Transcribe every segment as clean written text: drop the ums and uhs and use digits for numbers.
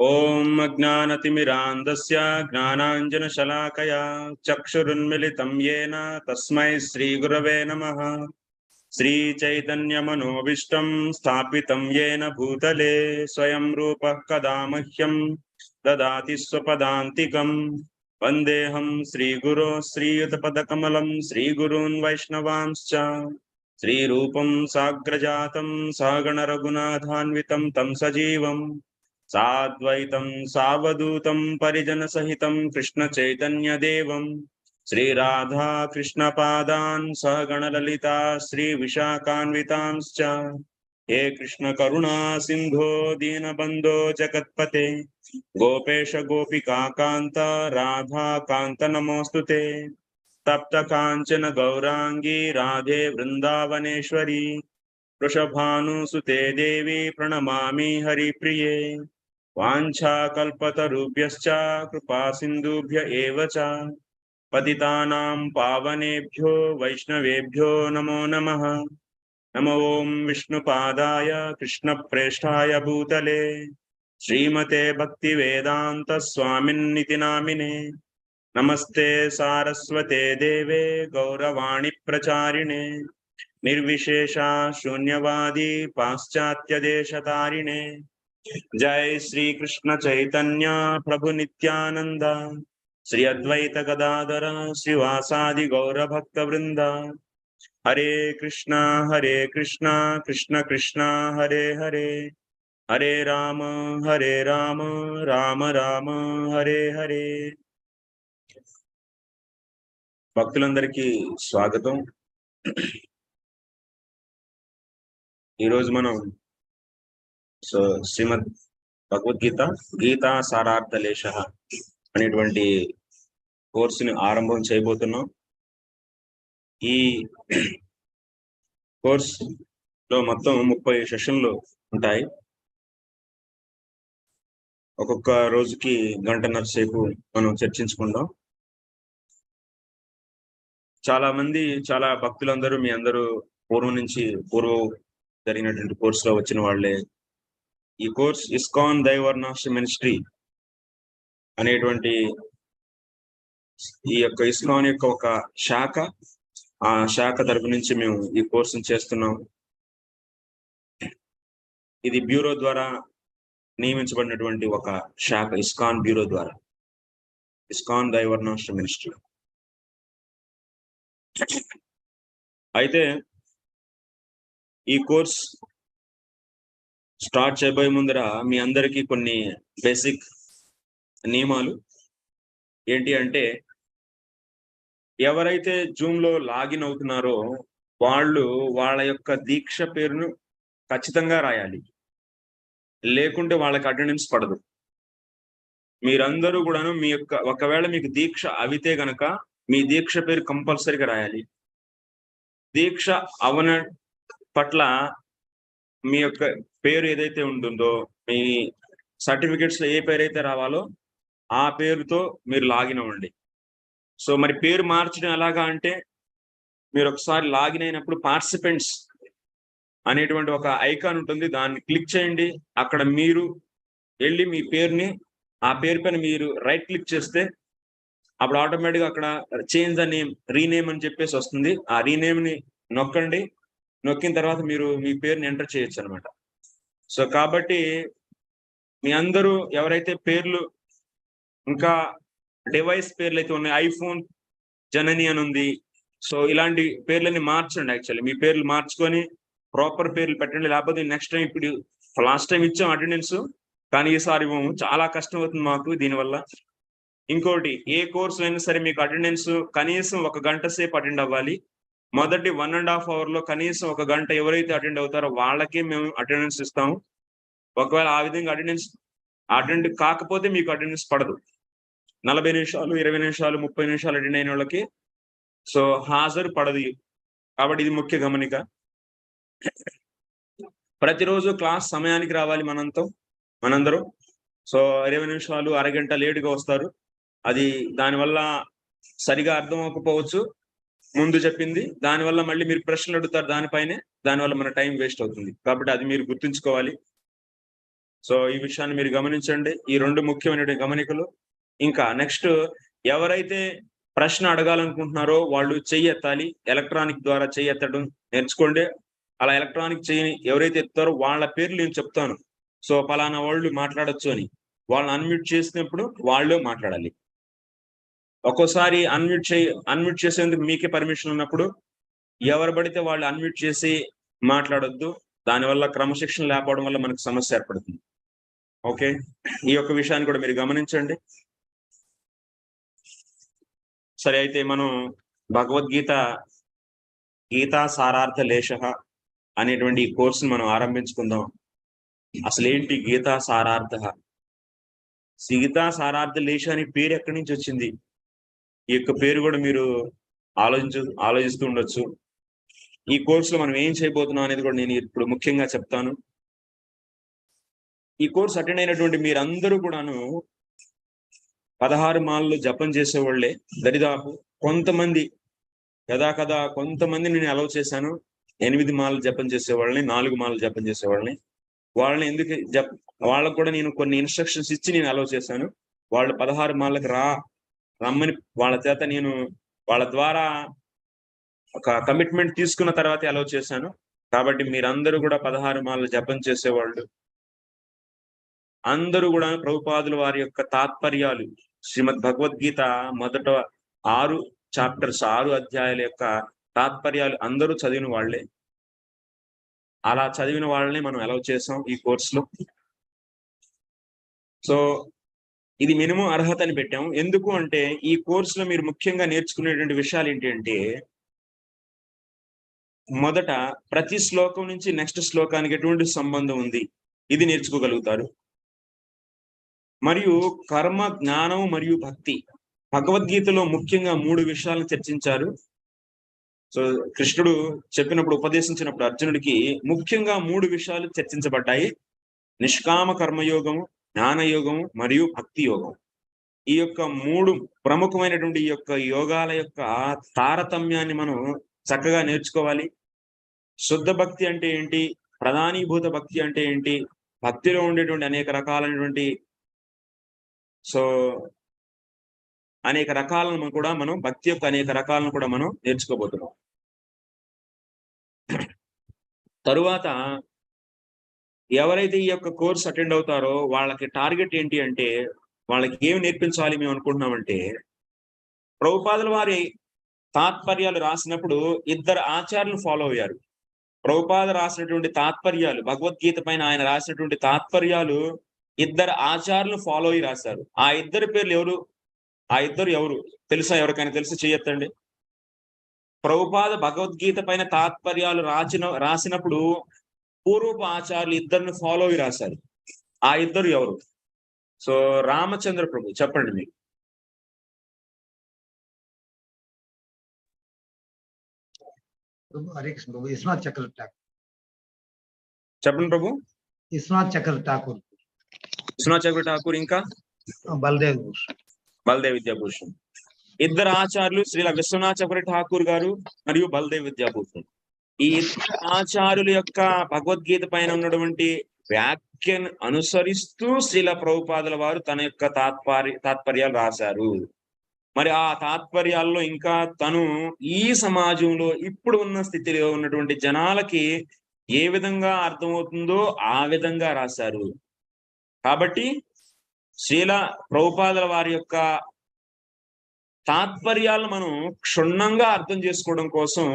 ओम अज्ञानतिमिरान्धस्य ज्ञानाञ्जनशलाकया चक्षुरुन्मिलितं येन तस्मै श्रीगुरवे नमः। श्रीचैतन्यमनोभीष्टं स्थापितं येन भूतले स्वयं रूपः कदा मह्यं ददाति स्वपदान्तिकम्। वन्देऽहं श्रीगुरो श्रीयुतपदकमलं श्रीगुरून् वैष्णवांश्च श्रीरूपं साग्रजातं सहगणरघुनाथान्वितं तं सजीवम् साद्वैतं सावधूतं परिजनसहितं कृष्णचैतन्यदेवं श्रीराधा कृष्णपादान् सहगणललिता श्रीविशाखान्वितांश्च हे कृष्णकरुणा सिन्धो दीनबन्धो जगत्पते गोपेश गोपिकान्त राधा कान्त नमोऽस्तुते। तप्त काञ्चन गौरांगी राधे वृन्दावनेश्वरी वृषभानुसुते देवी प्रणमामि हरिप्रिये। वाञ्छाकल्पतरुभ्यश्च कृपा सिन्धुभ्य एव च पतितानां पावनेभ्यो वैष्णवेभ्यो नमो नमः। नमो ओं विष्णुपादाय कृष्णप्रेष्ठाय भूतले श्रीमते भक्तिवेदान्त स्वामिन्निति नामिने नमस्ते सारस्वते देवे गौरवाणी प्रचारिणे निर्विशेषा शून्यवादी पाश्चात्य देशतारिणे। जय श्री कृष्ण चैतन्य प्रभु नित्यानंद श्री अद्वैत गदाधर श्रीवासादि गौर भक्त वृंद। हरे कृष्णा कृष्ण कृष्णा हरे हरे हरे राम राम राम हरे हरे। భక్తులందరికీ స్వాగతం। ఈరోజు మనం శ్రీమద్ భగవద్గీత గీతా సారార్థలేశ అనేటువంటి కోర్సుని ఆరంభం చేయబోతున్నాం। ఈ కోర్సులో మొత్తం 30 సెషన్లు ఉంటాయి। ఒక్కొక్క రోజుకి గంటన్నర సేపు మనం చర్చించుకుందాం। చాలా భక్తులందరూ మీ అందరూ పూర్వం జరిగినటువంటి కోర్సులో వచ్చిన వాళ్ళే। ఈ కోర్స్ ఇస్కాన్ దైవర్నాశ మినిస్ట్రీ అనేటువంటి ఈ యొక్క ఇస్కాన్ యొక్క ఒక శాఖ, ఆ శాఖ తరపు నుంచి మేము ఈ కోర్సును చేస్తున్నాం। ఇది బ్యూరో ద్వారా నియమించబడినటువంటి ఒక శాఖ, ఇస్కాన్ బ్యూరో ద్వారా, ఇస్కాన్ దైవర్నాశ మినిస్ట్రీ। అయితే ఈ కోర్స్ స్టార్ట్ చేయబోయే ముందర మీ అందరికీ కొన్ని బేసిక్ నియమాలు ఏంటి అంటే, ఎవరైతే జూమ్ లో లాగిన్ అవుతున్నారో వాళ్ళు వాళ్ళ యొక్క దీక్ష పేరును ఖచ్చితంగా రాయాలి, లేకుంటే వాళ్ళకి అటెండెన్స్ పడదు। మీరందరూ కూడాను మీ యొక్క ఒకవేళ మీకు దీక్ష అవితే గనక మీ దీక్ష పేరు కంపల్సరీగా రాయాలి। దీక్ష అవన పట్ల మీ యొక్క పేరు ఏదైతే ఉంటుందో, మీ సర్టిఫికెట్స్ లో ఏ పేరు అయితే రావాలో ఆ పేరుతో మీరు లాగిన్ అవ్వండి। సో మరి పేరు మార్చడం ఎలాగా అంటే, మీరు ఒకసారి లాగిన్ అయినప్పుడు పార్టిసిపెంట్స్ అనేటువంటి ఒక ఐకాన్ ఉంటుంది, దాన్ని క్లిక్ చేయండి। అక్కడ మీరు వెళ్ళి మీ పేరుని, ఆ పేరు పైన మీరు రైట్ క్లిక్ చేస్తే అప్పుడు ఆటోమేటిక్గా అక్కడ చేంజ్ ద నేమ్, రీనేమ్ అని చెప్పేసి వస్తుంది। ఆ రీనేమ్ ని నొక్కండి, నొక్కిన తర్వాత మీరు మీ పేరుని ఎంటర్ చేయొచ్చు అనమాట। సో కాబట్టి మీ అందరూ ఎవరైతే పేర్లు, ఇంకా డివైస్ పేర్లు అయితే ఉన్నాయి, ఐఫోన్ జనని అని ఉంది, సో ఇలాంటి పేర్లని మార్చండి। యాక్చువల్లీ మీ పేర్లు మార్చుకొని ప్రాపర్ పేర్లు పెట్టండి, లేకపోతే నెక్స్ట్ టైం, ఇప్పుడు లాస్ట్ టైం ఇచ్చాం అటెండెన్స్, కానీ ఈసారి ఇవ్వము, చాలా కష్టం అవుతుంది మాకు దీనివల్ల। ఇంకోటి, ఏ కోర్సు అయినా సరే మీకు అటెండెన్స్ కనీసం 1 గంట సేపు అటెండ్ అవ్వాలి। మొదటి 1.5 hour లో కనీసం 1 గంట ఎవరైతే అటెండ్ అవుతారో వాళ్ళకే మేము అటెండెన్స్ ఇస్తాము। ఒకవేళ ఆ విధంగా అటెండ్ కాకపోతే మీకు అటెండెన్స్ పడదు। 40 నిమిషాలు, 20 నిమిషాలు, 30 నిమిషాలు అటెండ్ అయిన వాళ్ళకి సో హాజరు పడదు। కాబట్టి ఇది ముఖ్య గమనిక। ప్రతిరోజు క్లాస్ సమయానికి రావాలి మనందరం। సో 20 నిమిషాలు, అరగంట లేటుగా వస్తారు, అది దానివల్ల సరిగా అర్థం అవ్వకపోవచ్చు ముందు చెప్పింది, దానివల్ల మళ్ళీ మీరు ప్రశ్నలు అడుగుతారు దానిపైనే, దానివల్ల మన టైం వేస్ట్ అవుతుంది। కాబట్టి అది మీరు గుర్తుంచుకోవాలి। సో ఈ విషయాన్ని మీరు గమనించండి. ఈ 2 ముఖ్యమైనటువంటి గమనికలు. ఇంకా నెక్స్ట్ ఎవరైతే ప్రశ్న అడగాలనుకుంటున్నారో వాళ్ళు చెయ్యెత్తాలి. ఎలక్ట్రానిక్ ద్వారా చెయ్యెత్తడం నేర్చుకోండి. అలా ఎలక్ట్రానిక్ చెయ్యని ఎవరైతే ఎత్తుతారో వాళ్ళ పేర్లు నేను చెప్తాను. సో పలానా వాళ్ళు మాట్లాడొచ్చు అని. వాళ్ళని అన్‌మ్యూట్ చేసినప్పుడు వాళ్ళు మాట్లాడాలి. ఒక్కోసారి అన్‌మ్యూట్ చేసేందుకు మీకే పర్మిషన్ ఉన్నప్పుడు ఎవరు పడితే వాళ్ళు అన్‌మ్యూట్ చేసి మాట్లాడొద్దు. దానివల్ల క్రమశిక్షణ లేకపోవడం వల్ల మనకు సమస్య ఏర్పడుతుంది. ఓకే. ఈ యొక్క విషయాన్ని కూడా మీరు గమనించండి. సరే, అయితే మనం భగవద్గీత గీతా సారార్థ లేశః అనేటువంటి ఈ కోర్సును మనం ఆరంభించుకుందాం. అసలేంటి గీతా సారార్థః? గీతా సారార్థ లేశ అనే పేరు ఎక్కడి నుంచి వచ్చింది? ఈ యొక్క పేరు కూడా మీరు ఆలోచిస్తూ ఉండొచ్చు. ఈ కోర్సులో మనం ఏం చేయబోతున్నాం అనేది కూడా నేను ఇప్పుడు ముఖ్యంగా చెప్తాను. ఈ కోర్సు అటెండ్ అయినటువంటి మీరందరూ కూడాను 16 మాలలు జపం చేసేవాళ్ళే. దరిదాపు కొంతమంది కొంతమంది నేను అలౌ చేశాను. 8 మాలలు జపం చేసేవాళ్ళని, 4 మాలలు జపం చేసేవాళ్ళని. వాళ్ళని ఎందుకు వాళ్ళకు కూడా నేను కొన్ని ఇన్‌స్ట్రక్షన్స్ ఇచ్చి నేను అలౌ చేశాను. వాళ్ళు 16 మాలలకు రమ్మని వాళ్ళ చేత నేను వాళ్ళ ద్వారా ఒక కమిట్మెంట్ తీసుకున్న తర్వాతే అలౌ చేశాను. కాబట్టి మీరందరూ కూడా 16 మాలలు జపం చేసేవాళ్ళు. అందరూ కూడా ప్రభుపాదుల వారి యొక్క తాత్పర్యాలు, శ్రీమద్ భగవద్గీత మొదట 6 చాప్టర్స్, 6 అధ్యాయాల యొక్క తాత్పర్యాలు అందరూ చదివిన వాళ్ళే. అలా చదివిన వాళ్ళని మనం అలౌ చేసాం ఈ కోర్సులో. సో ఇది మినిమం అర్హత అని పెట్టాము. ఎందుకు అంటే ఈ కోర్సులో మీరు ముఖ్యంగా నేర్చుకునేటువంటి విషయాలు ఏంటి అంటే, మొదట ప్రతి శ్లోకం నుంచి నెక్స్ట్ శ్లోకానికి ఎటువంటి సంబంధం ఉంది ఇది నేర్చుకోగలుగుతారు. మరియు కర్మ, జ్ఞానం మరియు భక్తి. భగవద్గీతలో ముఖ్యంగా 3 విషయాలను చర్చించారు. సో కృష్ణుడు చెప్పినప్పుడు, ఉపదేశించినప్పుడు అర్జునుడికి ముఖ్యంగా 3 విషయాలు చర్చించబడ్డాయి. నిష్కామ కర్మయోగము, జ్ఞానయోగము మరియు భక్తి యోగం. ఈ యొక్క 3 ప్రముఖమైనటువంటి ఈ యొక్క యోగాల యొక్క తారతమ్యాన్ని మనం చక్కగా నేర్చుకోవాలి. శుద్ధ భక్తి అంటే ఏంటి? ప్రధానీభూత భక్తి అంటే ఏంటి? భక్తిలో ఉండేటువంటి అనేక రకాలైనటువంటి అనేక రకాలను కూడా మనం భక్తి యొక్క అనేక రకాలను కూడా మనం నేర్చుకోబోతున్నాం. తరువాత ఎవరైతే ఈ యొక్క కోర్స్ అటెండ్ అవుతారో వాళ్ళకి టార్గెట్ ఏంటి అంటే, వాళ్ళకి ఏమి నేర్పించాలి మేము అనుకుంటున్నామంటే, ప్రభుపాదుల వారి తాత్పర్యాలు రాసినప్పుడు 2 ఆచార్యులను ఫాలో అయ్యారు. ప్రభుపాద రాసినటువంటి తాత్పర్యాలు, భగవద్గీత పైన ఆయన రాసినటువంటి తాత్పర్యాలు 2 ఆచార్యులను ఫాలో అయ్యి రాశారు. ఆ 2 పేర్లు ఎవరు? ఆ 2 ఎవరు తెలుసా? ఎవరికైనా తెలిసి చెయ్యెత్తండి. ప్రభుపాద భగవద్గీత పైన తాత్పర్యాలు రాసినప్పుడు పూర్వపు ఆచార్యులు 2 ఫాలో అయ్యి రాశారు. ఆ 2 ఎవరు? సో రామచంద్ర ప్రభు, చెప్పండి మీరు. విశ్వనాథ్ చక్ర ఠాకూర్. చెప్పండి ప్రభు. విశ్వనాథ్ చక్ర ఠాకూర్. విశ్వనాథ్ చక్ర ఠాకూర్. ఇంకా బల్దేవ్ భూషణ్. బల్దేవ్ విద్యాభూషణ్. 2 ఆచార్యులు శ్రీల విశ్వనాథ్ చక్ర ఠాకూర్ గారు మరియు బల్దేవ్ విద్యాభూషణ్. ఈ 2 ఆచార్యుల యొక్క భగవద్గీత పైన ఉన్నటువంటి వ్యాఖ్యను అనుసరిస్తూ శ్రీల ప్రభుపాదుల వారు తన యొక్క తాత్పర్యాలు రాశారు. మరి ఆ తాత్పర్యాల్లో ఇంకా తను ఈ సమాజంలో ఇప్పుడు ఉన్న స్థితిలో ఉన్నటువంటి జనాలకి ఏ విధంగా అర్థమవుతుందో ఆ విధంగా రాశారు. కాబట్టి శ్రీల ప్రభుపాదుల వారి యొక్క తాత్పర్యాలను మనం క్షుణ్ణంగా అర్థం చేసుకోవడం కోసం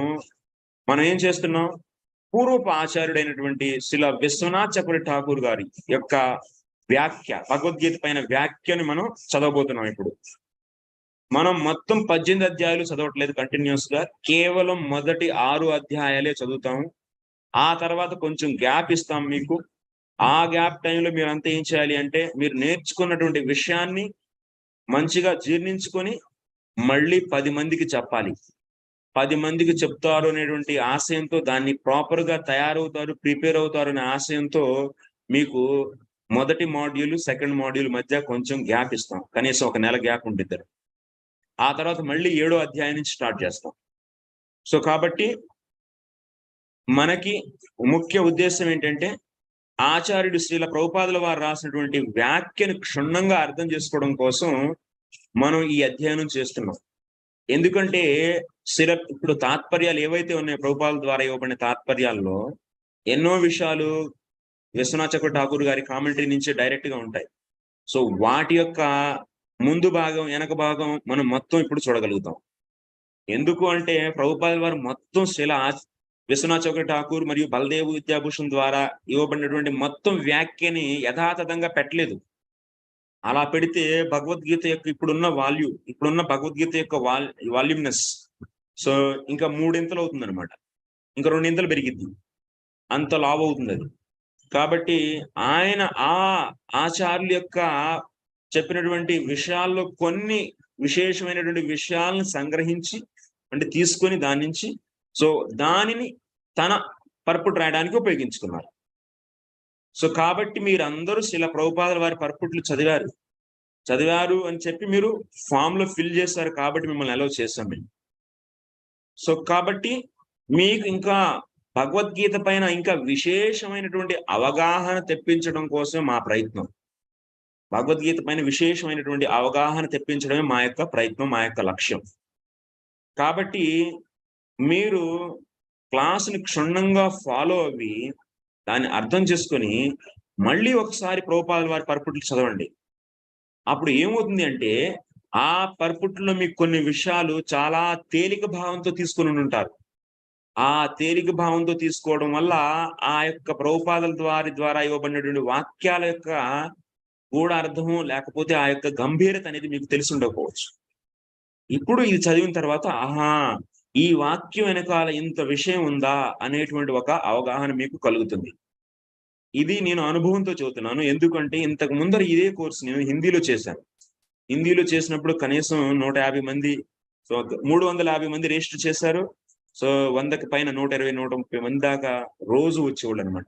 మనం ఏం చేస్తున్నాం? పూర్వపు ఆచార్యుడైనటువంటి శ్రీల విశ్వనాథ్ చక్ర ఠాకూర్ గారి యొక్క వ్యాఖ్య, భగవద్గీత పైన వ్యాఖ్యని మనం చదవబోతున్నాం. ఇప్పుడు మనం మొత్తం 18 అధ్యాయాలు చదవట్లేదు కంటిన్యూస్ గా, కేవలం మొదటి 6 అధ్యాయాలే చదువుతాము. ఆ తర్వాత కొంచెం గ్యాప్ ఇస్తాం మీకు. ఆ గ్యాప్ టైంలో మీరు అంతా ఏం చేయాలి అంటే, మీరు నేర్చుకున్నటువంటి విషయాన్ని మంచిగా జీర్ణించుకొని మళ్ళీ 10 మందికి చెప్పాలి. 10 మందికి చెప్తారు అనేటువంటి ఆశయంతో, దాన్ని ప్రాపర్ గా తయారవుతారు, ప్రిపేర్ అవుతారు అనే ఆశయంతో మీకు మొదటి మాడ్యూల్, సెకండ్ మాడ్యూల్ మధ్య కొంచెం గ్యాప్ ఇస్తాం. కనీసం 1 నెల గ్యాప్ ఉంటుంది. ఆ తర్వాత మళ్ళీ 7వ అధ్యాయం నుంచి స్టార్ట్ చేస్తాం. సో కాబట్టి మనకి ముఖ్య ఉద్దేశం ఏంటంటే, ఆచార్యుడు శ్రీల ప్రభుపాదుల వారు రాసినటువంటి వ్యాఖ్యను క్షుణ్ణంగా అర్థం చేసుకోవడం కోసం మనం ఈ అధ్యయనం చేస్తున్నాం. ఎందుకంటే ఇప్పుడు తాత్పర్యాలు ఏవైతే ఉన్నాయో ప్రభుపాదుల ద్వారా ఇవ్వబడిన తాత్పర్యాల్లో ఎన్నో విషయాలు విశ్వనాథ చక్ర ఠాకూర్ గారి కామెంటరీ నుంచి డైరెక్ట్ గా ఉంటాయి. సో వాటి యొక్క ముందు భాగం వెనక భాగం మనం మొత్తం ఇప్పుడు చూడగలుగుతాం. ఎందుకు అంటే ప్రభుపాదుల వారు మొత్తం విశ్వనాథ చక్ర ఠాకూర్ మరియు బలదేవ్ విద్యాభూషణ్ ద్వారా ఇవ్వబడినటువంటి మొత్తం వ్యాఖ్యని యథాతథంగా పెట్టలేదు. అలా పెడితే భగవద్గీత యొక్క ఇప్పుడున్న భగవద్గీత యొక్క వాల్యూమ్నెస్ సో ఇంకా 3 ఇంతలు అవుతుంది అనమాట. ఇంకా 2 ఇంతలు పెరిగిద్ది, అంత లావ్ అవుతుంది అది. కాబట్టి ఆయన ఆ ఆచార్యుల యొక్క చెప్పినటువంటి విషయాల్లో కొన్ని విశేషమైనటువంటి విషయాలను సంగ్రహించి అంటే తీసుకొని దాని నుంచి సో దానిని తన పర్పుట్ రాయడానికి ఉపయోగించుకున్నారు. సో కాబట్టి మీరందరూ శిల ప్రభుపాదుల వారి పర్పుట్లు చదివారు అని చెప్పి మీరు ఫామ్ లో ఫిల్ చేశారు కాబట్టి మిమ్మల్ని అలౌ చేశాం మేము. సో కాబట్టి మీకు ఇంకా భగవద్గీత పైన ఇంకా విశేషమైనటువంటి అవగాహన తెప్పించడం కోసం మా ప్రయత్నం. భగవద్గీత పైన విశేషమైనటువంటి అవగాహన తెప్పించడమే మా యొక్క ప్రయత్నం, మా యొక్క లక్ష్యం. కాబట్టి మీరు క్లాసుని క్షుణ్ణంగా ఫాలో అవి దాన్ని అర్థం చేసుకొని మళ్ళీ ఒకసారి ప్రభుపాదుల వారి పర్పుట్లు చదవండి. అప్పుడు ఏమవుతుంది అంటే ఆ పర్పుట్లో మీకు కొన్ని విషయాలు చాలా తేలిక భావంతో తీసుకుని ఉంటారు. ఆ తేలిక భావంతో తీసుకోవడం వల్ల ఆ యొక్క ప్రభుపాదుల ద్వారా ఇవ్వబడినటువంటి వాక్యాల యొక్క గూఢార్థము లేకపోతే ఆ యొక్క గంభీరత అనేది మీకు తెలిసి ఉండకపోవచ్చు. ఇప్పుడు ఇది చదివిన తర్వాత ఆహా ఈ వాక్యం వెనకాల ఇంత విషయం ఉందా అనేటువంటి ఒక అవగాహన మీకు కలుగుతుంది. ఇది నేను అనుభవంతో చెబుతున్నాను. ఎందుకంటే ఇంతకు ముందర ఇదే కోర్సు నేను హిందీలో చేశాను. హిందీలో చేసినప్పుడు కనీసం 150 మంది, సో 350 మంది రిజిస్టర్ చేశారు. సో 100కి పైన 120, 130 మంది దాకా రోజు వచ్చేవాళ్ళు అనమాట,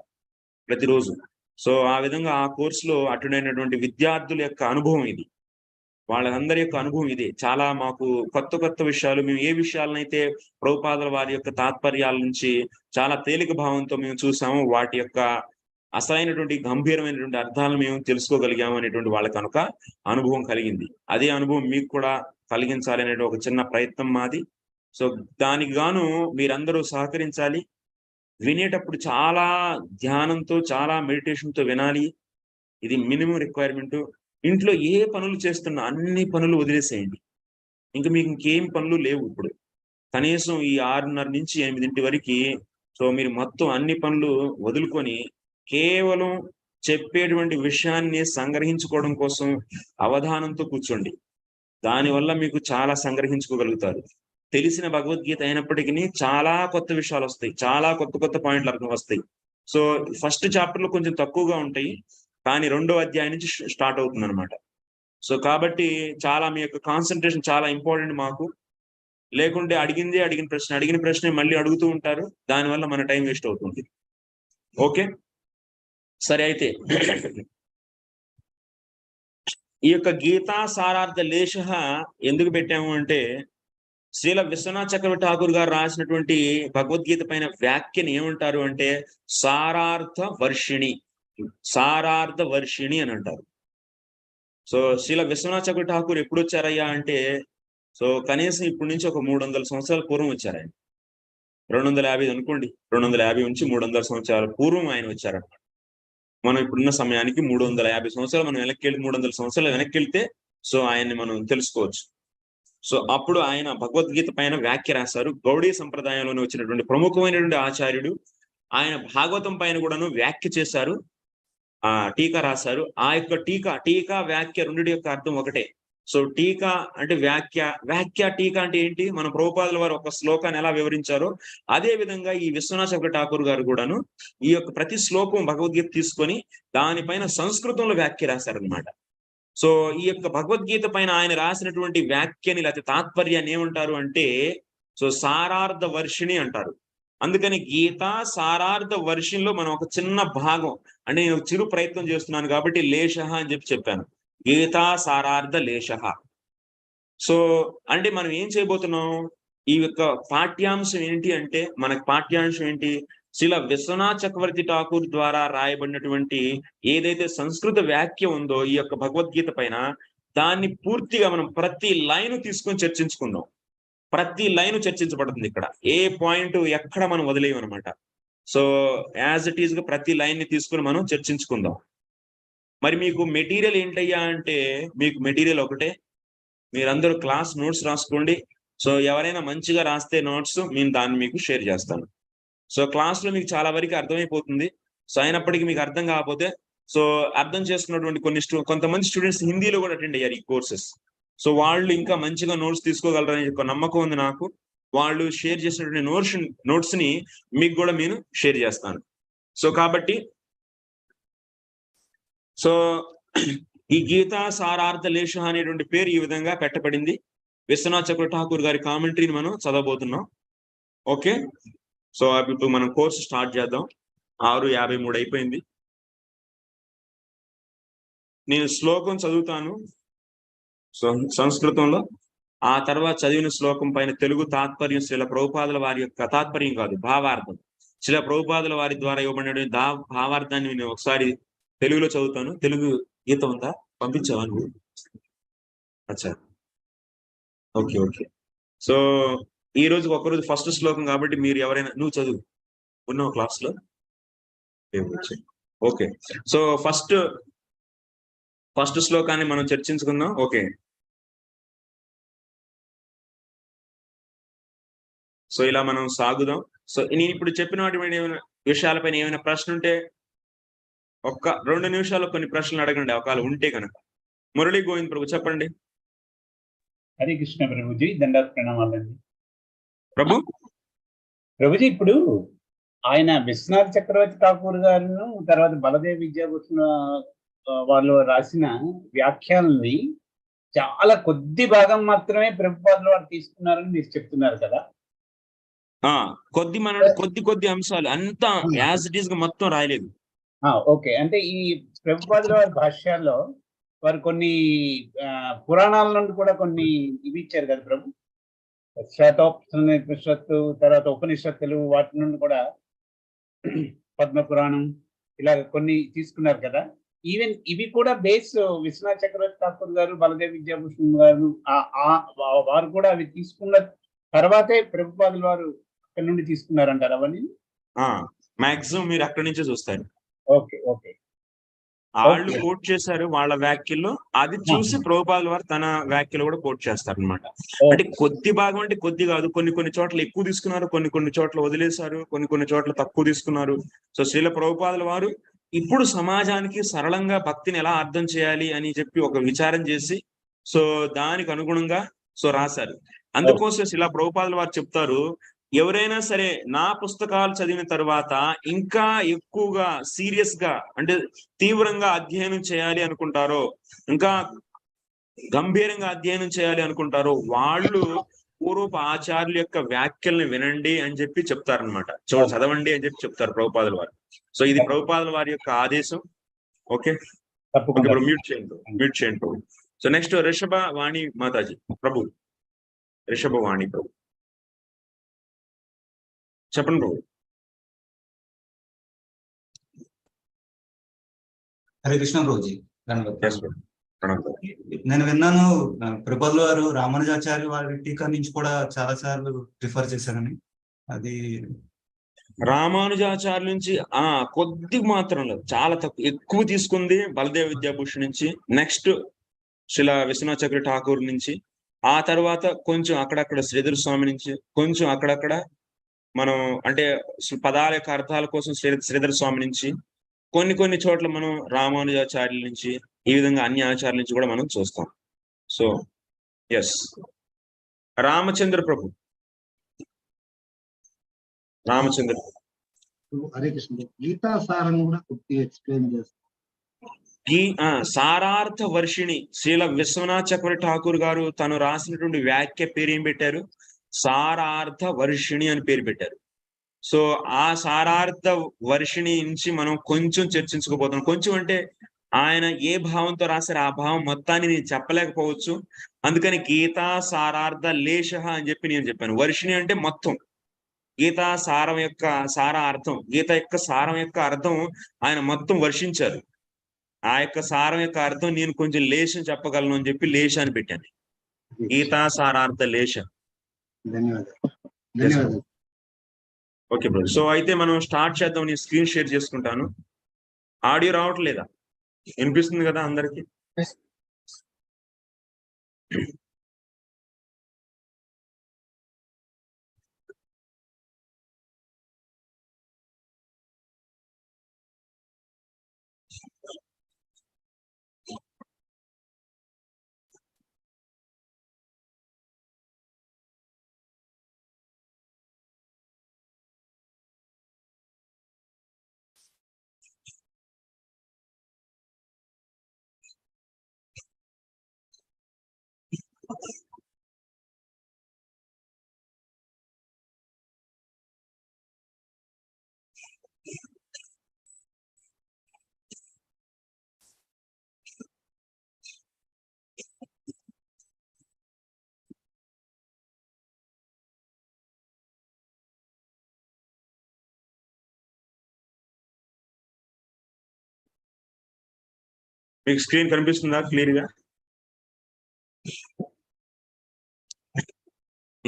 ప్రతిరోజు. సో ఆ విధంగా ఆ కోర్సులో అటెండ్ అయినటువంటి విద్యార్థుల యొక్క అనుభవం ఇది, వాళ్ళందరి యొక్క అనుభవం ఇదే. చాలా మాకు కొత్త విషయాలు, మేము ఏ విషయాలనైతే ప్రభుపాదుల వారి యొక్క తాత్పర్యాల నుంచి చాలా తేలిక భావంతో మేము చూసాము, వాటి యొక్క అసలైనటువంటి గంభీరమైనటువంటి అర్థాలను మేము తెలుసుకోగలిగాము అనేటువంటి వాళ్ళకి కనుక అనుభవం కలిగింది. అదే అనుభవం మీకు కూడా కలిగించాలి అనే ఒక చిన్న ప్రయత్నం మాది. సో దానికి గాను మీరందరూ సహకరించాలి. వినేటప్పుడు చాలా ధ్యానంతో, చాలా మెడిటేషన్తో వినాలి. ఇది మినిమం రిక్వైర్మెంట్. ఇంట్లో ఏ పనులు చేస్తున్నా అన్ని పనులు వదిలేసేయండి. ఇంకా మీకు ఇంకేం పనులు లేవు. ఇప్పుడు కనీసం ఈ 6:30 నుంచి 8 వరకు సో మీరు మొత్తం అన్ని పనులు వదులుకొని కేవలం చెప్పేటువంటి విషయాన్ని సంగ్రహించుకోవడం కోసం అవధానంతో కూర్చోండి. దానివల్ల మీకు చాలా సంగ్రహించుకోగలుగుతారు. తెలిసిన భగవద్గీత అయినప్పటికీ చాలా కొత్త విషయాలు వస్తాయి, చాలా కొత్త పాయింట్లు అర్థం వస్తాయి. సో ఫస్ట్ చాప్టర్ లో కొంచెం తక్కువగా ఉంటాయి, కానీ 2వ అధ్యాయం నుంచి స్టార్ట్ అవుతుంది అనమాట. సో కాబట్టి చాలా మీ యొక్క కాన్సన్ట్రేషన్ చాలా ఇంపార్టెంట్ మాకు. లేకుంటే అడిగిన ప్రశ్న మళ్ళీ అడుగుతూ ఉంటారు, దానివల్ల మన టైం వేస్ట్ అవుతుంది. ఓకే సరే, అయితే ఈ యొక్క గీతా సారార్థ లేశ ఎందుకు పెట్టాము అంటే శ్రీల విశ్వనాథ చక్ర ఠాకూర్ గారు రాసినటువంటి భగవద్గీత పైన వ్యాఖ్యని ఏమంటారు అంటే సారార్థ వర్షిణి అని అంటారు. సో శ్రీల విశ్వనాథ చక్ర ఠాకూర్ ఎప్పుడు వచ్చారయ్యా అంటే సో కనీసం ఇప్పటి నుంచి ఒక 300 సంవత్సరాల పూర్వం వచ్చారు ఆయన. 250 అనుకోండి, 250 నుంచి 300 సంవత్సరాల పూర్వం ఆయన వచ్చారన్నమాట. మనం ఇప్పుడున్న సమయానికి 350 సంవత్సరాలు మనం 300 సంవత్సరాలు వెనక్కి వెళ్తే సో ఆయన్ని మనం తెలుసుకోవచ్చు. సో అప్పుడు ఆయన భగవద్గీత పైన వ్యాఖ్య రాశారు. గౌడీ సంప్రదాయంలోనే వచ్చినటువంటి ప్రముఖమైనటువంటి ఆచార్యుడు. ఆయన భాగవతం పైన కూడాను వ్యాఖ్య చేశారు, టీకా రాశారు. ఆ యొక్క టీకా వ్యాఖ్య రెండిటి యొక్క అర్థం ఒకటే. సో టీకా అంటే వ్యాఖ్య టీకా అంటే ఏంటి? మన ప్రభుపాదుల వారు ఒక శ్లోకాన్ని ఎలా వివరించారో అదే విధంగా ఈ విశ్వనాథ చక్ర ఠాకూర్ గారు కూడాను ఈ యొక్క ప్రతి శ్లోకం భగవద్గీత తీసుకొని దానిపైన సంస్కృతంలో వ్యాఖ్య రాశారనమాట. సో ఈ యొక్క భగవద్గీత పైన ఆయన రాసినటువంటి వ్యాఖ్యని లేకపోతే తాత్పర్యాన్ని ఏమంటారు అంటే సో సారార్థ వర్షిణి అంటారు. అందుకని గీత సారార్థ వర్షిణిలో మనం ఒక చిన్న భాగం అంటే నేను చిరు ప్రయత్నం చేస్తున్నాను కాబట్టి లేశ అని చెప్పాను. గీతా సారార్థ లేశ. సో అంటే మనం ఏం చేయబోతున్నాం? ఈ యొక్క పాఠ్యాంశం ఏంటి అంటే మనకు పాఠ్యాంశం ఏంటి? శ్రీల విశ్వనాథ్ చక్రవర్తి ఠాకూర్ ద్వారా రాయబడినటువంటి ఏదైతే సంస్కృత వ్యాఖ్య ఉందో ఈ యొక్క భగవద్గీత పైన, దాన్ని పూర్తిగా మనం ప్రతి లైన్ తీసుకొని చర్చించుకుందాం. ప్రతి లైన్ చర్చించబడుతుంది ఇక్కడ. ఏ పాయింట్ ఎక్కడ మనం వదిలేయమన్నమాట. సో యాజ్ ఇట్ ఈస్ గా ప్రతి లైన్ ని తీసుకుని మనం చర్చించుకుందాం. మరి మీకు మెటీరియల్ ఏంటయ్యా అంటే, మీకు మెటీరియల్ ఒకటే, మీరందరూ క్లాస్ నోట్స్ రాసుకోండి. సో ఎవరైనా మంచిగా రాస్తే నోట్స్ నేను దాన్ని మీకు షేర్ చేస్తాను. సో క్లాస్ లో మీకు చాలా వరకు అర్థమైపోతుంది. సో అయినప్పటికీ మీకు అర్థం కాకపోతే, సో అర్థం చేసుకున్నటువంటి కొంతమంది స్టూడెంట్స్ హిందీలో కూడా అటెండ్ అయ్యారు ఈ కోర్సెస్. సో వాళ్ళు ఇంకా మంచిగా నోట్స్ తీసుకోగలరని ఒక నమ్మకం ఉంది నాకు. వాళ్ళు షేర్ చేసినటువంటి నోట్స్ ని మీకు కూడా నేను షేర్ చేస్తాను. సో కాబట్టి సో ఈ గీతా సారార్థ లేష అనేటువంటి పేరు ఈ విధంగా పెట్టబడింది. విశ్వనాథ్ చక్రవర్తి ఠాకూర్ గారి కామెంటరీని మనం చదవబోతున్నాం. ఓకే, సో ఇప్పుడు మనం కోర్సు స్టార్ట్ చేద్దాం. 6:53 అయిపోయింది. నేను శ్లోకం చదువుతాను సంస్కృతంలో. ఆ తర్వాత చదివిన శ్లోకం పైన తెలుగు తాత్పర్యం, శ్రీల ప్రభుపాదుల వారి యొక్క తాత్పర్యం కాదు, భావార్థం, శ్రీల ప్రభుపాదుల వారి ద్వారా ఇవ్వబడిన భావార్థాన్ని నేను ఒకసారి తెలుగులో చదువుతాను. తెలుగు గీత ఉందా? పంపించావా నువ్వు? అచ్చా, ఓకే ఓకే. సో ఈ రోజు ఒకరోజు ఫస్ట్ శ్లోకం కాబట్టి మీరు ఎవరైనా, నువ్వు చదువు, ఉన్నావు క్లాస్ లో? ఓకే, సో ఫస్ట్ శ్లోకాన్ని మనం చర్చించుకుందాం. ఓకే, సో ఇలా మనం సాగుదాం. సో నేను ఇప్పుడు చెప్పినటువంటి విషయాలపైన ఏమైనా ప్రశ్న ఉంటే ఒక్క 2 నిమిషాలు కొన్ని ప్రశ్నలు అడగండి, ఒకవేళ ఉంటే కనుక. మురళీ గోవింద్ ప్రభు చెప్పండి. హరే కృష్ణ ప్రభుజీ, దండాత్ ప్రణామాలండి. ప్రభు ప్రభుజీ, ఇప్పుడు ఆయన విశ్వనాథ్ చక్రవర్తి ఠాకూర్ గారును తర్వాత బలదేవ్ విద్యాభూషణ్ వాళ్ళు రాసిన వ్యాఖ్యల్ని చాలా కొద్ది భాగం మాత్రమే ప్రభుపాదులు వారు తీసుకున్నారని మీరు చెప్తున్నారు కదా? కొద్ది అంశాలు, అంతా యాజ్ ఇట్ ఈస్ గా మొత్తం రాయలేదు. ఓకే, అంటే ఈ ప్రభుపాదుల వారి భాష్యాల్లో వారు కొన్ని పురాణాల నుండి కూడా కొన్ని ఇవి ఇచ్చారు కదా ప్రభు, శ్వేతోపనిషత్తు, తర్వాత ఉపనిషత్తులు, వాటి నుండి కూడా పద్మ పురాణం, ఇలా కొన్ని తీసుకున్నారు కదా. ఈవెన్ ఇవి కూడా బేస్ విశ్వనాథ్ చక్రవర్తి ఠాకూర్ గారు, బలదేవ్ విద్యాభూషణ్ గారు వారు కూడా అవి తీసుకున్న తర్వాతే ప్రభుపాదుల వారు అక్కడి నుండి తీసుకున్నారంటారు అవన్నీ? మాక్సిమం మీరు అక్కడి నుంచే చూస్తారు. ఓకే ఓకే, వాళ్ళు కోట్ చేశారు వాళ్ళ వ్యాఖ్యల్లో, అది చూసి ప్రభుపాదుల వారు తన వ్యాఖ్యలు కూడా కోట్ చేస్తారు అనమాట. అంటే కొద్ది భాగం అంటే కొద్ది కాదు, కొన్ని చోట్ల ఎక్కువ తీసుకున్నారు, కొన్ని చోట్ల వదిలేశారు, కొన్ని చోట్ల తక్కువ తీసుకున్నారు. సో శ్రీల ప్రభుపాదుల వారు ఇప్పుడు సమాజానికి సరళంగా భక్తిని ఎలా అర్థం చేయాలి అని చెప్పి ఒక విచారం చేసి, సో దానికి అనుగుణంగా సో రాశారు. అందుకోసం శ్రీల ప్రభుపాదుల వారు చెప్తారు, ఎవరైనా సరే నా పుస్తకాలు చదివిన తర్వాత ఇంకా ఎక్కువగా సీరియస్ గా అంటే తీవ్రంగా అధ్యయనం చేయాలి అనుకుంటారో, ఇంకా గంభీరంగా అధ్యయనం చేయాలి అనుకుంటారో, వాళ్ళు పూర్వపు ఆచార్యుల యొక్క వ్యాఖ్యల్ని వినండి అని చెప్పి చెప్తారనమాట. చదవండి అని చెప్పి చెప్తారు ప్రభుపాదుల వారు. సో ఇది ప్రభుపాదుల వారి యొక్క ఆదేశం. ఓకే, మ్యూట్ చేయండి ప్రభు. సో నెక్స్ట్ రిషభ వాణి మాతాజీ ప్రభు, రిషభ వాణి ప్రభు చెప్పండి ప్రభు. హరే కృష్ణ ప్రభుజీ. నేను విన్నాను ప్రభుపాదుల వారు రామానుజాచార్య వారి టీకా నుంచి కూడా చాలా సార్లు రిఫర్ చేశారని. అది రామానుజాచార్య నుంచి కొద్ది మాత్రంలో చాలా తక్కువ, ఎక్కువ తీసుకుంది బలదేవ్ విద్యాభూషణ్ నుంచి, నెక్స్ట్ శ్రీల విశ్వనాథ్ చక్రవర్తి ఠాకూర్ నుంచి, ఆ తర్వాత కొంచెం అక్కడక్కడ శ్రీధర్ స్వామి నుంచి, కొంచెం అక్కడక్కడ మనం అంటే పదాల యొక్క అర్థాల కోసం శ్రీధర్ స్వామి నుంచి, కొన్ని చోట్ల మనం రామానుజాచార్యుల నుంచి, ఈ విధంగా అన్ని ఆచార్యుల నుంచి కూడా మనం చూస్తాం. సో ఎస్, రామచంద్ర ప్రభు. రామచంద్ర హరే కృష్ణ. గీతా సారం కూడా కొద్దిగా ఎక్స్ప్లెయిన్ చేస్తాం. సారార్థ వర్షిణి శ్రీల విశ్వనాథ్ చక్రవర్తి ఠాకూర్ గారు తను రాసినటువంటి వ్యాఖ్య పేరు ఏం పెట్టారు? సారార్థ వర్షిణి అని పేరు పెట్టారు. సో ఆ సారార్థ వర్షిణి నుంచి మనం కొంచెం చర్చించుకోబోతున్నాం. కొంచెం అంటే ఆయన ఏ భావంతో రాశారు ఆ భావం మొత్తాన్ని నేను చెప్పలేకపోవచ్చు. అందుకని గీతా సారార్థ లేష అని చెప్పి నేను చెప్పాను. వర్షిణి అంటే మొత్తం, గీతా సారం యొక్క గీత యొక్క సారం యొక్క అర్థం ఆయన మొత్తం వర్షించారు. ఆ యొక్క సారం యొక్క అర్థం నేను కొంచెం లేశం చెప్పగలను అని చెప్పి లేశ అని పెట్టాను. గీతా సారార్థ లేశ. ధన్యవాదాలు. Okay bro. సో అయితే మనం స్టార్ట్ చేద్దాం. నేను స్క్రీన్ షేర్ చేసుకుంటాను. ఆడియో రావట్లేదా? వినిపిస్తుంది కదా అందరికి? మీకు స్క్రీన్ కనిపిస్తుందా క్లియర్ గా?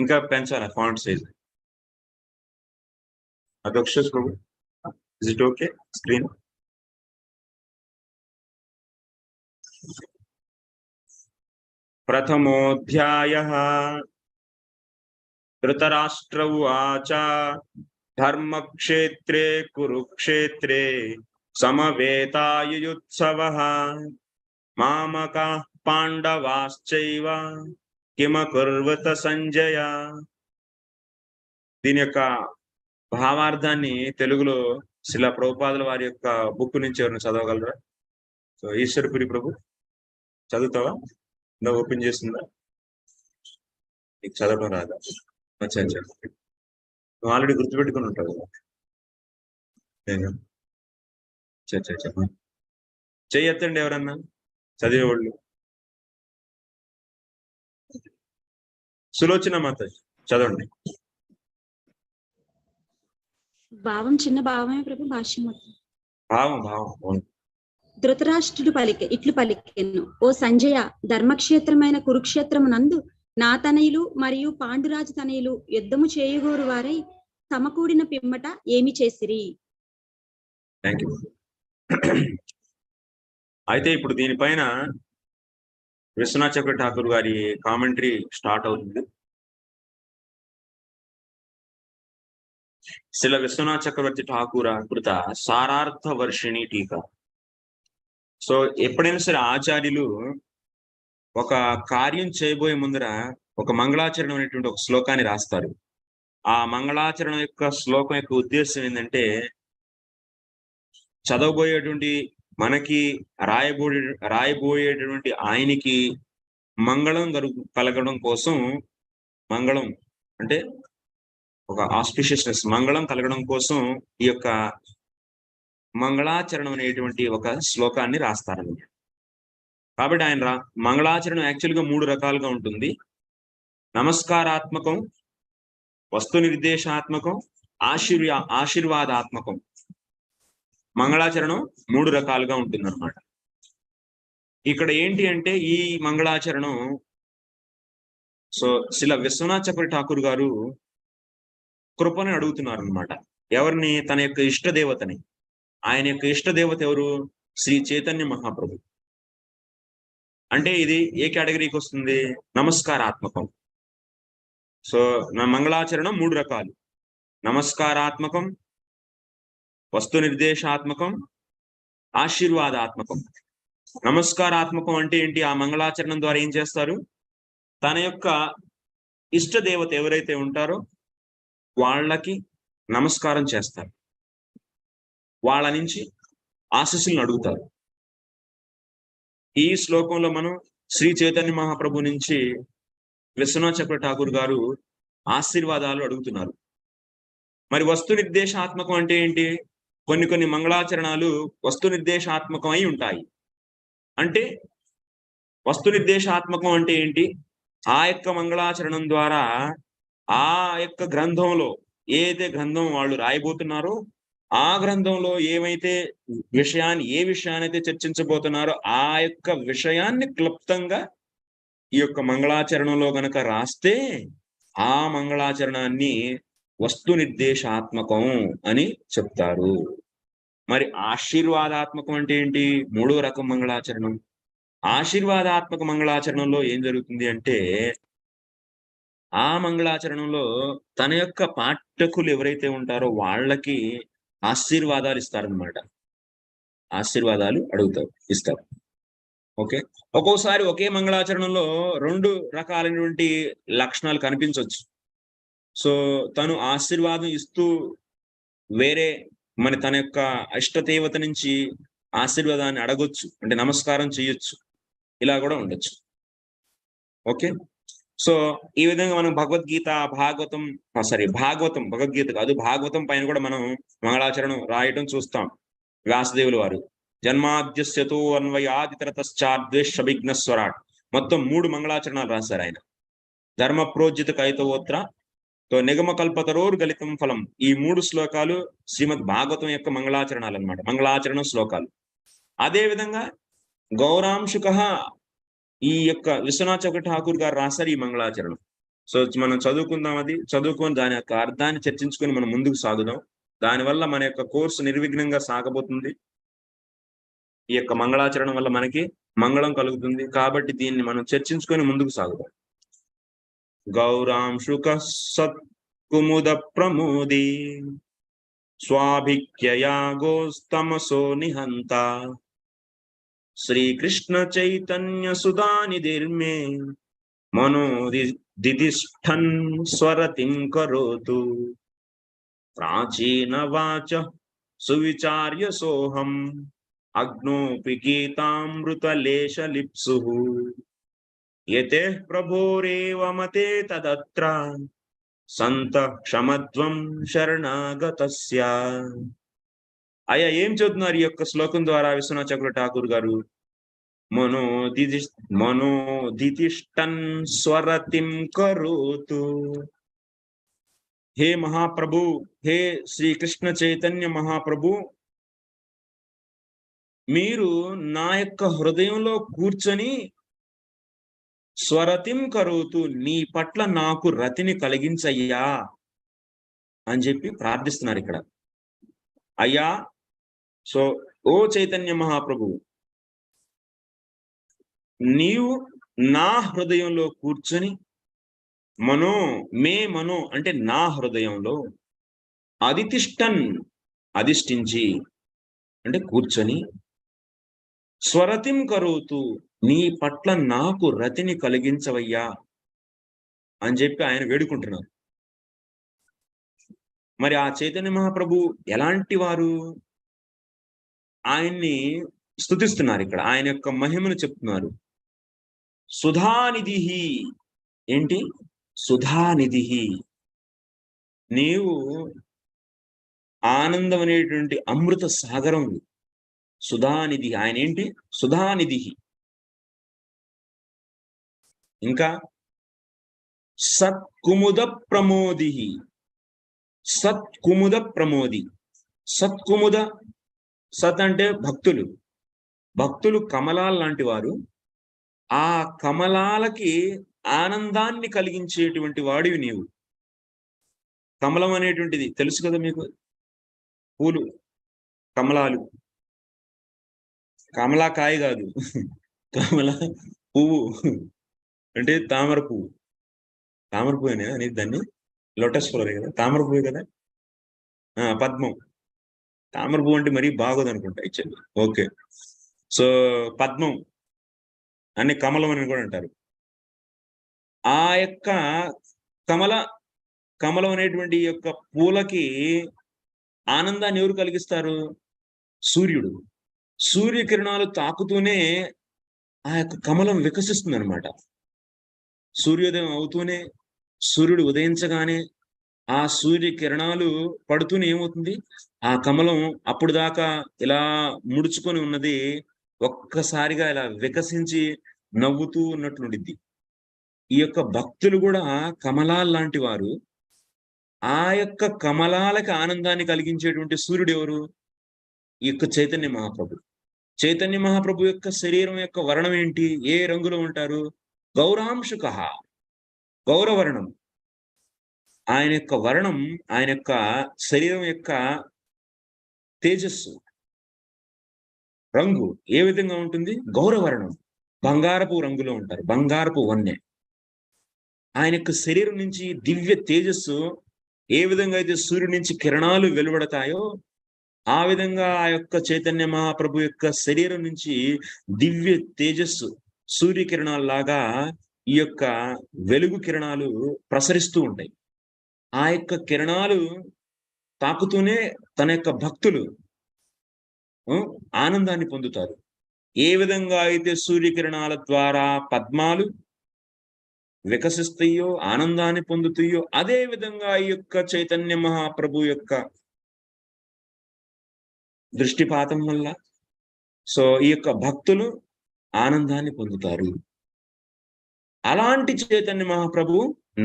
ఇంకా పెంచాలా ఫాంట్ సైజ్? అదొక్షస్ ప్రభు, ఇస్ ఇట్ ఓకే స్క్రీన్? ప్రథమోధ్యాయః. ధృతరాష్ట్ర ఉవాచ ధర్మక్షేత్రే కురుక్షేత్రే సమవేతాయుయుత్సవః మామకాః పాండవాశ్చైవ కిమకుర్వత సంజయ. దీని యొక్క భావార్థాన్ని తెలుగులో శిలా ప్రభుపాదుల వారి యొక్క బుక్ నుంచి ఎవరైనా చదవగలరా? సో ఈశ్వరపురి ప్రభు చదువుతావా? ఓపెన్ చేస్తుందా? నీకు చదవడం రాదా? అచ్చా నువ్వు ఆల్రెడీ గుర్తుపెట్టుకుని ఉంటావు కదా. చెయ్యొత్తండి ఎవరన్నా చదివేవాళ్ళు. సులోచన మాత చదవండి. భావం చిన్న భావమే ప్రభు, భాష్యం మొత్తం. భావం. ధృతరాష్ట్రుడు ఇట్లు పలికెను, ఓ సంజయ, ధర్మక్షేత్రమైన కురుక్షేత్రమునందు నా తనయులు మరియు పాండురాజు తనయులు యుద్ధము చేయగోరు వారై సమకూడిన పిమ్మట ఏమి చేసిరి? Thank you. అయితే ఇప్పుడు దీనిపైన విశ్వనాథ్ చక్ర ఠాకూర్ గారి కామెంటరీ స్టార్ట్ అవుతుంది. శిల విశ్వనాథ్ చక్రవర్తి ఠాకూర కృత సారార్థ వర్షిణి టీకా. సో ఎప్పుడైనా సరే ఆచార్యులు ఒక కార్యం చేయబోయే ముందర ఒక మంగళాచరణం అనేటువంటి ఒక శ్లోకాన్ని రాస్తారు. ఆ మంగళాచరణం యొక్క శ్లోకం యొక్క ఉద్దేశం ఏంటంటే, చదవబోయేటువంటి మనకి రాయబోయేటువంటి ఆయనకి మంగళం కలగడం కోసం, మంగళం అంటే ఒక ఆస్పిషియస్నెస్, మంగళం కలగడం కోసం ఈ యొక్క మంగళాచరణం అనేటువంటి ఒక శ్లోకాన్ని రాస్తారన్నమాట. కాబట్టి ఆయన మంగళాచరణం యాక్చువల్గా 3 రకాలుగా ఉంటుంది. నమస్కారాత్మకం, వస్తు నిర్దేశాత్మకం, ఆశీర్వాదాత్మకం. మంగళాచరణం 3 రకాలుగా ఉంటుంది అన్నమాట. ఇక్కడ ఏంటి అంటే ఈ మంగళాచరణం, సో శిల విశ్వనాథ్ చక్ర ఠాకూర్ గారు కృపని అడుగుతున్నారు అనమాట. ఎవరిని? తన యొక్క ఇష్టదేవతని. ఆయన యొక్క ఇష్టదేవత ఎవరు? శ్రీ చైతన్య మహాప్రభు. అంటే ఇది ఏ కేటగిరీకి వస్తుంది? నమస్కారాత్మకం. సో నా మంగళాచరణం 3 రకాలు: నమస్కారాత్మకం, వస్తు నిర్దేశాత్మకం, ఆశీర్వాదాత్మకం. నమస్కారాత్మకం అంటే ఏంటి? ఆ మంగళాచరణం ద్వారా ఏం చేస్తారు? తన యొక్క ఇష్టదేవత ఎవరైతే ఉంటారో వాళ్ళకి నమస్కారం చేస్తారు, వాళ్ళ నుంచి ఆశీస్సులను అడుగుతారు. ఈ శ్లోకంలో మనం శ్రీ చైతన్య మహాప్రభు నుంచి విశ్వనాథ్ చక్ర ఠాకూర్ గారు ఆశీర్వాదాలు అడుగుతున్నారు. మరి వస్తు నిర్దేశాత్మకం అంటే ఏంటి? కొన్ని మంగళాచరణాలు వస్తు నిర్దేశాత్మకం అయి ఉంటాయి. అంటే వస్తు నిర్దేశాత్మకం అంటే ఏంటి? ఆ యొక్క మంగళాచరణం ద్వారా ఆ యొక్క గ్రంథంలో ఏదైతే గ్రంథం వాళ్ళు రాయబోతున్నారో ఆ గ్రంథంలో ఏ విషయాన్ని అయితే చర్చించబోతున్నారో ఆ యొక్క విషయాన్ని క్లుప్తంగా ఈ యొక్క మంగళాచరణంలో గనక రాస్తే ఆ మంగళాచరణాన్ని వస్తు నిర్దేశాత్మకం అని చెప్తారు. మరి ఆశీర్వాదాత్మకం అంటే ఏంటి? మూడో రకం మంగళాచరణం. ఆశీర్వాదాత్మక మంగళాచరణంలో ఏం జరుగుతుంది అంటే, ఆ మంగళాచరణంలో తన యొక్క పాఠకులు ఎవరైతే ఉంటారో వాళ్ళకి ఆశీర్వాదాలు ఇస్తారనమాట. ఆశీర్వాదాలు ఇస్తారు. ఓకే. ఒక్కోసారి ఒకే మంగళాచరణంలో 2 రకాలైనటువంటి లక్షణాలు కనిపించవచ్చు. సో తను ఆశీర్వాదం ఇస్తూ వేరే తన యొక్క ఇష్టదేవత నుంచి ఆశీర్వాదాన్ని అడగొచ్చు, అంటే నమస్కారం చేయొచ్చు. ఇలా కూడా ఉండొచ్చు. ఓకే. సో ఈ విధంగా మనం భగవద్గీత కాదు, భాగవతం పైన కూడా మనం మంగళాచరణం రాయటం చూస్తాం. వ్యాసదేవుల వారు జన్మాద్యస్యతో అన్వయాదితరతశ్చాద్వేష విఘ్నస్వరాట్ మొత్తం 3 మంగళాచరణాలు రాశారు ఆయన. ధర్మ ప్రోజ్జిత కైతవోత్ర తో నిగమ కల్పతరోర్ గలితం ఫలం. ఈ 3 శ్లోకాలు శ్రీమద్ భాగవతం యొక్క మంగళాచరణాలు అన్నమాట, మంగళాచరణ శ్లోకాలు. అదే విధంగా గౌరాంశుక ఈ యొక్క విశ్వనాథ చక్రవర్తి ఠాకూర్ గారు రాశారు ఈ మంగళాచరణం. సో మనం చదువుకుందాం, అది చదువుకొని దాని యొక్క అర్థాన్ని చర్చించుకొని మనం ముందుకు సాగుదాం. దానివల్ల మన యొక్క కోర్సు నిర్విఘ్నంగా సాగబోతుంది. ఈ యొక్క మంగళాచరణం వల్ల మనకి మంగళం కలుగుతుంది. కాబట్టి దీన్ని మనం చర్చించుకొని ముందుకు సాగుదాం. గౌరాంశుక సత్కుముద ప్రమోది స్వాభిక్యయాగోస్తమసో నిహంత శ్రీకృష్ణ చైతన్య సుధానిధిర్మే మనోదిదిష్టన్ స్వరతిం కరోతు ప్రాచీన వాచ సువిచార్య సోహం అగ్నోపి గీతామృతలేశ లిప్సు యతే ప్రభోరేవ మతే తదత్ర సంత క్షమత్వం శరణాగతస్య. అయ్యా ఏం చదువుతున్నారు ఈ యొక్క శ్లోకం ద్వారా విశ్వనాథ చక్రవర్తి ఠాకూర్ గారు? మనోదితిష్టన్ స్వరతిం కరోతు. హే మహాప్రభు, హే శ్రీకృష్ణ చైతన్య మహాప్రభు, మీరు నా యొక్క హృదయంలో కూర్చొని స్వరతిం కరోతు, నీ పట్ల నాకు రతిని కలిగించయ్యా అని చెప్పి ప్రార్థిస్తున్నారు ఇక్కడ. అయ్యా, సో ఓ చైతన్య మహాప్రభు, నీవు నా హృదయంలో కూర్చొని మనో అంటే నా హృదయంలో అధిష్ఠించి అంటే కూర్చొని స్వరతిం కరోతు, నీ పట్ల నాకు రతిని కలిగించవయ్యా అని చెప్పి ఆయన వేడుకుంటున్నారు. మరి ఆ చైతన్య మహాప్రభు ఎలాంటి వారు? ఆయన్ని స్తుతిస్తున్నారు ఇక్కడ, ఆయన యొక్క మహిమను చెప్తున్నారు. సుధానిధి. ఏంటి? సుధానిధి. నీవు ఆనందం అనేటువంటి అమృత సాగరం. సుధానిధి. ఆయన ఏంటి? సుధానిధి. ఇంకా సత్కుముద ప్రమోది. సత్కుముద ప్రమోది. సత్కుముద, సత్ అంటే భక్తులు కమలాలు లాంటి వారు. ఆ కమలాలకి ఆనందాన్ని కలిగించేటువంటి వాడివి నీవు. కమలం అనేటువంటిది తెలుసు కదా మీకు, పూలు, కమలాలు. కమలాకాయ కాదు, కమల పువ్వు అంటే తామర పువ్వు. తామర పువ్వేనా అనేది దాన్ని? లోటస్ ఫ్లవర్ కదా, తామర పువ్వే కదా. పద్మం. తామర పువ్వు అంటే మరీ బాగోదు అనుకుంటా యాక్చువల్లీ. ఓకే. సో పద్మం అని కమలం అని కూడా అంటారు. ఆ యొక్క కమలం అనేటువంటి యొక్క పూలకి ఆనందాన్ని ఎవరు కలిగిస్తారు? సూర్యుడు. సూర్యకిరణాలు తాకుతూనే ఆ యొక్క కమలం వికసిస్తుంది అనమాట. సూర్యోదయం అవుతూనే, సూర్యుడు ఉదయించగానే ఆ సూర్య కిరణాలు పడుతూనే ఏమవుతుంది? ఆ కమలం అప్పుడు దాకా ఇలా ముడుచుకొని ఉన్నది ఒక్కసారిగా ఇలా వికసించి నవ్వుతూ ఉన్నట్లుండిద్ది. ఈ యొక్క భక్తులు కూడా కమలాల్ లాంటి వారు. ఆ యొక్క కమలాలకి ఆనందాన్ని కలిగించేటువంటి సూర్యుడు ఎవరు? ఈ యొక్క చైతన్య మహాప్రభు. చైతన్య మహాప్రభు యొక్క శరీరం యొక్క వర్ణం ఏంటి? ఏ రంగులో ఉంటారు? గౌరాంశుకః, గౌరవర్ణం. ఆయన యొక్క వర్ణం, ఆయన యొక్క శరీరం యొక్క తేజస్సు, రంగు ఏ విధంగా ఉంటుంది? గౌరవర్ణం, బంగారపు రంగులో ఉంటారు, బంగారపు వన్నె. ఆయన యొక్క శరీరం నుంచి దివ్య తేజస్సు ఏ విధంగా అయితే సూర్యుడి నుంచి కిరణాలు వెలువడతాయో ఆ విధంగా ఆ యొక్క చైతన్య మహాప్రభు యొక్క శరీరం నుంచి దివ్య తేజస్సు సూర్యకిరణాల్లాగా ఈ యొక్క వెలుగు కిరణాలు ప్రసరిస్తూ ఉంటాయి. ఆ యొక్క కిరణాలు తాకుతూనే తన యొక్క భక్తులు ఆనందాన్ని పొందుతారు. ఏ విధంగా అయితే సూర్యకిరణాల ద్వారా పద్మాలు వికసిస్తాయో, ఆనందాన్ని పొందుతాయో, అదే విధంగా ఈ యొక్క చైతన్య మహాప్రభు యొక్క దృష్టిపాతం వల్ల ఈ యొక్క భక్తులు ఆనందాన్ని పొందుతారు. అలాంటి చైతన్య మహాప్రభు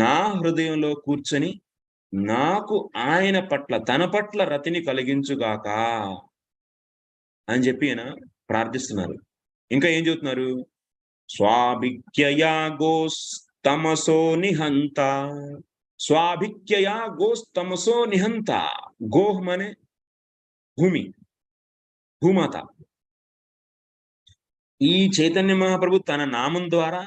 నా హృదయంలో కూర్చొని నాకు ఆయన పట్ల, తన పట్ల రతిని కలిగించుగాక అని చెప్పి ఆయన ప్రార్థిస్తున్నారు. ఇంకా ఏం చెబుతున్నారు? స్వాభిక్యయా గోస్తమసో నిహంత, స్వాభిక్యయా గోస్తమసో నిహంత. గోహ్ మనే భూమి, భూమాత. ఈ చైతన్య మహాప్రభు తన నామం ద్వారా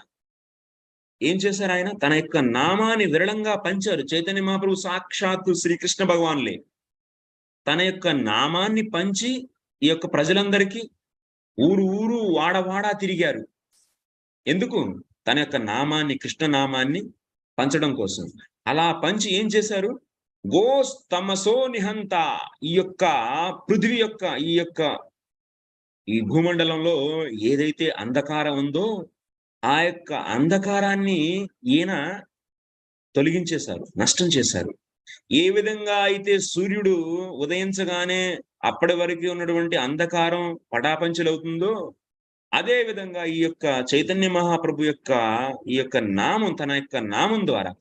ఏం చేశారు? ఆయన తన యొక్క నామాన్ని విరళంగా పంచారు. చైతన్య మహాప్రభు సాక్షాత్తు శ్రీకృష్ణ భగవానులే తన యొక్క నామాన్ని పంచి ఈ యొక్క ప్రజలందరికీ ఊరు ఊరు వాడవాడా తిరిగారు. ఎందుకు? తన యొక్క నామాన్ని, కృష్ణ నామాన్ని పంచడం కోసం. అలా పంచి ఏం చేశారు? గోస్తమసో నిహంత. ఈ యొక్క పృథ్వీ యొక్క ఈ భూమండలంలో ఏదైతే అంధకారం ఉందో ఆ యొక్క అంధకారాన్ని ఈయన తొలగించేశారు, నష్టం చేశారు. ఏ విధంగా అయితే సూర్యుడు ఉదయించగానే అప్పటి వరకు ఉన్నటువంటి అంధకారం పటాపంచలవుతుందో అదే విధంగా ఈ యొక్క చైతన్య మహాప్రభు యొక్క ఈ యొక్క నామం, తన యొక్క నామం ద్వారా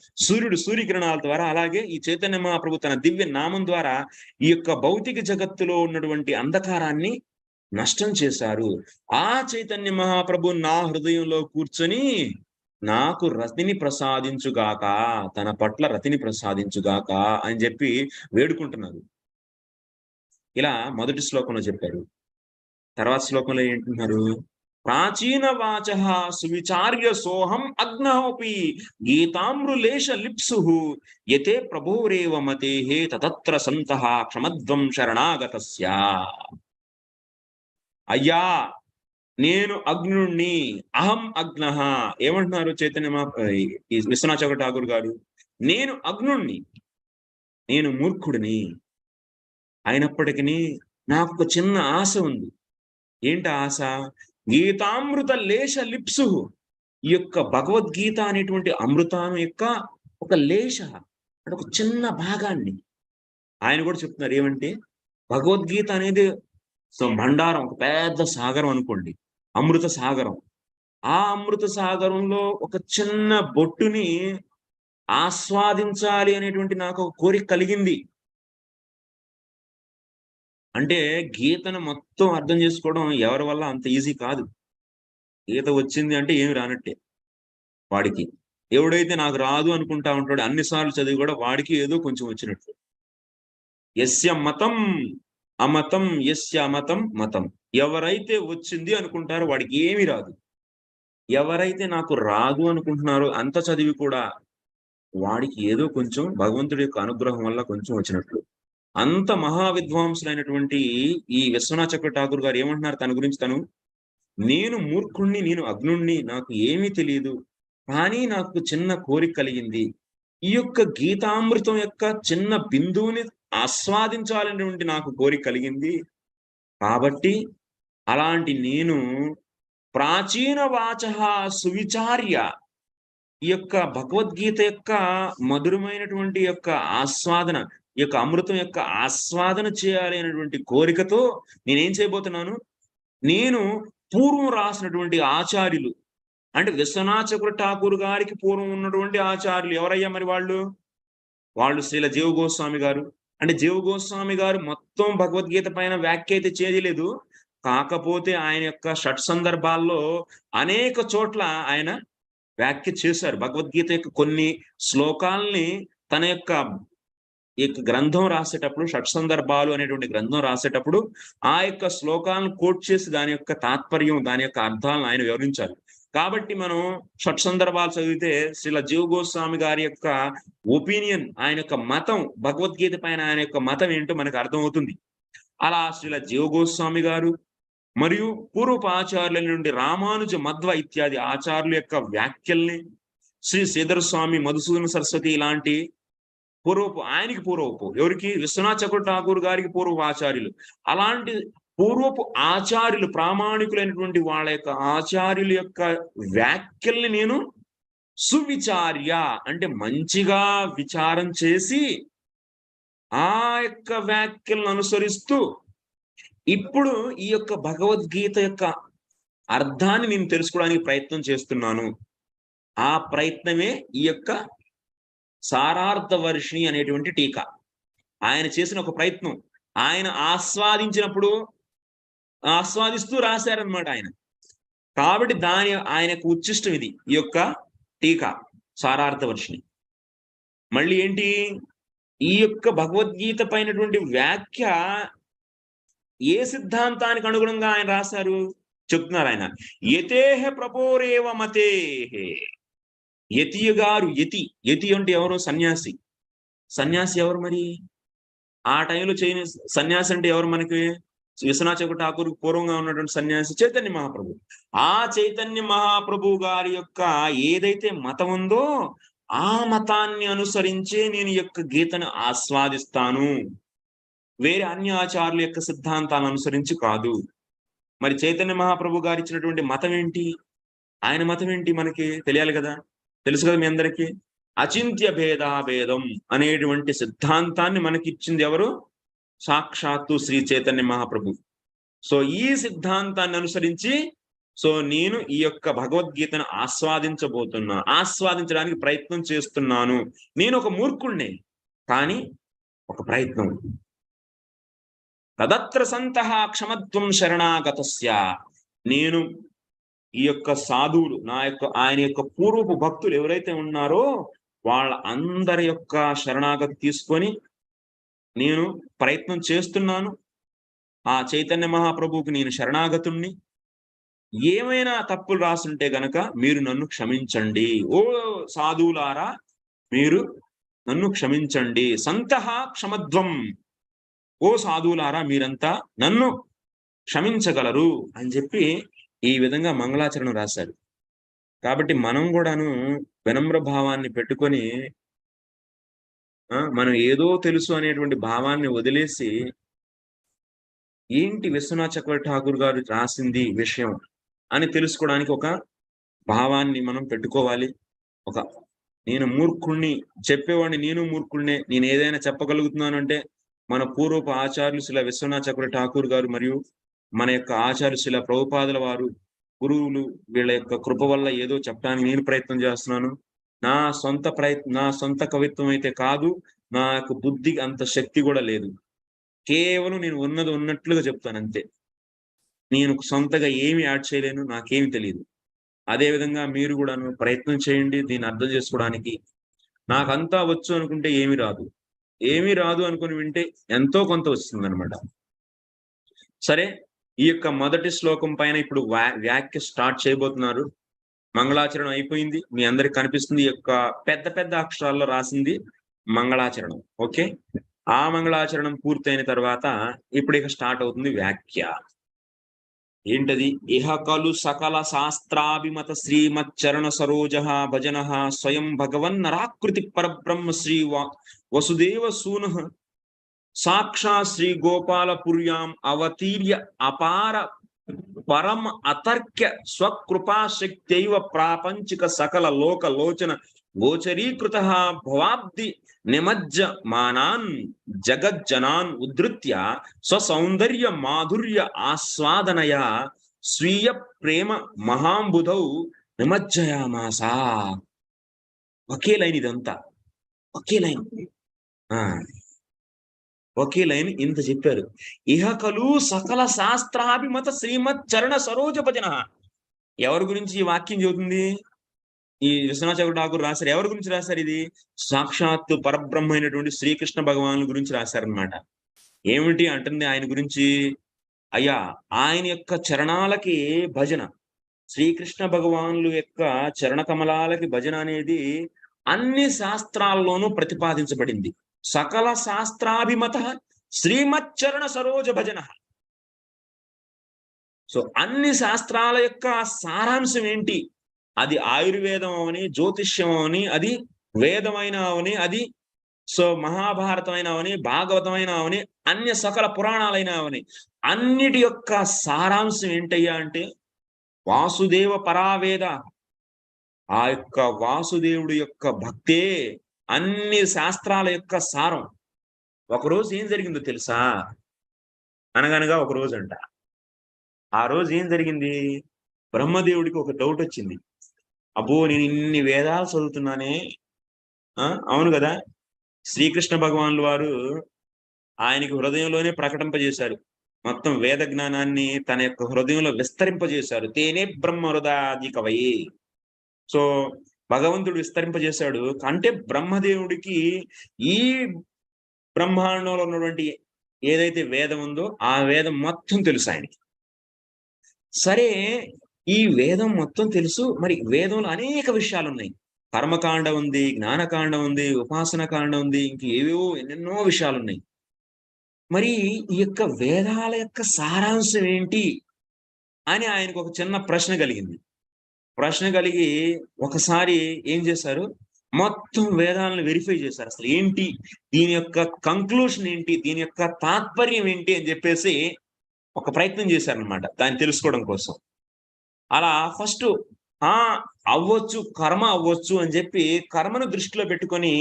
సూర్యకిరణాల ద్వారా, అలాగే ఈ చైతన్య మహాప్రభు తన దివ్య నామం ద్వారా ఈ యొక్క భౌతిక జగత్తులో ఉన్నటువంటి అంధకారాన్ని నష్టం చేశారు. ఆ చైతన్య మహాప్రభు నా హృదయంలో కూర్చొని నాకు రతిని ప్రసాదించుగాక, తన పట్ల రతిని ప్రసాదించుగాక అని చెప్పి వేడుకుంటున్నారు. ఇలా మొదటి శ్లోకంలో చెప్పారు. తర్వాత శ్లోకంలో ఏంటున్నారు? ప్రాచీన వాచ సువిచార్య సోహం అగ్నోపి గీతామృలేశ లిప్సు యతే ప్రభురేవ మతే తతత్ర సంతః క్షమధ్వం శరణాగతస్య. అయ్యా, నేను అగ్నుణ్ణి, అహం అగ్నః. ఏమంటున్నారు విశ్వనాథ చక్ర ఠాకూర్ గారు? నేను అగ్నుణ్ణి, నేను మూర్ఖుడిని. అయినప్పటికీ నాకు ఒక చిన్న ఆశ ఉంది. ఏంటి ఆశ? గీతామృత లేశ లిప్సు. ఈ యొక్క భగవద్గీత అనేటువంటి అమృతం యొక్క ఒక లేశ, అంటే ఒక చిన్న భాగాన్ని ఆయన కూడా చెప్తున్నారు. ఏమంటే భగవద్గీత అనేది భండారం, ఒక పెద్ద సాగరం అనుకోండి, అమృత సాగరం. ఆ అమృత సాగరంలో ఒక చిన్న బొట్టుని ఆస్వాదించాలి అనేటువంటి నాకు ఒక కోరిక కలిగింది. అంటే గీతను మొత్తం అర్థం చేసుకోవడం ఎవరి వల్ల అంత ఈజీ కాదు. గీత వచ్చింది అంటే ఏమి రానట్టే వాడికి. ఎవడైతే నాకు రాదు అనుకుంటా ఉంటాడో అన్నిసార్లు చదివి కూడా వాడికి ఏదో కొంచెం వచ్చినట్టు. యస్య మతం అమతం యస్య అమతం మతం. ఎవరైతే వచ్చింది అనుకుంటారో వాడికి ఏమీ రాదు. ఎవరైతే నాకు రాదు అనుకుంటున్నారో అంత చదివి కూడా వాడికి ఏదో కొంచెం భగవంతుడి యొక్క అనుగ్రహం వల్ల కొంచెం వచ్చినట్లు. అంత మహావిద్వాంసులైనటువంటి ఈ విశ్వనాథ చక్ర ఠాకూర్ గారు ఏమంటున్నారు తన గురించి? నేను మూర్ఖుణ్ణి, నేను అగ్నుణ్ణి, నాకు ఏమీ తెలియదు, కానీ నాకు చిన్న కోరిక కలిగింది. ఈ యొక్క గీతామృతం యొక్క చిన్న బిందువుని ఆస్వాదించాలనేటువంటి నాకు కోరిక కలిగింది. కాబట్టి అలాంటి నేను ప్రాచీన వాచ సువిచార్య, ఈ యొక్క భగవద్గీత యొక్క మధురమైనటువంటి యొక్క ఆస్వాదన, ఈ యొక్క అమృతం యొక్క ఆస్వాదన చేయాలి అనేటువంటి కోరికతో నేనేం చేయబోతున్నాను? నేను పూర్వం రాసినటువంటి ఆచార్యులు, అంటే విశ్వనాథ చక్ర ఠాకూర్ గారికి పూర్వం ఉన్నటువంటి ఆచార్యులు ఎవరయ్యా మరి వాళ్ళు? వాళ్ళు శ్రీల జీవ గోస్వామి గారు. అంటే జీవ గోస్వామి గారు మొత్తం భగవద్గీత పైన వ్యాఖ్య అయితే చేయలేదు. కాకపోతే ఆయన యొక్క షట్ సందర్భాల్లో అనేక చోట్ల ఆయన వ్యాఖ్య చేశారు. భగవద్గీత యొక్క కొన్ని శ్లోకాల్ని తన యొక్క గ్రంథం రాసేటప్పుడు, షట్ సందర్భాలు అనేటువంటి గ్రంథం రాసేటప్పుడు ఆ యొక్క శ్లోకాలను కోట్ చేసి దాని యొక్క తాత్పర్యం, దాని యొక్క అర్థాలను ఆయన వివరించారు. కాబట్టి మనం షట్ సందర్భాలు చదివితే శ్రీల జీవ గోస్వామి గారి యొక్క ఒపీనియన్, ఆయన యొక్క మతం, భగవద్గీత పైన ఆయన యొక్క మతం ఏంటో మనకు అర్థమవుతుంది. అలా శ్రీల జీవ గోస్వామి గారు మరియు పూర్వపు ఆచార్యుల నుండి రామానుజ, మధ్వ ఇత్యాది ఆచార్యుల యొక్క వ్యాఖ్యల్ని, శ్రీ శ్రీధర స్వామి, మధుసూదన సరస్వతి ఇలాంటి ఆయనకి పూర్వపు, ఎవరికి, విశ్వనాథ చక్రవర్తి ఠాకూర్ గారికి పూర్వపు ఆచార్యులు, అలాంటి పూర్వపు ఆచార్యులు, ప్రామాణికులైనటువంటి వాళ్ళ యొక్క ఆచార్యుల యొక్క వ్యాఖ్యల్ని నేను సువిచార్య అంటే మంచిగా విచారం చేసి ఆ యొక్క వ్యాఖ్యలను అనుసరిస్తూ ఇప్పుడు ఈ యొక్క భగవద్గీత యొక్క అర్థాన్ని నేను తెలుసుకోవడానికి ప్రయత్నం చేస్తున్నాను. ఆ ప్రయత్నమే ఈ యొక్క సారార్థ వర్షిణి అనేటువంటి టీకా. ఆయన చేసిన ఒక ప్రయత్నం, ఆయన ఆస్వాదిస్తూ రాశారనమాట ఆయన. కాబట్టి ఆయనకు ఉచ్చిష్టం ఇది, ఈ యొక్క టీకా సారార్థ వర్షిణి. మళ్ళీ ఏంటి, ఈ యొక్క భగవద్గీత పైనటువంటి వ్యాఖ్య ఏ సిద్ధాంతానికి అనుగుణంగా ఆయన రాశారు చెప్తున్నారు ఆయన. యతేహ ప్రపోరేవ మతేహే. యతి గారు, యతి అంటే ఎవరు, సన్యాసి. సన్యాసి ఎవరు మరి ఆ టైంలో చేయని సన్యాసి అంటే ఎవరు మనకి? విశ్వనాథ చక్రవర్తి ఠాకూర్ పూర్వంగా ఉన్నటువంటి సన్యాసి చైతన్య మహాప్రభు. ఆ చైతన్య మహాప్రభు గారి యొక్క ఏదైతే మతం ఉందో ఆ మతాన్ని అనుసరించే నేను ఈ యొక్క గీతను ఆస్వాదిస్తాను, వేరే అన్య ఆచార్యుల యొక్క సిద్ధాంతాలను అనుసరించి కాదు. మరి చైతన్య మహాప్రభు గారు ఇచ్చినటువంటి మతం ఏంటి, ఆయన మతం ఏంటి మనకి తెలియాలి కదా, తెలుసు కదా మీ అందరికీ. అచింత్య భేదాభేదం అనేటువంటి సిద్ధాంతాన్ని మనకి ఇచ్చింది ఎవరు? సాక్షాత్తు శ్రీ చైతన్య మహాప్రభు. సో ఈ సిద్ధాంతాన్ని అనుసరించి నేను ఈ యొక్క భగవద్గీతను ఆస్వాదించడానికి ప్రయత్నం చేస్తున్నాను. నేను ఒక మూర్ఖుణ్ణే, కానీ ఒక ప్రయత్నం. తదత్ర సంతః క్షమత్వం శరణాగతస్య. నేను ఈ యొక్క సాధువులు, ఆయన యొక్క పూర్వపు భక్తులు ఎవరైతే ఉన్నారో వాళ్ళ అందరి యొక్క శరణాగతి తీసుకొని నేను ప్రయత్నం చేస్తున్నాను. ఆ చైతన్య మహాప్రభువుకి నేను శరణాగతుణ్ణి. ఏమైనా తప్పులు రాసుంటే గనక మీరు నన్ను క్షమించండి. ఓ సాధువులారా, మీరు నన్ను క్షమించండి. సంతః క్షమధ్వం. ఓ సాధువులారా, మీరంతా నన్ను క్షమించగలరు అని చెప్పి ఈ విధంగా మంగళాచరణం రాశారు. కాబట్టి మనం కూడాను వినమ్ర భావాన్ని పెట్టుకొని మనం ఏదో తెలుసు అనేటువంటి భావాన్ని వదిలేసి ఏంటి విశ్వనాథ చక్రవర్తి ఠాకూర్ గారు రాసింది విషయం అని తెలుసుకోవడానికి ఒక భావాన్ని మనం పెట్టుకోవాలి. నేను మూర్ఖుణ్ణి చెప్పేవాడిని, నేను మూర్ఖుణ్ణే, నేను ఏదైనా చెప్పగలుగుతున్నాను అంటే మన పూర్వపు ఆచార్యులు శ్రీల విశ్వనాథ చక్రవర్తి ఠాకూర్ గారు మరియు మన యొక్క ఆచార్య శ్రీల ప్రభుపాదుల వారు, గురువులు, వీళ్ళ యొక్క కృప వల్ల ఏదో చెప్పడానికి నేను ప్రయత్నం చేస్తున్నాను. నా సొంత కవిత్వం అయితే కాదు, నా యొక్క బుద్ధికి అంత శక్తి కూడా లేదు. కేవలం నేను ఉన్నది ఉన్నట్లుగా చెప్తాను అంతే. నేను సొంతగా ఏమి యాడ్ చేయలేను, నాకేమి తెలియదు. అదేవిధంగా మీరు కూడా ప్రయత్నం చేయండి దీన్ని అర్థం చేసుకోవడానికి. నాకంతా వచ్చు అనుకుంటే ఏమీ రాదు అనుకుని వింటే ఎంతో కొంత వస్తుంది అనమాట. సరే, ఈ యొక్క మొదటి శ్లోకం పైన ఇప్పుడు వ్యాఖ్య స్టార్ట్ చేయబోతున్నారు. మంగళాచరణం అయిపోయింది, మీ అందరికి కనిపిస్తుంది. ఈ యొక్క పెద్ద పెద్ద అక్షరాల్లో రాసింది మంగళాచరణం. ఓకే, ఆ మంగళాచరణం పూర్తయిన తర్వాత ఇప్పుడు ఇక స్టార్ట్ అవుతుంది వ్యాఖ్య. ఏంటది? ఇహ కలు సకల శాస్త్రాభిమత శ్రీమచ్చరణ సరోజ భజన స్వయం భగవన్ నరాకృతి పరబ్రహ్మ శ్రీ వసుదేవ సూన సాక్షా శ్రీ గోపాలపుర్యాం అవతీర్య అపార పరమ అతర్క్య స్వకృపాశక్త్యైవ ప్రాపంచిక సకల లోక లోచన గోచరీకృత భవాబ్ది నిమజ్జమానాన్ జగజ్జనాన్ ఉద్ధృత్య స్వసౌందర్య మాధుర్య ఆస్వాదనయ స్వీయ ప్రేమ మహాంబుధౌ నిమజ్జయామాస. ఒకే లైన్, ఇదంతా ఒకే లైన్. ఒకే లైన్ ఇంత చెప్పారు. ఇహ కలు సకల శాస్త్రాభిమత శ్రీమత్ చరణ సరోజ భజన. ఎవరి గురించి ఈ వాక్యం చెబుతుంది? ఈ విశ్వనాథ చక్ర ఠాకూర్ రాశారు. ఎవరి గురించి రాశారు ఇది? సాక్షాత్తు పరబ్రహ్మ అయినటువంటి శ్రీకృష్ణ భగవాను గురించి రాశారనమాట. ఏమిటి అంటుంది ఆయన గురించి? అయ్యా, ఆయన యొక్క చరణాలకి భజన, శ్రీకృష్ణ భగవానుల యొక్క చరణ కమలాలకి భజన అనేది అన్ని శాస్త్రాల్లోనూ ప్రతిపాదించబడింది. సకల శాస్త్రాభిమత శ్రీమచ్చరణ సరోజ భజన. సో అన్ని శాస్త్రాల యొక్క సారాంశం ఏంటి? అది ఆయుర్వేదం అవని, జ్యోతిష్యం అవని, అది వేదమైన అవని, అది సో మహాభారతమైన అవని, భాగవతమైన అవని, అన్య సకల పురాణాలైన అవని, అన్నిటి యొక్క సారాంశం ఏంటయ్యా అంటే వాసుదేవ పరావేద. ఆ యొక్క వాసుదేవుడు యొక్క భక్తే అన్ని శాస్త్రాల యొక్క సారం. ఒకరోజు ఏం జరిగిందో తెలుసా? అనగనగా ఒక రోజు అంట. ఆ రోజు ఏం జరిగింది? బ్రహ్మదేవుడికి ఒక డౌట్ వచ్చింది. అబ్బో, నేను ఇన్ని వేదాలు చదువుతున్నానే. అవును కదా, శ్రీకృష్ణ భగవానుల వారు ఆయనకి హృదయంలోనే ప్రకటింపజేశారు. మొత్తం వేద జ్ఞానాన్ని తన యొక్క హృదయంలో విస్తరింపజేశారు. తేనే బ్రహ్మ హృదయాది కవయే. సో భగవంతుడు విస్తరింపజేశాడు. అంటే బ్రహ్మదేవుడికి ఈ బ్రహ్మాండంలో ఉన్నటువంటి ఏదైతే వేదం ఉందో ఆ వేదం మొత్తం తెలుసు ఆయనకి. సరే, ఈ వేదం మొత్తం తెలుసు. మరి వేదంలో అనేక విషయాలు ఉన్నాయి. కర్మకాండ ఉంది, జ్ఞానకాండ ఉంది, ఉపాసన కాండ ఉంది, ఇంక ఏవేవో ఎన్నెన్నో విషయాలు ఉన్నాయి. మరి ఈ యొక్క వేదాల యొక్క సారాంశం ఏంటి అని ఆయనకు ఒక చిన్న ప్రశ్న కలిగింది. ప్రశ్న కలిగి ఒకసారి ఏం చేశారు? మొత్తం వేదాలను వెరిఫై చేశారు. అసలు ఏంటి దీని యొక్క కంక్లూషన్ ఏంటి, దీని యొక్క తాత్పర్యం ఏంటి అని చెప్పేసి ఒక ప్రయత్నం చేశారనమాట దాన్ని తెలుసుకోవడం కోసం. అలా ఫస్ట్ అవ్వచ్చు, కర్మ అవ్వచ్చు అని చెప్పి కర్మను దృష్టిలో పెట్టుకొని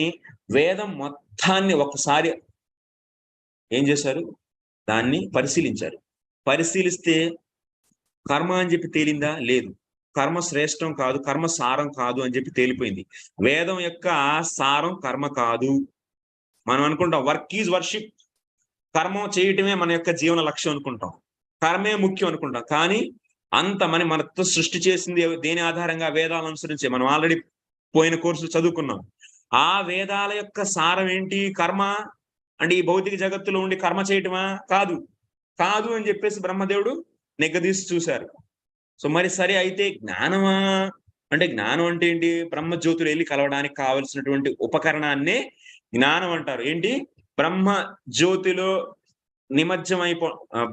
వేదం మొత్తాన్ని ఒకసారి ఏం చేశారు? దాన్ని పరిశీలించారు. పరిశీలిస్తే కర్మ అని చెప్పి తేలిందా? లేదు. కర్మ శ్రేష్టం కాదు, కర్మ సారం కాదు అని చెప్పి తేలిపోయింది. వేదం యొక్క సారం కర్మ కాదు. మనం అనుకుంటాం వర్క్ ఈజ్ వర్షిప్, కర్మ చేయటమే మన యొక్క జీవన లక్ష్యం అనుకుంటాం, కర్మే ముఖ్యం అనుకుంటాం. కానీ అంత మనతో సృష్టి చేసింది దేని ఆధారంగా? వేదాలను అనుసరించే. మనం ఆల్రెడీ పోయిన కోర్సులు చదువుకున్నాం. ఆ వేదాల యొక్క సారం ఏంటి? కర్మ. అంటే ఈ భౌతిక జగత్తులో ఉండి కర్మ చేయటమా? కాదు. కాదు అని చెప్పేసి బ్రహ్మదేవుడు నిగ్గదీసి చూశారు. సో మరి సరే, అయితే జ్ఞానమా అంటే జ్ఞానం అంటే ఏంటి? బ్రహ్మజ్యోతులు వెళ్ళి కలవడానికి కావలసినటువంటి ఉపకరణాన్నే జ్ఞానం అంటారు. ఏంటి? బ్రహ్మ జ్యోతిలో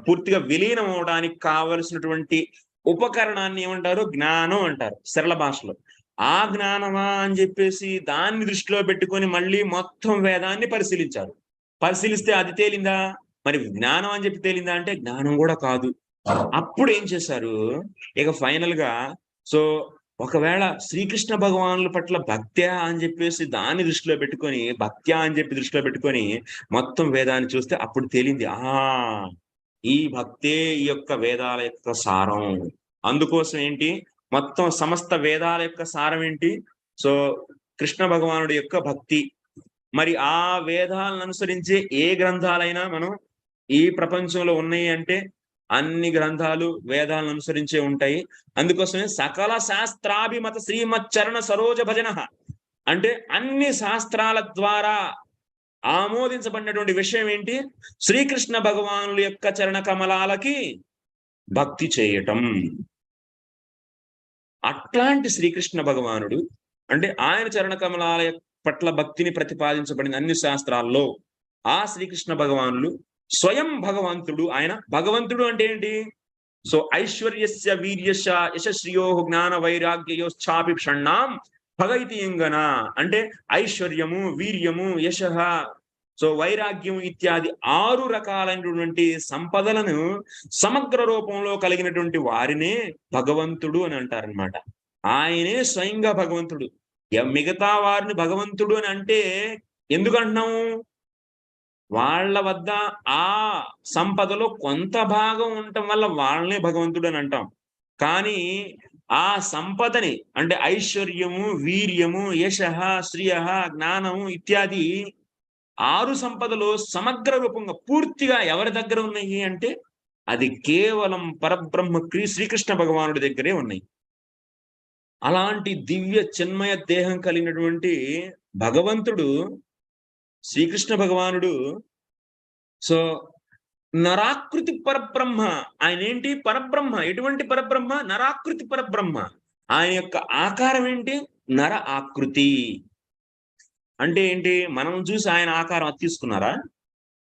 పూర్తిగా విలీనం అవడానికి కావలసినటువంటి ఉపకరణాన్ని ఏమంటారు? జ్ఞానం అంటారు సరళ భాషలో. ఆ జ్ఞానమా అని చెప్పేసి దాన్ని దృష్టిలో పెట్టుకొని మళ్ళీ మొత్తం వేదాన్ని పరిశీలించారు. పరిశీలిస్తే అది తేలిందా? మరి జ్ఞానం అని చెప్పి తేలిందా అంటే జ్ఞానం కూడా కాదు. అప్పుడు ఏం చేశారు? ఇక ఫైనల్ గా సో ఒకవేళ శ్రీకృష్ణ భగవానుల పట్ల భక్త్యా అని చెప్పేసి దాన్ని దృష్టిలో పెట్టుకొని, భక్త్యా అని చెప్పి దృష్టిలో పెట్టుకొని మొత్తం వేదాన్ని చూస్తే అప్పుడు తేలింది, ఈ భక్తే ఈ యొక్క వేదాల యొక్క సారం. అందుకోసం ఏంటి? మొత్తం సమస్త వేదాల యొక్క సారం ఏంటి? సో కృష్ణ భగవానుడి యొక్క భక్తి. మరి ఆ వేదాలను అనుసరించే ఏ గ్రంథాలైనా మనం ఈ ప్రపంచంలో ఉన్నాయి అంటే అన్ని గ్రంథాలు వేదాలను అనుసరించే ఉంటాయి. అందుకోసమే సకల శాస్త్రాభిమత శ్రీమచ్చరణ సరోజ భజన అంటే అన్ని శాస్త్రాల ద్వారా ఆమోదించబడినటువంటి విషయం ఏంటి? శ్రీకృష్ణ భగవానుల యొక్క చరణ కమలాలకి భక్తి చేయటం. అట్లాంటి శ్రీకృష్ణ భగవానుడు అంటే ఆయన చరణ కమలాల పట్ల భక్తిని ప్రతిపాదించబడిన అన్ని శాస్త్రాల్లో ఆ శ్రీకృష్ణ భగవానులు స్వయం భగవంతుడు. ఆయన భగవంతుడు అంటే ఏంటి? సో ఐశ్వర్యస్య వీర్యశ యశశ్రియో జ్ఞాన వైరాగ్యయోశ్చాపి షణ్ణాం భగైతియంగన అంటే ఐశ్వర్యము, వీర్యము, యశ, సో వైరాగ్యం ఇత్యాది 6 రకాలైనటువంటి సంపదలను సమగ్ర రూపంలో కలిగినటువంటి వారినే భగవంతుడు అని అంటారనమాట. ఆయనే స్వయంగా భగవంతుడు. మిగతా వారిని భగవంతుడు అని అంటే ఎందుకంటున్నాము? వాళ్ళ వద్ద ఆ సంపదలో కొంత భాగం ఉండటం వల్ల వాళ్ళనే భగవంతుడు అని అంటాం. కానీ ఆ సంపదని అంటే ఐశ్వర్యము, వీర్యము, యశ, శ్రియ, జ్ఞానము ఇత్యాది 6 సంపదలు సమగ్ర రూపంగా పూర్తిగా ఎవరి దగ్గర ఉన్నాయి అంటే అది కేవలం పరబ్రహ్మ శ్రీకృష్ణ భగవానుడి దగ్గరే ఉన్నాయి. అలాంటి దివ్య చిన్మయ దేహం కలిగినటువంటి భగవంతుడు శ్రీకృష్ణ భగవానుడు సో నరాకృతి పరబ్రహ్మ. ఆయన ఏంటి? పరబ్రహ్మ. ఎటువంటి పరబ్రహ్మ? నరాకృతి పరబ్రహ్మ. ఆయన యొక్క ఆకారం ఏంటి? నర ఆకృతి. అంటే ఏంటి? మనం చూసి ఆయన ఆకారం అది తీసుకున్నారా?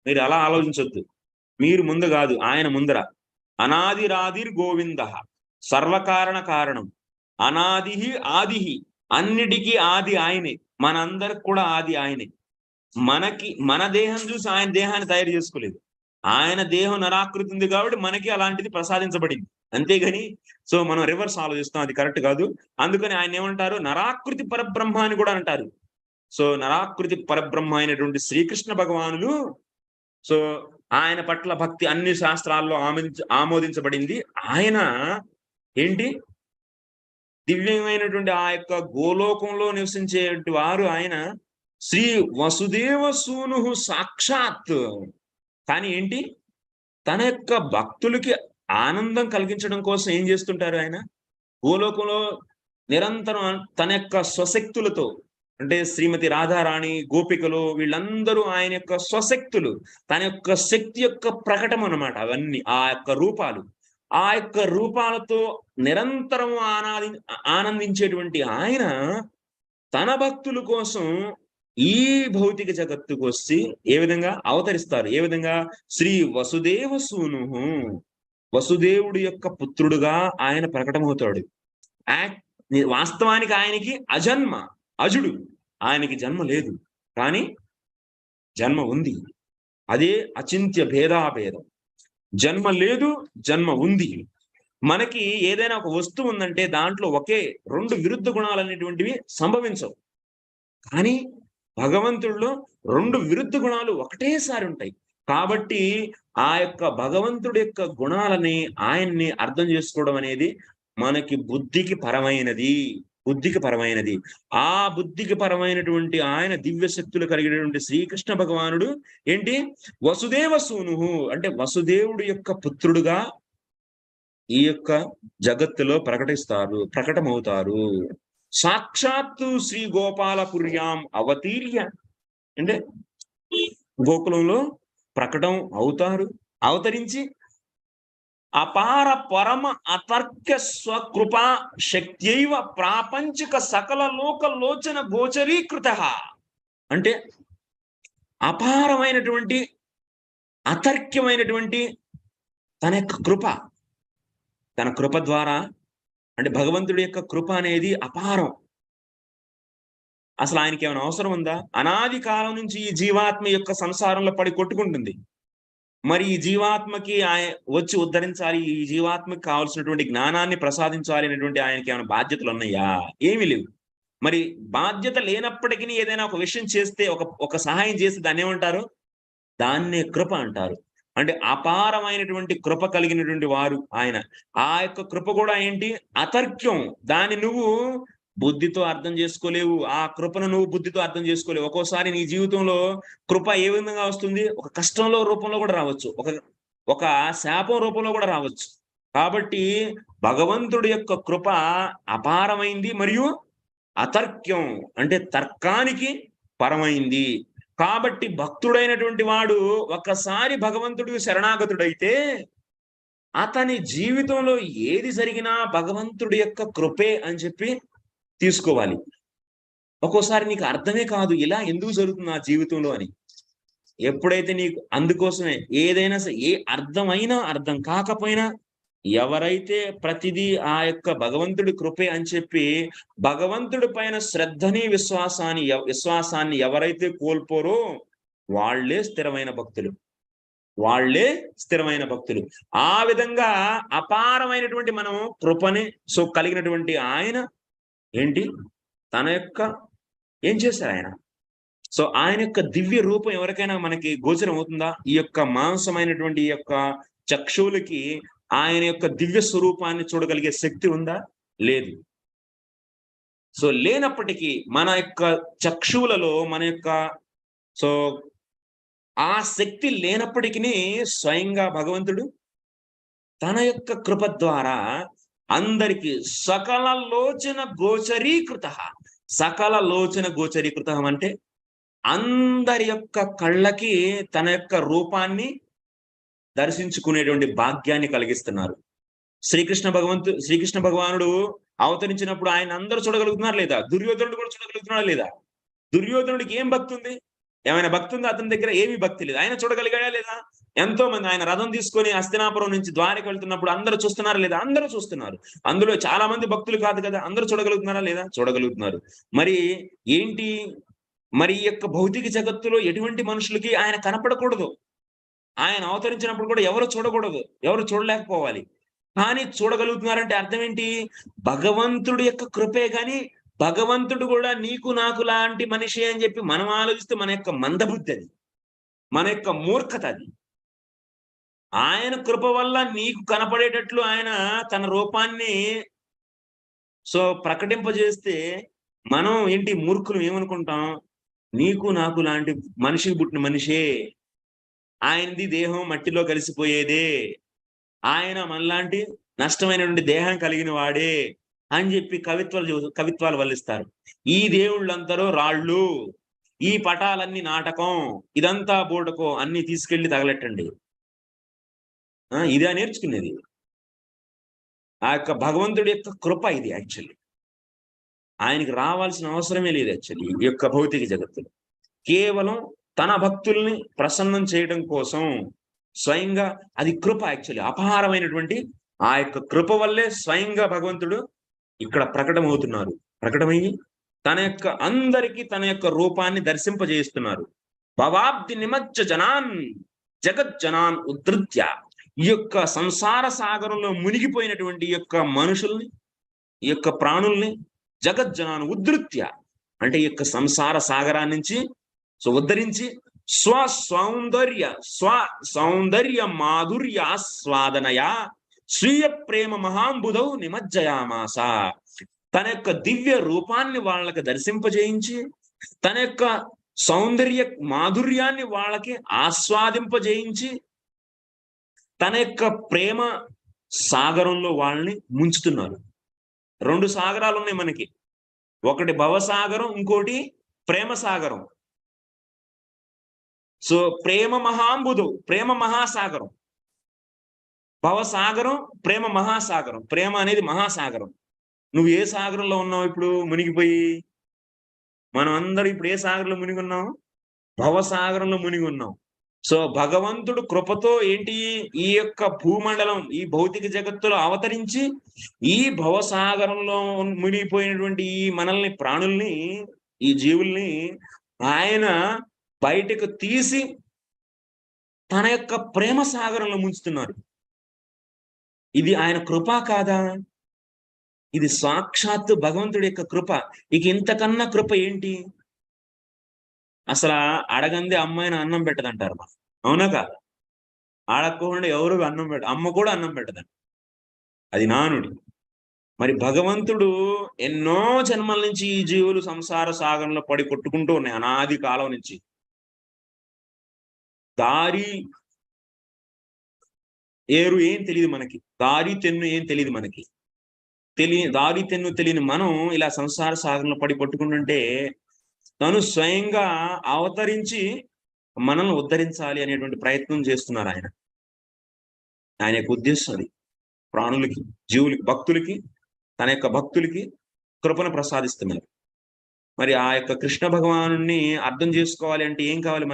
మీరు అలా ఆలోచించొద్దు. మీరు ముందు కాదు, ఆయన ముందర. అనాదిరాదిర్ గోవింద సర్వకారణ కారణం, అనాది ఆది, అన్నిటికీ ఆది ఆయనే, మనందరికి కూడా ఆది ఆయనే. మన దేహం చూసి ఆయన దేహాన్ని తయారు చేసుకోలేదు. ఆయన దేహం నరాకృతి ఉంది కాబట్టి మనకి అలాంటిది ప్రసాదించబడింది, అంతేగాని సో మనం రివర్స్ ఆలోచిస్తాం, అది కరెక్ట్ కాదు. అందుకని ఆయన ఏమంటారు? నరాకృతి పరబ్రహ్మ అని కూడా అంటారు. సో నరాకృతి పరబ్రహ్మ అయినటువంటి శ్రీకృష్ణ భగవానులు, సో ఆయన పట్ల భక్తి అన్ని శాస్త్రాల్లో ఆమోదించబడింది. ఆయన ఏంటి? దివ్యమైనటువంటి ఆ యొక్క గోలోకంలో నివసించేటువంటి వారు ఆయన శ్రీ వసుదేవ సూను సాక్షాత్. కానీ ఏంటి? తన యొక్క భక్తులకి ఆనందం కలిగించడం కోసం ఏం చేస్తుంటారు? ఆయన గోలోకంలో నిరంతరం తన యొక్క స్వశక్తులతో, అంటే శ్రీమతి రాధారాణి, గోపికలు, వీళ్ళందరూ ఆయన యొక్క స్వశక్తులు, తన యొక్క శక్తి యొక్క ప్రకటన అన్నమాట అవన్నీ. ఆ యొక్క రూపాలు, ఆ యొక్క రూపాలతో నిరంతరం ఆనందించేటువంటి ఆయన తన భక్తుల కోసం ఈ భౌతిక జగత్తుకు వచ్చి ఏ విధంగా అవతరిస్తారు? ఏ విధంగా? శ్రీ వసుదేవ సూను, వసుదేవుడి యొక్క పుత్రుడుగా ఆయన ప్రకటమవుతాడు. వాస్తవానికి ఆయనకి అజన్మ, అజుడు, ఆయనకి జన్మ లేదు, కానీ జన్మ ఉంది. అదే అచింత్య భేదాభేదం. జన్మ లేదు, జన్మ ఉంది. మనకి ఏదైనా ఒక వస్తువు ఉందంటే దాంట్లో ఒకే 2 విరుద్ధ గుణాలు అనేటువంటివి సంభవించవు. కానీ భగవంతుడిలో 2 విరుద్ధ గుణాలు ఒకటేసారి ఉంటాయి. కాబట్టి ఆ యొక్క భగవంతుడి యొక్క గుణాలని, ఆయన్ని అర్థం చేసుకోవడం అనేది మనకి బుద్ధికి పరమైనది. ఆ బుద్ధికి పరమైనటువంటి ఆయన దివ్య శక్తులు కలిగినటువంటి శ్రీకృష్ణ భగవానుడు ఏంటి? వసుదేవ సూను, అంటే వసుదేవుడి యొక్క పుత్రుడుగా ఈ యొక్క జగత్తులో ప్రకటమవుతారు. సాక్షాత్తు శ్రీ గోపాలపుర్యాం అవతీర్య, అంటే గోకులంలో ప్రకటం అవుతారు. అవతరించి అపార పరమ అతర్క స్వకృపా శక్త్యైవ ప్రాపంచిక సకల లోకలోచన గోచరీకృత, అంటే అపారమైనటువంటి అతర్క్యమైనటువంటి తన యొక్క కృప, తన కృప ద్వారా, అంటే భగవంతుడి యొక్క కృప అనేది అపారం. అసలు ఆయనకి ఏమైనా అవసరం ఉందా? అనాది కాలం నుంచి ఈ జీవాత్మ యొక్క సంసారంలో పడి కొట్టుకుంటుంది. మరి ఈ జీవాత్మకి వచ్చి ఉద్ధరించాలి, ఈ జీవాత్మకి కావాల్సినటువంటి జ్ఞానాన్ని ప్రసాదించాలి అనేటువంటి ఆయనకి ఏమైనా బాధ్యతలు ఉన్నాయా? ఏమీ లేవు. మరి బాధ్యత లేనప్పటికీ ఏదైనా ఒక విషయం చేస్తే, ఒక సహాయం చేస్తే దాన్ని ఏమంటారు? దాన్నే కృప అంటారు. అంటే అపారమైనటువంటి కృప కలిగినటువంటి వారు ఆయన. ఆ యొక్క కృప కూడా ఏంటి? అతర్క్యం. దాన్ని నువ్వు బుద్ధితో అర్థం చేసుకోలేవు. ఆ కృపను నువ్వు బుద్ధితో అర్థం చేసుకోలేవు. ఒక్కోసారి నీ జీవితంలో కృప ఏ విధంగా వస్తుంది? ఒక కష్టంలో రూపంలో కూడా రావచ్చు, ఒక శాపం రూపంలో కూడా రావచ్చు. కాబట్టి భగవంతుడి యొక్క కృప అపారమైంది మరియు అతర్క్యం, అంటే తర్కానికి పరమైంది. కాబట్టి భక్తుడైనటువంటి వాడు ఒకసారి భగవంతుడికి శరణాగతుడైతే అతని జీవితంలో ఏది జరిగినా భగవంతుడి యొక్క కృపే అని చెప్పి తీసుకోవాలి. ఒక్కోసారి నీకు అర్థమే కాదు, ఇలా ఎందుకు జరుగుతుంది నా జీవితంలో అని. ఎప్పుడైతే నీకు అందుకోసమే ఏదైనా ఏ అర్థమైనా అర్థం కాకపోయినా, ఎవరైతే ప్రతిదీ ఆ యొక్క భగవంతుడి కృపే అని చెప్పి భగవంతుడి పైన శ్రద్ధని విశ్వాసాన్ని ఎవరైతే కోల్పోరో వాళ్లే స్థిరమైన భక్తులు. ఆ విధంగా అపారమైనటువంటి మనం కృపని కలిగినటువంటి ఆయన ఏంటి? తన యొక్క ఏం చేశారు ఆయన? సో ఆయన యొక్క దివ్య రూపం ఎవరికైనా మనకి గోచరం అవుతుందా? ఈ యొక్క మాంసమైనటువంటి ఈ యొక్క చక్షువులకి ఆయన యొక్క దివ్య స్వరూపాన్ని చూడగలిగే శక్తి ఉందా? లేదు. సో లేనప్పటికీ మన యొక్క చక్షువులలో మన యొక్క ఆ శక్తి లేనప్పటికీ స్వయంగా భగవంతుడు తన యొక్క కృప ద్వారా అందరికి సకల లోచన గోచరీకృత. సకల లోచన గోచరీకృత అంటే అందరి యొక్క కళ్ళకి తన యొక్క రూపాన్ని దర్శించుకునేటువంటి భాగ్యాన్ని కలిగిస్తున్నారు. శ్రీకృష్ణ భగవానుడు అవతరించినప్పుడు ఆయన అందరూ చూడగలుగుతున్నారు లేదా? దుర్యోధనుడు కూడా చూడగలుగుతున్నాడు లేదా? దుర్యోధనుడికి ఏం భక్తి ఉంది? ఏమైనా భక్తి ఉందా? అతని దగ్గర ఏమీ భక్తి లేదు. ఆయన చూడగలిగాడా లేదా? ఎంతో మంది ఆయన రథం తీసుకొని హస్తినాపురం నుంచి ద్వారకి వెళ్తున్నప్పుడు అందరూ చూస్తున్నారా లేదా? అందరూ చూస్తున్నారు. అందులో చాలా మంది భక్తులు కాదు కదా, అందరూ చూడగలుగుతున్నారా లేదా? చూడగలుగుతున్నారు. మరి ఏంటి, మరి ఈ యొక్క భౌతిక జగత్తులో ఎటువంటి మనుషులకి ఆయన కనపడకూడదు. ఆయన అవతరించినప్పుడు కూడా ఎవరు చూడకూడదు, ఎవరు చూడలేకపోవాలి. కానీ చూడగలుగుతున్నారంటే అర్థం ఏంటి? భగవంతుడి యొక్క కృపే. కానీ భగవంతుడు కూడా నీకు నాకు లాంటి మనిషి అని చెప్పి మనం ఆలోచిస్తే మన యొక్క మందబుద్ధి అది, మన యొక్క మూర్ఖత అది. ఆయన కృప వల్ల నీకు కనపడేటట్లు ఆయన తన రూపాన్ని ప్రకటింపజేస్తే మనం ఏంటి మూర్ఖులు ఏమనుకుంటాం? నీకు నాకు లాంటి మనిషికి పుట్టిన మనిషే, ఆయనది దేహం మట్టిలో కలిసిపోయేదే, ఆయన మనలాంటి నష్టమైనటువంటి దేహం కలిగిన వాడే అని చెప్పి కవిత్వాలు వల్లిస్తారు. ఈ దేవుళ్ళందరూ రాళ్ళు, ఈ పటాలన్నీ నాటకం, ఇదంతా బోటకో అన్ని తీసుకెళ్లి తగలెట్టండి. ఇదే నేర్చుకునేది. ఆ యొక్క భగవంతుడి యొక్క కృప ఇది. యాక్చువల్లీ ఆయనకి రావాల్సిన అవసరమే లేదు. యాక్చువల్లీ ఈ యొక్క భౌతిక జగత్తులో కేవలం తన భక్తుల్ని ప్రసన్నం చేయడం కోసం స్వయంగా అది కృప. యాక్చువల్లీ అపారమైనటువంటి ఆ యొక్క కృప వల్లే స్వయంగా భగవంతుడు ఇక్కడ ప్రకటమయ్యి తన యొక్క అందరికీ తన యొక్క రూపాన్ని దర్శింపజేస్తున్నారు. భవాబ్ది నిమజ్జ జనాన్ జగజ్జనాన్ ఉద్ధృత్య. ఈ యొక్క సంసార సాగరంలో మునిగిపోయినటువంటి ఈ యొక్క మనుషుల్ని, ఈ యొక్క ప్రాణుల్ని జగజ్జనాన్ ఉద్ధృత్య అంటే ఈ యొక్క సంసార సాగరాన్ని నుంచి ఉద్ధరించి స్వ సౌందర్య మాధుర్యాస్వాదనయ స్వీయ ప్రేమ మహాంబుధౌ నిమజ్జయామాస. తన యొక్క దివ్య రూపాన్ని వాళ్ళకి దర్శింపజేయించి తన యొక్క సౌందర్య మాధుర్యాన్ని వాళ్ళకి ఆస్వాదింపజేయించి తన యొక్క ప్రేమ సాగరంలో వాళ్ళని ముంచుతున్నారు. 2 సాగరాలు ఉన్నాయి మనకి. ఒకటి భవసాగరం, ఇంకోటి ప్రేమ సాగరం. ప్రేమ మహాంబుధు, ప్రేమ మహాసాగరం. భవసాగరం, ప్రేమ మహాసాగరం. ప్రేమ అనేది మహాసాగరం. నువ్వు ఏ సాగరంలో ఉన్నావు ఇప్పుడు మునిగిపోయి? మనం అందరం ఇప్పుడు ఏ సాగరంలో మునిగి ఉన్నాం? భవసాగరంలో మునిగి ఉన్నాం. భగవంతుడు కృపతో ఏంటి, ఈ యొక్క భూమండలం, ఈ భౌతిక జగత్తులో అవతరించి ఈ భవసాగరంలో మునిగిపోయినటువంటి ఈ మనల్ని, ప్రాణుల్ని, ఈ జీవుల్ని ఆయన బయటకు తీసి తన యొక్క ప్రేమ సాగరంలో ముంచుతున్నారు. ఇది ఆయన కృప కాదా? ఇది సాక్షాత్తు భగవంతుడి యొక్క కృప. ఇక ఇంతకన్నా కృప ఏంటి? అసలు అడగంది అమ్మాయిని అన్నం పెట్టదంటారు. అవునా కాదా? అడగకుండా ఎవరు అన్నం అమ్మ కూడా అన్నం పెట్టదంట. అది నానుడి. మరి భగవంతుడు ఎన్నో జన్మల నుంచి ఈ జీవులు సంసార సాగరంలో పడి కొట్టుకుంటూ ఉన్నాయి, అనాది కాలం నుంచి. దారి ఏరు ఏం తెలియదు మనకి, దారి తెన్ను ఏం తెలియదు మనకి. దారి తెన్ను తెలియని మనం ఇలా సంసార సాగరంలో పడి కొట్టుకుంటుంటే తను స్వయంగా అవతరించి మనల్ని ఉద్ధరించాలి అనేటువంటి ప్రయత్నం చేస్తున్నారు ఆయన. ఆయన యొక్క ఉద్దేశం అది. ప్రాణులకి, జీవులకి, భక్తులకి, తన యొక్క భక్తులకి కృపను ప్రసాదిస్తున్నారు. మరి ఆ యొక్క కృష్ణ భగవానుని అర్థం చేసుకోవాలి అంటే ఏం కావాలి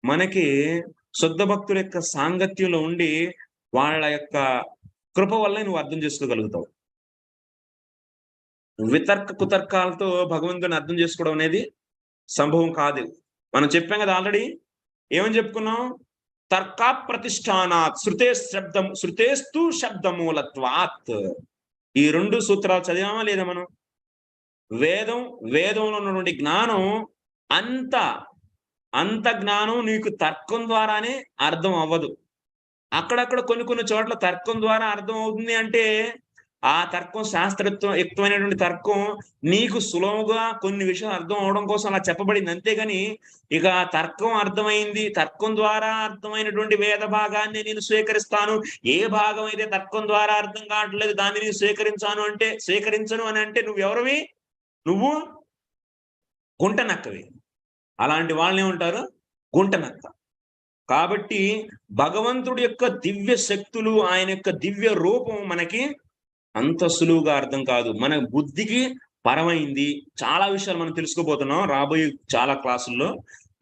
మనకి శుద్ధ భక్తుల యొక్క సాంగత్యంలో ఉండి వాళ్ళ యొక్క కృప వల్ల నువ్వు అర్థం చేసుకోగలుగుతావు. వితర్క కుతర్కాలతో భగవంతుని అర్థం చేసుకోవడం అనేది సంభవం కాదు. మనం చెప్పాం కదా ఆల్రెడీ. ఏమని చెప్పుకున్నాం? తర్కా ప్రతిష్టానాత్ శృతేస్తు శబ్దమూలత్వాత్. ఈ 2 సూత్రాలు చదివామా లేదా మనం? వేదంలో ఉన్నటువంటి జ్ఞానం అంత జ్ఞానం నీకు తర్కం ద్వారానే అర్థం అవ్వదు. అక్కడక్కడ కొన్ని చోట్ల తర్కం ద్వారా అర్థం అవుతుంది అంటే ఆ తర్కం శాస్త్రయుక్తమైనటువంటి తర్కం నీకు సులువుగా కొన్ని విషయాలు అర్థం అవడం కోసం అలా చెప్పబడింది, అంతేగాని ఇక తర్కం అర్థమైంది, తర్కం ద్వారా అర్థమైనటువంటి వేద భాగాన్ని నేను స్వీకరిస్తాను, ఏ భాగం అయితే తర్కం ద్వారా అర్థం కావట్లేదు దాన్ని నేను స్వీకరించను అని అంటే నువ్వెవరివి? నువ్వు గుంటనక్కవి. అలాంటి వాళ్ళని ఏమంటారు? గుంటనక్క. కాబట్టి భగవంతుడి యొక్క దివ్య శక్తులు, ఆయన యొక్క దివ్య రూపం మనకి అంత సులువుగా అర్థం కాదు, మన బుద్ధికి పరమైంది. చాలా విషయాలు మనం తెలుసుకోబోతున్నాం రాబోయే చాలా క్లాసుల్లో.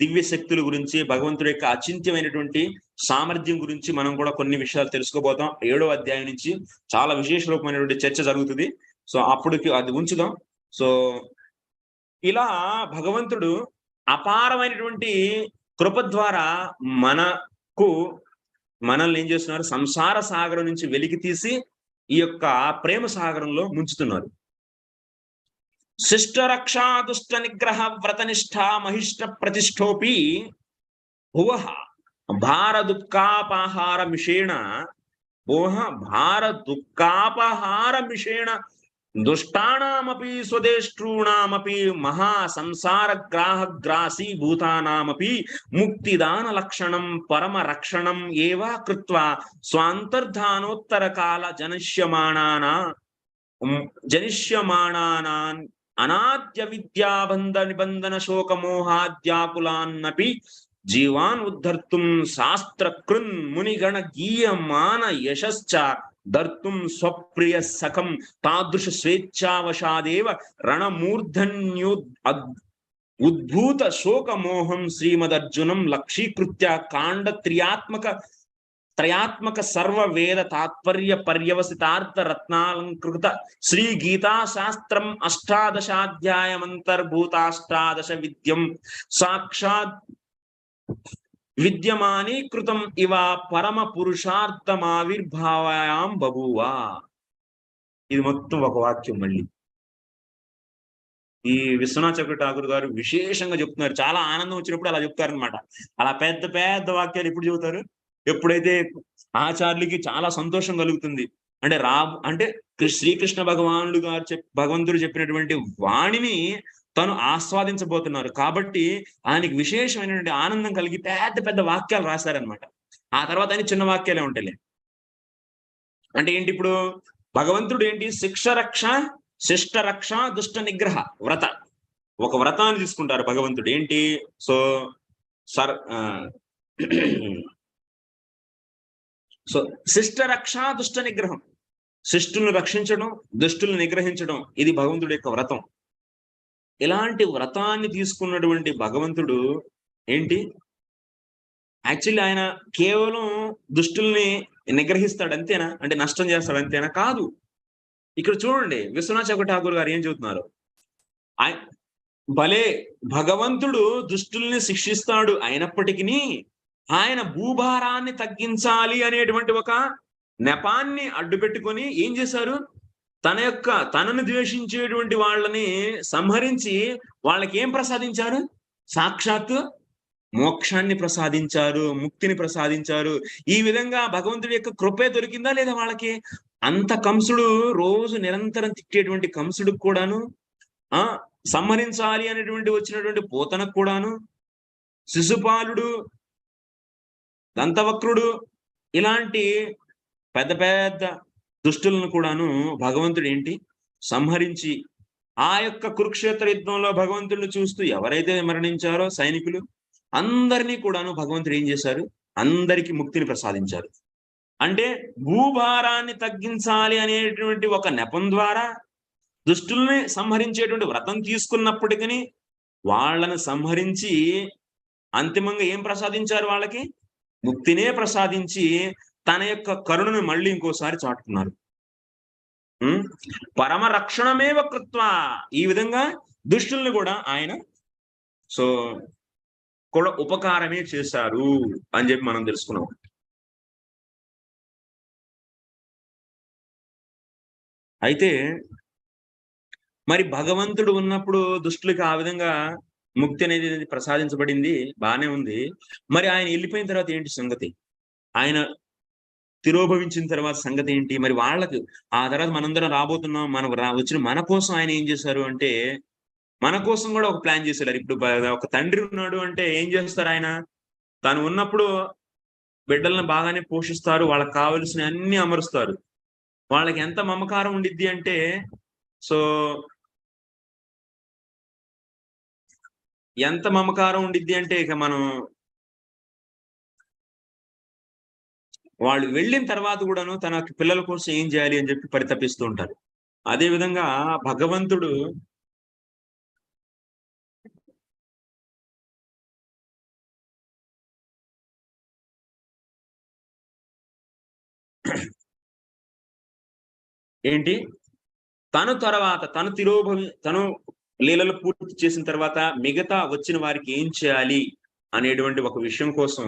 దివ్య శక్తుల గురించి, భగవంతుడి యొక్క అచింత్యమైనటువంటి సామర్థ్యం గురించి మనం కూడా కొన్ని విషయాలు తెలుసుకోబోతాం. 7వ అధ్యాయం నుంచి చాలా విశేష రూపమైనటువంటి చర్చ జరుగుతుంది. సో అప్పటికి అది ఉంచుదాం. సో ఇలా భగవంతుడు అపారమైనటువంటి కృప ద్వారా మనల్ని ఏం చేస్తున్నారు? సంసార సాగరం నుంచి వెలికి తీసి ఈ యొక్క ప్రేమ సాగరంలో ముంచుతున్నారు. శిష్ట రక్షా దుష్ట నిగ్రహ వ్రతనిష్ట మహిష్ట ప్రతిష్ఠోపి భువ భార దుఃఖాపహార మిషేణ దుష్టానామపి స్వదేష్ట్రూణామపి మహా సంసార గ్రాహగ్రాసీ భూతానామపి ముక్తిదాన లక్షణం పరమ రక్షణం ఏవా కృత్వా స్వాంతర్ధానోత్తర కాల జనిష్యమానాన్ అనాద్య విద్యాబంధ నిబంధన శోకమోహాద్యాకులాన్నపి జీవాన్ ఉద్ధర్తుం శాస్త్రకృన్ మునిగణ గీయమాన యశశ్చ దర్తుం స్వప్రియ సఖం తాదృశ స్వేచ్ఛావశాదేవ రణమూర్ధన్యు ఉద్భూత శోకమోహం శ్రీమదర్జునం లక్షీకృత్య కాండ త్రయాత్మక సర్వ వేద తాత్పర్య పర్యవసితార్థ రత్నాలంకృత శ్రీ గీతా శాస్త్రం 18 విద్యం సాక్షాత్ విద్యమానీకృతం ఇవ పరమ పురుషార్థమావిర్భావాయాం బభూవా. ఇది మొత్తం ఒక వాక్యం. మళ్ళీ ఈ విశ్వనాథ చక్రవర్తి ఠాకూర్ గారు విశేషంగా చెప్తున్నారు. చాలా ఆనందం వచ్చినప్పుడు అలా చెప్తారనమాట. అలా పెద్ద పెద్ద వాక్యాలు ఎప్పుడు చెబుతారు? ఎప్పుడైతే ఆచార్యులకి చాలా సంతోషం కలుగుతుంది అంటే శ్రీకృష్ణ భగవంతుడు చెప్పినటువంటి వాణిని తను ఆస్వాదించబోతున్నారు కాబట్టి ఆయనకి విశేషమైనటువంటి ఆనందం కలిగి పెద్ద పెద్ద వాక్యాలు రాశారనమాట. ఆ తర్వాత ఆయన చిన్న వాక్యాలే ఉంటాయి. అంటే ఏంటి? ఇప్పుడు భగవంతుడు ఏంటి? శిష్ట రక్ష దుష్ట నిగ్రహ వ్రత, ఒక వ్రతాన్ని తీసుకుంటారు భగవంతుడు. ఏంటి? శిష్ట రక్ష దుష్ట నిగ్రహం, శిష్టులను రక్షించడం, దుష్టులను నిగ్రహించడం, ఇది భగవంతుడి యొక్క వ్రతం. ఇలాంటి వ్రతాన్ని తీసుకున్నటువంటి భగవంతుడు ఏంటి? యాక్చువల్లీ ఆయన కేవలం దుష్టుల్ని నిగ్రహిస్తాడు అంతేనా? అంటే నష్టం చేస్తాడు అంతేనా? కాదు. ఇక్కడ చూడండి విశ్వనాథ చక్రవర్తి ఠాకూర్ గారు ఏం చెబుతున్నారు. భలే భగవంతుడు దుష్టుల్ని శిక్షిస్తాడు, అయినప్పటికీ ఆయన భూభారాన్ని తగ్గించాలి అనేటువంటి ఒక నెపాన్ని అడ్డు పెట్టుకొని ఏం చేశారు? తనను ద్వేషించేటువంటి వాళ్ళని సంహరించి వాళ్ళకి ఏం ప్రసాదించారు? సాక్షాత్తు మోక్షాన్ని ప్రసాదించారు, ముక్తిని ప్రసాదించారు. ఈ విధంగా భగవంతుడి యొక్క కృపే దొరికిందా లేదా వాళ్ళకి? అంత కంసుడు రోజు నిరంతరం తిట్టేటువంటి కంసుడికి కూడాను, సంహరించాలి అనేటువంటి వచ్చినటువంటి పోతనకు కూడాను, శిశుపాలుడు, దంతవక్రుడు, ఇలాంటి పెద్ద పెద్ద దుష్టులను కూడాను భగవంతుడు ఏంటి? సంహరించి ఆ యొక్క కురుక్షేత్ర యుద్ధంలో భగవంతుడిని చూస్తూ ఎవరైతే మరణించారో సైనికులు అందరినీ కూడాను భగవంతుడు ఏం చేశారు? అందరికీ ముక్తిని ప్రసాదించారు. అంటే భూభారాన్ని తగ్గించాలి అనేటువంటి ఒక నెపం ద్వారా దుష్టుల్ని సంహరించేటువంటి వ్రతం తీసుకున్నప్పటికీ వాళ్ళని సంహరించి అంతిమంగా ఏం ప్రసాదించారు? వాళ్ళకి ముక్తినే ప్రసాదించి తన యొక్క కరుణను మళ్ళీ ఇంకోసారి చాటుకున్నారు. పరమ రక్షణమేవ కృత్వా, ఈ విధంగా దుష్టుల్ని కూడా ఆయన కూడా ఉపకారమే చేశారు అని చెప్పి మనం తెలుసుకున్నాం. అయితే మరి భగవంతుడు ఉన్నప్పుడు దుష్టులకి ఆ విధంగా ముక్తి అనేది ప్రసాదించబడింది, బానే ఉంది. మరి ఆయన వెళ్ళిపోయిన తర్వాత ఏంటి సంగతి? ఆయన తిరోభవించిన తర్వాత సంగతి ఏంటి? మరి వాళ్ళకు ఆ తర్వాత మనందరం రాబోతున్నాం, మనం వచ్చిన మన కోసం ఆయన ఏం చేశారు అంటే, మన కోసం కూడా ఒక ప్లాన్ చేశారు. ఇప్పుడు ఒక తండ్రి ఉన్నాడు అంటే ఏం చేస్తారు ఆయన? తను ఉన్నప్పుడు బిడ్డలను బాగానే పోషిస్తారు, వాళ్ళకి కావలసిన అన్ని అమరుస్తారు. వాళ్ళకి ఎంత మమకారం ఉండిద్ది అంటే, సో ఎంత మమకారం ఉండిద్ది అంటే, ఇక మనం వాళ్ళు వెళ్ళిన తర్వాత కూడాను తన పిల్లల కోసం ఏం చేయాలి అని చెప్పి పరితపిస్తూ ఉంటారు. అదే విధంగా భగవంతుడు ఏంటి, తను లీలలు పూర్తి చేసిన తర్వాత మిగతా వచ్చిన వారికి ఏం చేయాలి అనేటువంటి ఒక విషయం కోసం,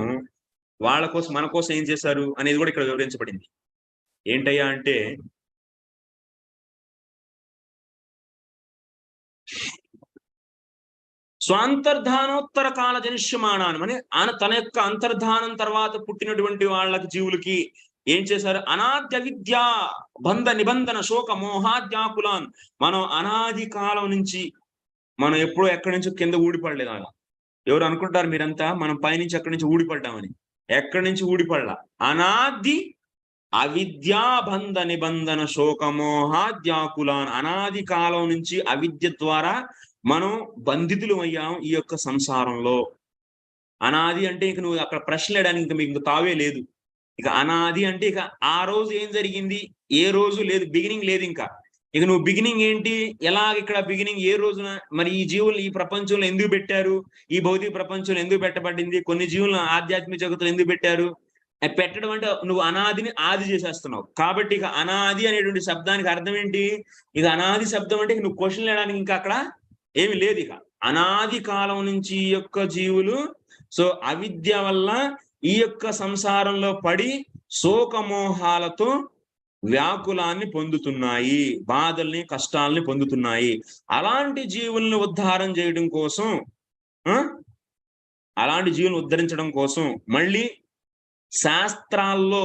వాళ్ళ కోసం మన కోసం ఏం చేశారు అనేది కూడా ఇక్కడ వివరించబడింది. ఏంటయ్యా అంటే, స్వాంతర్ధానోత్తర కాల జనిష్యమానానం అని తన యొక్క అంతర్ధానం తర్వాత పుట్టినటువంటి వాళ్ళకి జీవులకి ఏం చేశారు? అనాద్య విద్యా బంధ నిబంధన శోక మోహాద్యాకులాన్. మనం అనాది కాలం నుంచి మనం ఎప్పుడో ఎక్కడి నుంచో కింద ఊడిపడలేదు. అలా ఎవరు అనుకుంటారు మీరంతా మనం పైనుంచి ఎక్కడి నుంచి ఊడిపడ్డామని. ఎక్కడి నుంచి ఊడిపడలా. అనాది అవిద్యా బంధ నిబంధన శోకమోహాద్యాకులాన్. అనాది కాలం నుంచి అవిద్య ద్వారా మనం బంధితులు అయ్యాం ఈ యొక్క సంసారంలో. అనాది అంటే ఇక నువ్వు అక్కడ ప్రశ్న లేడానికి ఇంకా మీకు తావే లేదు. ఇక అనాది అంటే ఇక ఆ రోజు ఏం జరిగింది, ఏ రోజు లేదు, బిగినింగ్ లేదు. ఇంకా ఇక నువ్వు బిగినింగ్ ఏంటి, ఎలాగ ఇక్కడ బిగినింగ్ ఏ రోజున, మరి ఈ జీవులు ఈ ప్రపంచంలో ఎందుకు పెట్టారు, ఈ భౌతిక ప్రపంచంలో ఎందుకు పెట్టబడింది, కొన్ని జీవులను ఆధ్యాత్మిక జగత్తులు ఎందుకు పెట్టారు, పెట్టడం అంటే నువ్వు అనాదిని ఆది చేసేస్తున్నావు. కాబట్టి ఇక అనాది అనేటువంటి శబ్దానికి అర్థం ఏంటి? ఇక అనాది శబ్దం అంటే నువ్వు క్వశ్చన్ లేడానికి ఇంకా అక్కడ ఏమి లేదు. ఇక అనాది కాలం నుంచి ఈ యొక్క జీవులు సో అవిద్య వల్ల ఈ యొక్క సంసారంలో పడి శోకమోహాలతో వ్యాకులాన్ని పొందుతున్నాయి, బాధల్ని కష్టాలని పొందుతున్నాయి. అలాంటి జీవుల్ని ఉద్ధారం చేయడం కోసం, అలాంటి జీవులను ఉద్ధరించడం కోసం మళ్ళీ శాస్త్రాల్లో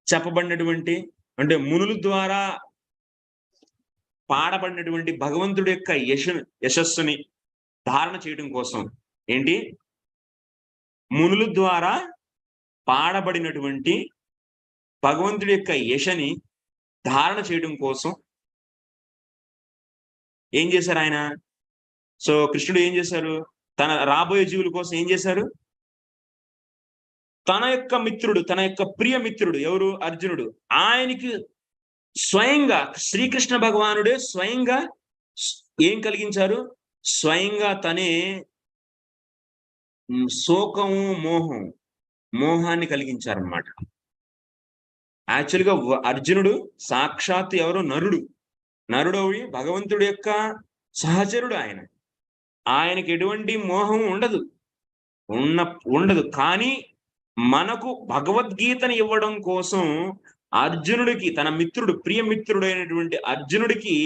చెప్పబడినటువంటి అంటే మునుల ద్వారా పాడబడినటువంటి భగవంతుడి యొక్క యశస్సుని ధారణ చేయడం కోసం, ఏంటి, మునుల ద్వారా పాడబడినటువంటి భగవంతుడి యొక్క యశని ధారణ చేయడం కోసం ఏం చేశారు ఆయన? సో కృష్ణుడు ఏం చేశారు? తన రాబోయే జీవుల కోసం ఏం చేశారు? తన యొక్క మిత్రుడు, తన యొక్క ప్రియ మిత్రుడు ఎవరు? అర్జునుడు. ఆయనకి స్వయంగా శ్రీకృష్ణ భగవానుడే స్వయంగా ఏం కలిగించారు? స్వయంగా తనే శోకము మోహాన్ని కలిగించారనమాట. యాక్చువల్గా అర్జునుడు సాక్షాత్ ఎవరు? నరుడవి భగవంతుడి యొక్క సహచరుడు. ఆయనకి ఎటువంటి మోహం ఉండదు. కానీ మనకు భగవద్గీతని ఇవ్వడం కోసం అర్జునుడికి, తన మిత్రుడు, ప్రియమిత్రుడైనటువంటి అర్జునుడికి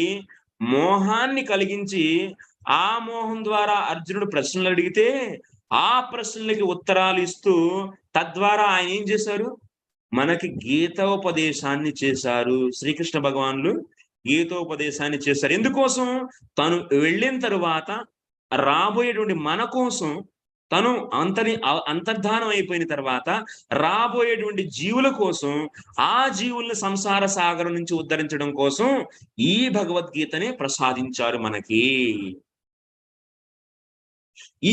మోహాన్ని కలిగించి, ఆ మోహం ద్వారా అర్జునుడు ప్రశ్నలు అడిగితే ఆ ప్రశ్నలకి ఉత్తరాలు ఇస్తూ తద్వారా ఆయన ఏం చేశారు? మనకి గీతోపదేశాన్ని చేశారు. శ్రీకృష్ణ భగవానులు గీతోపదేశాన్ని చేశారు. ఎందుకోసం? తను వెళ్ళిన తరువాత రాబోయేటువంటి మన కోసం, తను అంతర్ధానం అయిపోయిన తర్వాత రాబోయేటువంటి జీవుల కోసం, ఆ జీవుల్ని సంసార సాగరం నుంచి ఉద్ధరించడం కోసం ఈ భగవద్గీతని ప్రసాదించారు మనకి.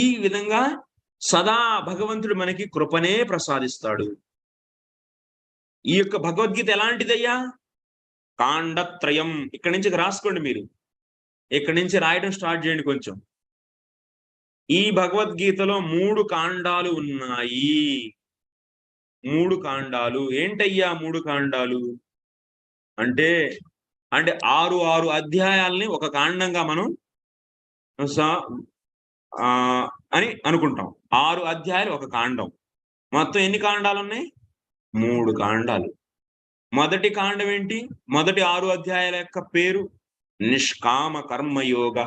ఈ విధంగా సదా భగవంతుడు మనకి కృపనే ప్రసాదిస్తాడు. ఈ యొక్క భగవద్గీత ఎలాంటిదయ్యా? కాండత్రయం. ఇక్కడి నుంచి రాసుకోండి, మీరు ఇక్కడి నుంచి రాయడం స్టార్ట్ చేయండి కొంచెం. ఈ భగవద్గీతలో 3 కాండాలు ఉన్నాయి. 3 కాండాలు. ఏంటయ్యా 3 కాండాలు అంటే 6 అధ్యాయాల్ని ఒక కాండంగా మనం అని అనుకుంటాం. 6 అధ్యాయాలు ఒక కాండం. మొత్తం ఎన్ని కాండాలు ఉన్నాయి? 3 కాండాలు. మొదటి కాండం ఏంటి? మొదటి 6 అధ్యాయాల యొక్క పేరు నిష్కామ కర్మయోగ.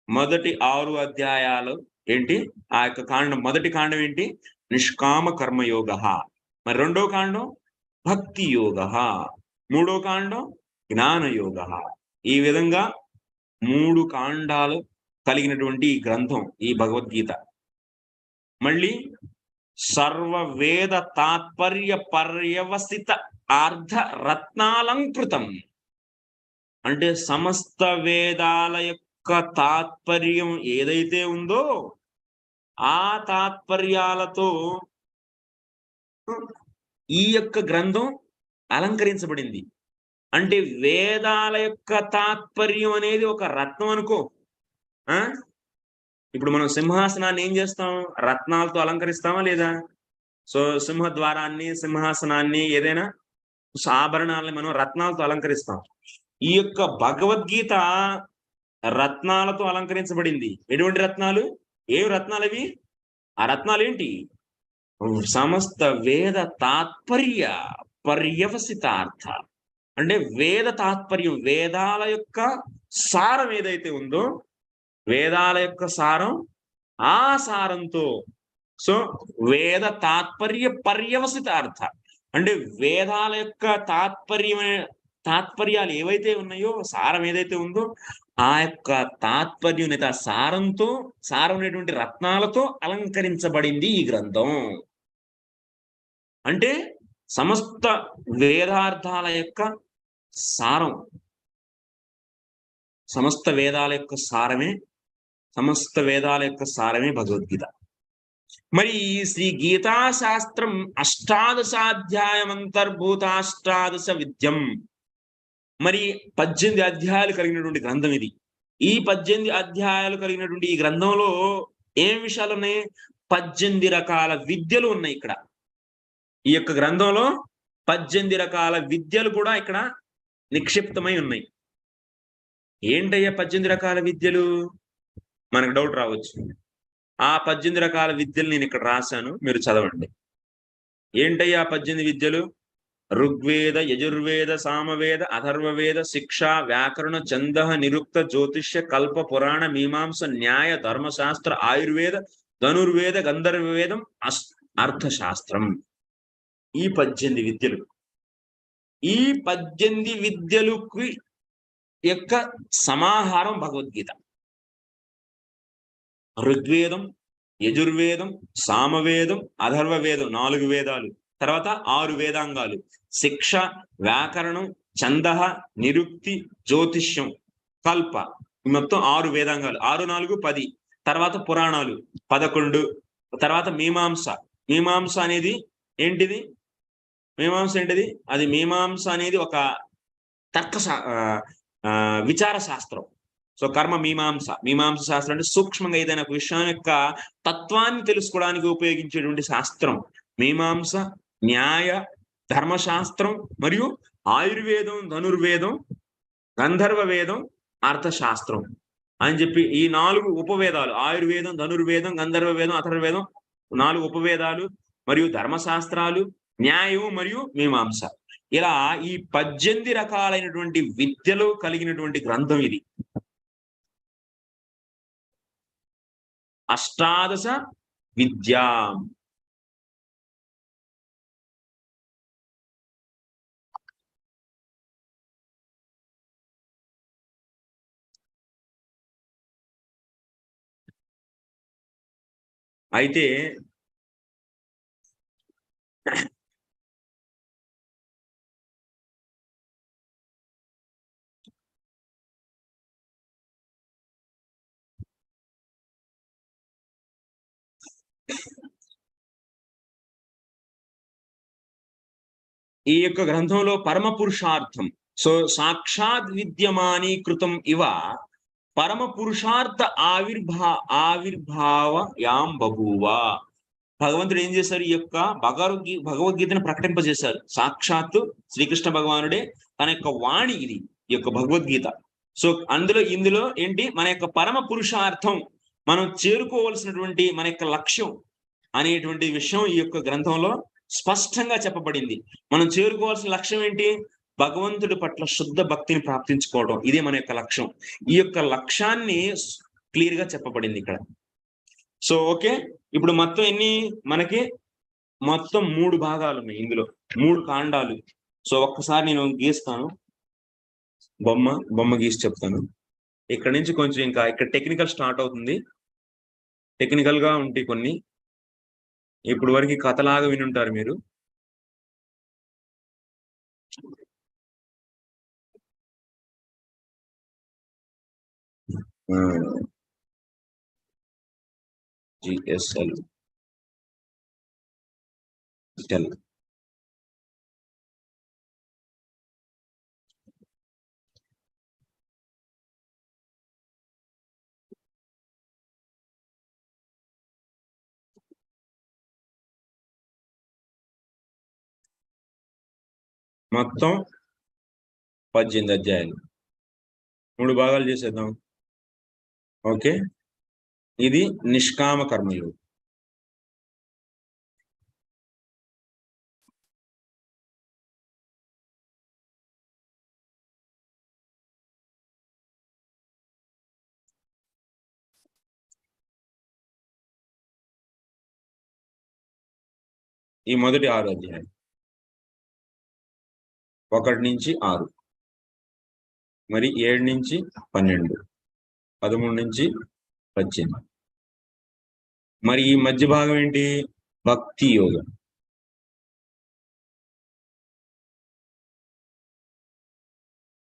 మొదటి 6 అధ్యాయాలు ఏంటి? ఆ యొక్క కాండం, మొదటి కాండం ఏంటి? నిష్కామ కర్మయోగ. మరి రెండో కాండం భక్తి యోగ, మూడో కాండం జ్ఞానయోగ. ఈ విధంగా 3 కాండాలు కలిగినటువంటి ఈ గ్రంథం ఈ భగవద్గీత. మళ్ళీ సర్వవేద తాత్పర్య పర్యవసిత అర్ధ రత్నాలంకృతం, అంటే సమస్త వేదాల యొక్క తాత్పర్యం ఏదైతే ఉందో ఆ తాత్పర్యాలతో ఈ యొక్క గ్రంథం అలంకరించబడింది. అంటే వేదాల యొక్క తాత్పర్యం అనేది ఒక రత్నం అనుకో. ఇప్పుడు మనం సింహాసనాన్ని ఏం చేస్తాం? రత్నాలతో అలంకరిస్తామా లేదా? సో సింహద్వారాన్ని, సింహాసనాన్ని, ఏదైనా ఆభరణాలని మనం రత్నాలతో అలంకరిస్తాం. ఈ యొక్క భగవద్గీత రత్నాలతో అలంకరించబడింది. ఎటువంటి రత్నాలు? ఏం రత్నాలు అవి? ఆ రత్నాలు ఏంటి? సమస్త వేద తాత్పర్య పర్యవసితార్థ, అంటే వేద తాత్పర్యం, వేదాల యొక్క సారం ఏదైతే ఉందో, వేదాల యొక్క సారం, ఆ సారంతో, సో వేద తాత్పర్య పర్యవసితార్థ, అంటే వేదాల యొక్క తాత్పర్యాలు ఏవైతే ఉన్నాయో, సారం ఏదైతే ఉందో ఆ యొక్క తాత్పర్యం లేదా సారంతో, సారం అనేటువంటి రత్నాలతో అలంకరించబడింది ఈ గ్రంథం. అంటే సమస్త వేదార్థాల యొక్క సారం, సమస్త వేదాల యొక్క సారమే, సమస్త వేదాల యొక్క సారమే భగవద్గీత. మరి ఈ శ్రీ గీతా శాస్త్రం 18 అధ్యాయం అంతర్భూతాష్టాదశ విద్యం, మరి 18 అధ్యాయాలు కలిగినటువంటి గ్రంథం ఇది. ఈ 18 అధ్యాయాలు కలిగినటువంటి ఈ గ్రంథంలో ఏం విషయాలు ఉన్నాయి? 18 రకాల విద్యలు ఉన్నాయి ఇక్కడ. ఈ యొక్క గ్రంథంలో 18 రకాల విద్యలు కూడా ఇక్కడ నిక్షిప్తమై ఉన్నాయి. ఏంటయ్యా 18 రకాల విద్యలు? మనకు డౌట్ రావచ్చు. ఆ 18 రకాల విద్యలు నేను ఇక్కడ రాశాను, మీరు చదవండి. ఏంటయ్యా 18 విద్యలు? ఋగ్వేద, యజుర్వేద, సామవేద, అథర్వవేద, శిక్ష, వ్యాకరణ, ఛంద, నిరుక్త, జ్యోతిష్య, కల్ప, పురాణ, మీమాంస, న్యాయ, ధర్మశాస్త్ర, ఆయుర్వేద, ధనుర్వేద, గంధర్వవేదం, అర్థశాస్త్రం. ఈ 18 విద్యలు. ఈ 18 విద్యలకు యొక్క సమాహారం భగవద్గీత. ఋగ్వేదం, యజుర్వేదం, సామవేదం, అథర్వవేదం 4 వేదాలు, తర్వాత 6 వేదాంగాలు, శిక్ష, వ్యాకరణం, ఛంద, నిరుక్తి, జ్యోతిష్యం, కల్ప, మొత్తం 6 వేదాంగాలు. 6, 4, 10. తర్వాత పురాణాలు 11. తర్వాత మీమాంస. మీమాంస అనేది ఏంటిది? మీమాంస ఏంటిది? అది మీమాంస అనేది ఒక విచార శాస్త్రం. సో కర్మ మీమాంస. మీమాంస శాస్త్రం అంటే సూక్ష్మంగా ఏదైనా ఒక విషయం యొక్క తత్వాన్ని తెలుసుకోవడానికి ఉపయోగించేటువంటి శాస్త్రం మీమాంస. న్యాయ, ధర్మశాస్త్రం మరియు ఆయుర్వేదం, ధనుర్వేదం, గంధర్వ వేదం, అర్థశాస్త్రం అని చెప్పి ఈ 4 ఉపవేదాలు, ఆయుర్వేదం, ధనుర్వేదం, గంధర్వ వేదం, అథర్వవేదం 4 ఉపవేదాలు, మరియు ధర్మశాస్త్రాలు, న్యాయం మరియు మీమాంస. ఇలా ఈ 18 రకాలైనటువంటి విద్యలు కలిగినటువంటి గ్రంథం ఇది. 18 విద్యా. అయితే ఈ యొక్క గ్రంథంలో పరమ పురుషార్థం, సో సాక్షాత్ విద్యమానీకృతం ఇవ పరమ పురుషార్థ ఆవిర్భావయాం బభూవ. భగవంతుడు ఏం చేశారు? ఈ యొక్క భగవద్గీతను ప్రకటింపజేశారు. సాక్షాత్తు శ్రీకృష్ణ భగవానుడే తన యొక్క వాణి ఇది, ఈ యొక్క భగవద్గీత. సో ఇందులో ఏంటి? మన యొక్క పరమ పురుషార్థం, మనం చేరుకోవలసినటువంటి మన యొక్క లక్ష్యం అనేటువంటి విషయం ఈ యొక్క గ్రంథంలో స్పష్టంగా చెప్పబడింది. మనం చేరుకోవాల్సిన లక్ష్యం ఏంటి? భగవంతుడి పట్ల శుద్ధ భక్తిని ప్రాప్తించుకోవడం. ఇదే మన యొక్క లక్ష్యం. ఈ యొక్క లక్ష్యాన్ని క్లియర్ గా చెప్పబడింది ఇక్కడ. సో ఓకే, ఇప్పుడు మొత్తం ఎన్ని మనకి మొత్తం 3 భాగాలు ఉన్నాయి ఇందులో, 3 కాండాలు. సో ఒక్కసారి నేను గీస్తాను, బొమ్మ గీసి చెప్తాను. ఇక్కడ నుంచి కొంచెం ఇంకా ఇక్కడ టెక్నికల్ స్టార్ట్ అవుతుంది. టెక్నికల్ గా ఉంటాయి కొన్ని. ఇప్పుడు వరకు కథలాగా వినుంటారు మీరు. GSL మొత్తం 18 అధ్యాయాలు, 3 భాగాలు చేసేద్దాం. ఓకే, ఇది నిష్కామ కర్మయోగం. ఈ మొదటి 6 అధ్యాయాలు, 1 నుంచి 6, మరి 7 నుంచి 12, 13 నుంచి 18. మరి ఈ మధ్య భాగం ఏంటి? భక్తి యోగం.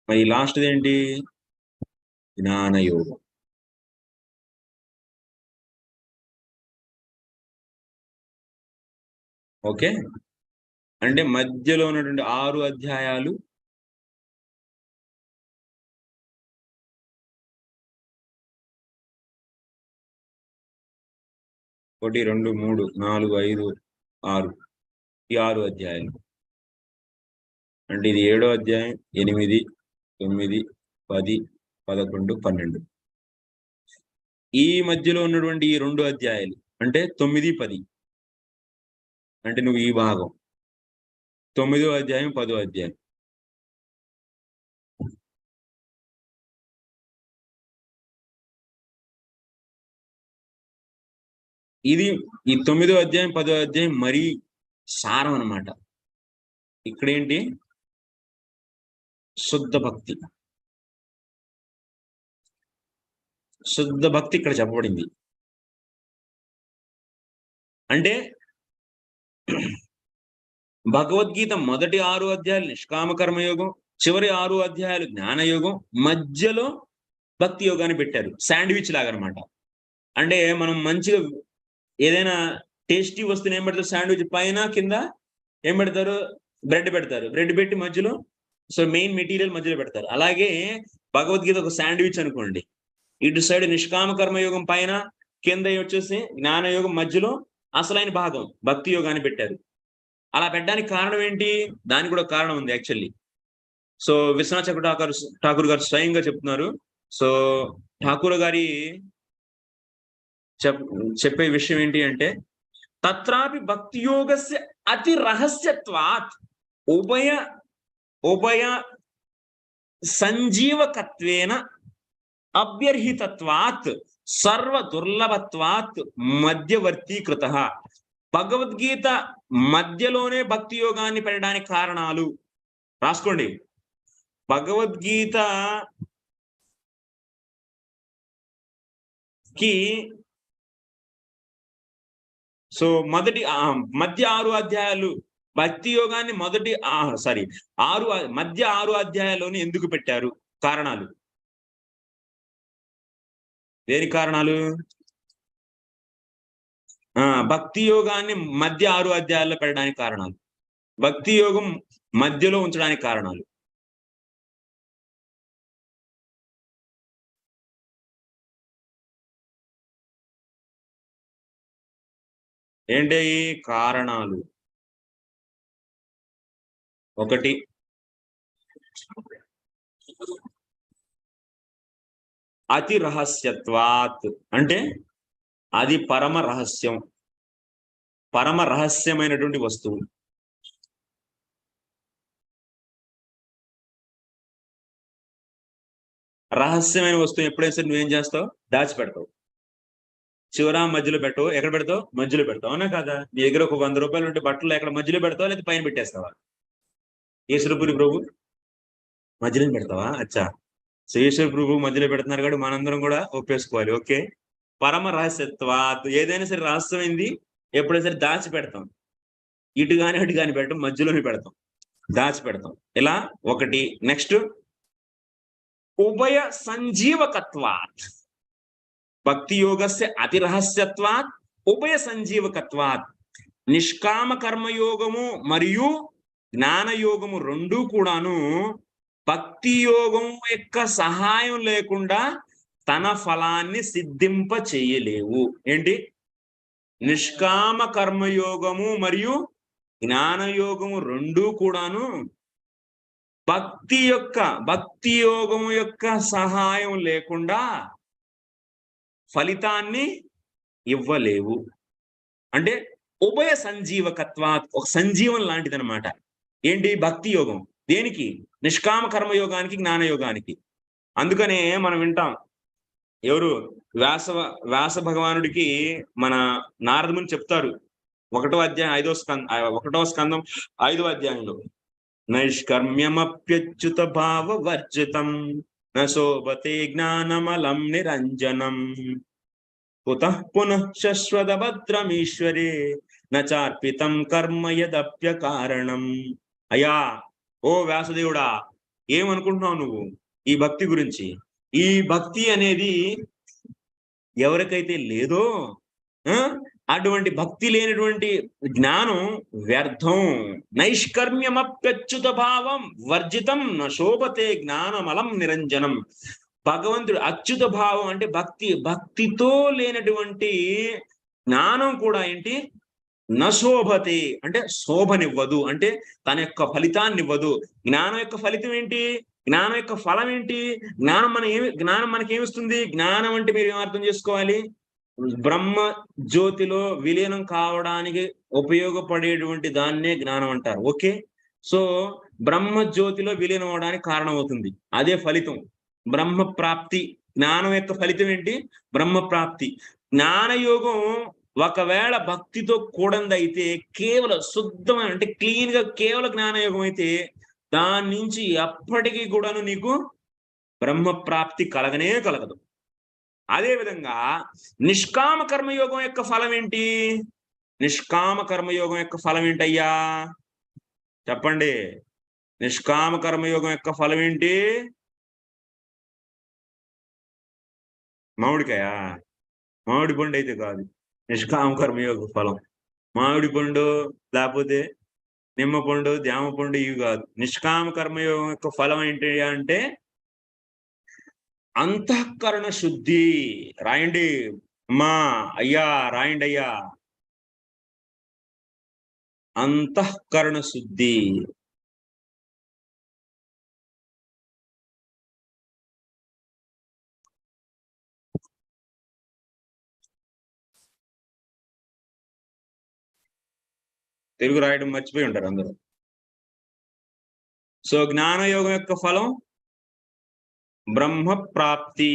మరి లాస్ట్ ఏంటి? జ్ఞాన యోగం. ఓకే, అంటే మధ్యలో ఉన్నటువంటి 6 అధ్యాయాలు ఒకటి, 2, 3, 4, 5, 6, ఈ 6 అధ్యాయాలు. అంటే ఇది 7వ అధ్యాయం, 8, 9, 10, 11, 12. ఈ మధ్యలో ఉన్నటువంటి ఈ 2 అధ్యాయాలు అంటే 9, 10. అంటే నువ్వు ఈ భాగం 9వ అధ్యాయం, 10వ అధ్యాయం. ఇది ఈ 9వ అధ్యాయం, 10వ అధ్యాయం మరీ సారం అన్నమాట. ఇక్కడేంటి? శుద్ధ భక్తి. శుద్ధ భక్తి ఇక్కడ చెప్పబడింది. అంటే భగవద్గీత మొదటి 6 అధ్యాయాలు నిష్కామ కర్మయోగం, చివరి 6 అధ్యాయాలు జ్ఞానయోగం, మధ్యలో భక్తి యోగాన్ని పెట్టారు. శాండ్విచ్ లాగా అనమాట. అంటే మనం మంచిగా ఏదైనా టేస్టీ వస్తువుని ఏం పెడతారు? శాండ్విచ్ పైన కింద ఏం పెడతారు? బ్రెడ్ పెడతారు. బ్రెడ్ పెట్టి మధ్యలో సో మెయిన్ మెటీరియల్ మధ్యలో పెడతారు. అలాగే భగవద్గీత ఒక శాండ్విచ్ అనుకోండి. ఇటు సైడ్ నిష్కామ కర్మయోగం పైన, కింద వచ్చేసి జ్ఞానయోగం, మధ్యలో అసలైన భాగం భక్తి యోగాన్ని పెట్టారు. అలా పెట్టడానికి కారణం ఏంటి? దానికి కూడా కారణం ఉంది యాక్చువల్లీ. సో విశ్వనాథ చక్ర ఠాకూర్ గారు స్వయంగా చెప్తున్నారు. సో ఠాకూర్ గారి చెప్పే విషయం ఏంటి అంటే, తత్రాపి భక్తి యోగస్య అతి రహస్యత్వాత్ ఉభయ సంజీవకత్వేన అభ్యర్హితత్వాత్ సర్వ దుర్లభత్వాత్ మధ్యవర్తీకృత. భగవద్గీత మధ్యలోనే భక్తి యోగాన్ని పెట్టడానికి కారణాలు రాసుకోండి. భగవద్గీతకి సో మధ్య 6 అధ్యాయాలు భక్తి యోగాన్ని మధ్య 6 అధ్యాయాల్లోనే ఎందుకు పెట్టారు? కారణాలు. దేని కారణాలు? భక్తి యోగాన్ని మధ్య 6 అధ్యాయాల్లో పెట్టడానికి కారణాలు, భక్తి యోగం మధ్యలో ఉంచడానికి కారణాలు. ఏంటి కారణాలు? 1, అతి రహస్యత్వాత్, అంటే అది పరమ రహస్యమైనటువంటి వస్తువు. రహస్యమైన వస్తువు ఎప్పుడైనా సరే నువ్వేం చేస్తావు? దాచిపెడతావు. చివరా మధ్యలో పెట్టవు, ఎక్కడ పెడతావు? మధ్యలో పెడతావు, అవునా కదా? నీ దగ్గర ఒక 100 రూపాయలు ఉంటే బట్టలు ఎక్కడ మధ్యలో పెడతావా లేదా పైన పెట్టేస్తావా? ఈశ్వరపురి ప్రభు మధ్యలో పెడతావా? అచ్చా, ఈశ్వర ప్రభు మధ్యలో పెడుతున్నారు కాబట్టి మనందరం కూడా ఒప్పేసుకోవాలి. ఓకే, పరమ రహస్యత్వాత్. ఏదైనా సరే రహస్యమైంది ఎప్పుడైనా సరే దాచి పెడతాం. ఇటు కానీ అటు కానీ పెట్టడం, మధ్యలోనే పెడతాం, దాచి పెడతాం. ఇలా ఒకటి. నెక్స్ట్ ఉభయ సంజీవకత్వాత్. భక్తి యోగస్య అతి రహస్యత్వాత్ ఉభయ సంజీవకత్వాత్. నిష్కామ కర్మయోగము మరియు జ్ఞానయోగము రెండూ కూడాను భక్తి యోగం యొక్క సహాయం లేకుండా తన ఫలాన్ని సిద్ధింప చేయలేవు. ఏంటి? నిష్కామ కర్మయోగము మరియు జ్ఞానయోగము రెండూ కూడాను భక్తి యోగము యొక్క సహాయం లేకుండా ఫలితాన్ని ఇవ్వలేవు. అంటే ఉభయ సంజీవకత్వాత్, ఒక సంజీవం లాంటిది అనమాట. ఏంటి? భక్తి యోగం. దేనికి? నిష్కామ కర్మయోగానికి, జ్ఞానయోగానికి. అందుకనే మనం వింటాం, ఎవరు? వ్యాస భగవానుడికి మన నారదముని చెప్తారు 1వ అధ్యాయం 1వ స్కందం 5వ అధ్యాయంలో, నైష్కర్మ్యమప్యచ్యుత భావ వర్జితం నశోభతే జ్ఞానమలం నిరంజనం కుతః పునః శశ్వత భద్రమీశ్వరే నచార్పితం కర్మ యదప్య కారణం. అయ్యా, ఓ వ్యాసదేవుడా, ఏమనుకుంటున్నావు నువ్వు ఈ భక్తి గురించి? ఈ భక్తి అనేది ఎవరికైతే లేదో అటువంటి భక్తి లేనటువంటి జ్ఞానం వ్యర్థం. నైష్కర్మ్యమప్యచ్యుత భావం వర్జితం నశోభతే జ్ఞానమలం నిరంజనం. భగవంతుడు అచ్యుత భావం అంటే భక్తితో లేనటువంటి జ్ఞానం కూడా ఏంటి? నశోభతే అంటే శోభనివ్వదు, అంటే తన యొక్క ఫలితాన్ని ఇవ్వదు. జ్ఞానం యొక్క ఫలితం ఏంటి? జ్ఞానం యొక్క ఫలం ఏంటి? జ్ఞానం మనకేమిస్తుంది? జ్ఞానం అంటే మీరు ఏం అర్థం చేసుకోవాలి? బ్రహ్మ జ్యోతిలో విలీనం కావడానికి ఉపయోగపడేటువంటి దాన్నే జ్ఞానం అంటారు. ఓకే, సో బ్రహ్మ జ్యోతిలో విలీనం అవడానికి కారణం అవుతుంది, అదే ఫలితం, బ్రహ్మ ప్రాప్తి. జ్ఞానం యొక్క ఫలితం ఏంటి? బ్రహ్మ ప్రాప్తి. జ్ఞానయోగం ఒకవేళ భక్తితో కూడందైతే, కేవలం శుద్ధమైన అంటే క్లీన్ గా కేవలం జ్ఞానయోగం అయితే, దాని నుంచి ఎప్పటికీ కూడాను నీకు బ్రహ్మ ప్రాప్తి కలగనే కలగదు. అదేవిధంగా నిష్కామ కర్మయోగం యొక్క ఫలం ఏంటి? నిష్కామ కర్మయోగం యొక్క ఫలం ఏంటయ్యా చెప్పండి? నిష్కామ కర్మయోగం యొక్క ఫలం ఏంటి? మామిడికాయ? మామిడి పండు అయితే కాదు నిష్కామ కర్మయోగ ఫలం. మామిడి పండు లేకపోతే నిమ్మ పండు, జామ పండు ఇవి కాదు. నిష్కామ కర్మయోగం యొక్క ఫలం ఏంటి అంటే అంతఃకరణ శుద్ధి. రాయండి అమ్మా, అయ్యా రాయండి అయ్యా. అంతఃకరణ శుద్ధి. తెలుగు రాయడం మర్చిపోయి ఉంటారు అందరూ. సో జ్ఞానయోగం యొక్క ఫలం బ్రహ్మ ప్రాప్తి.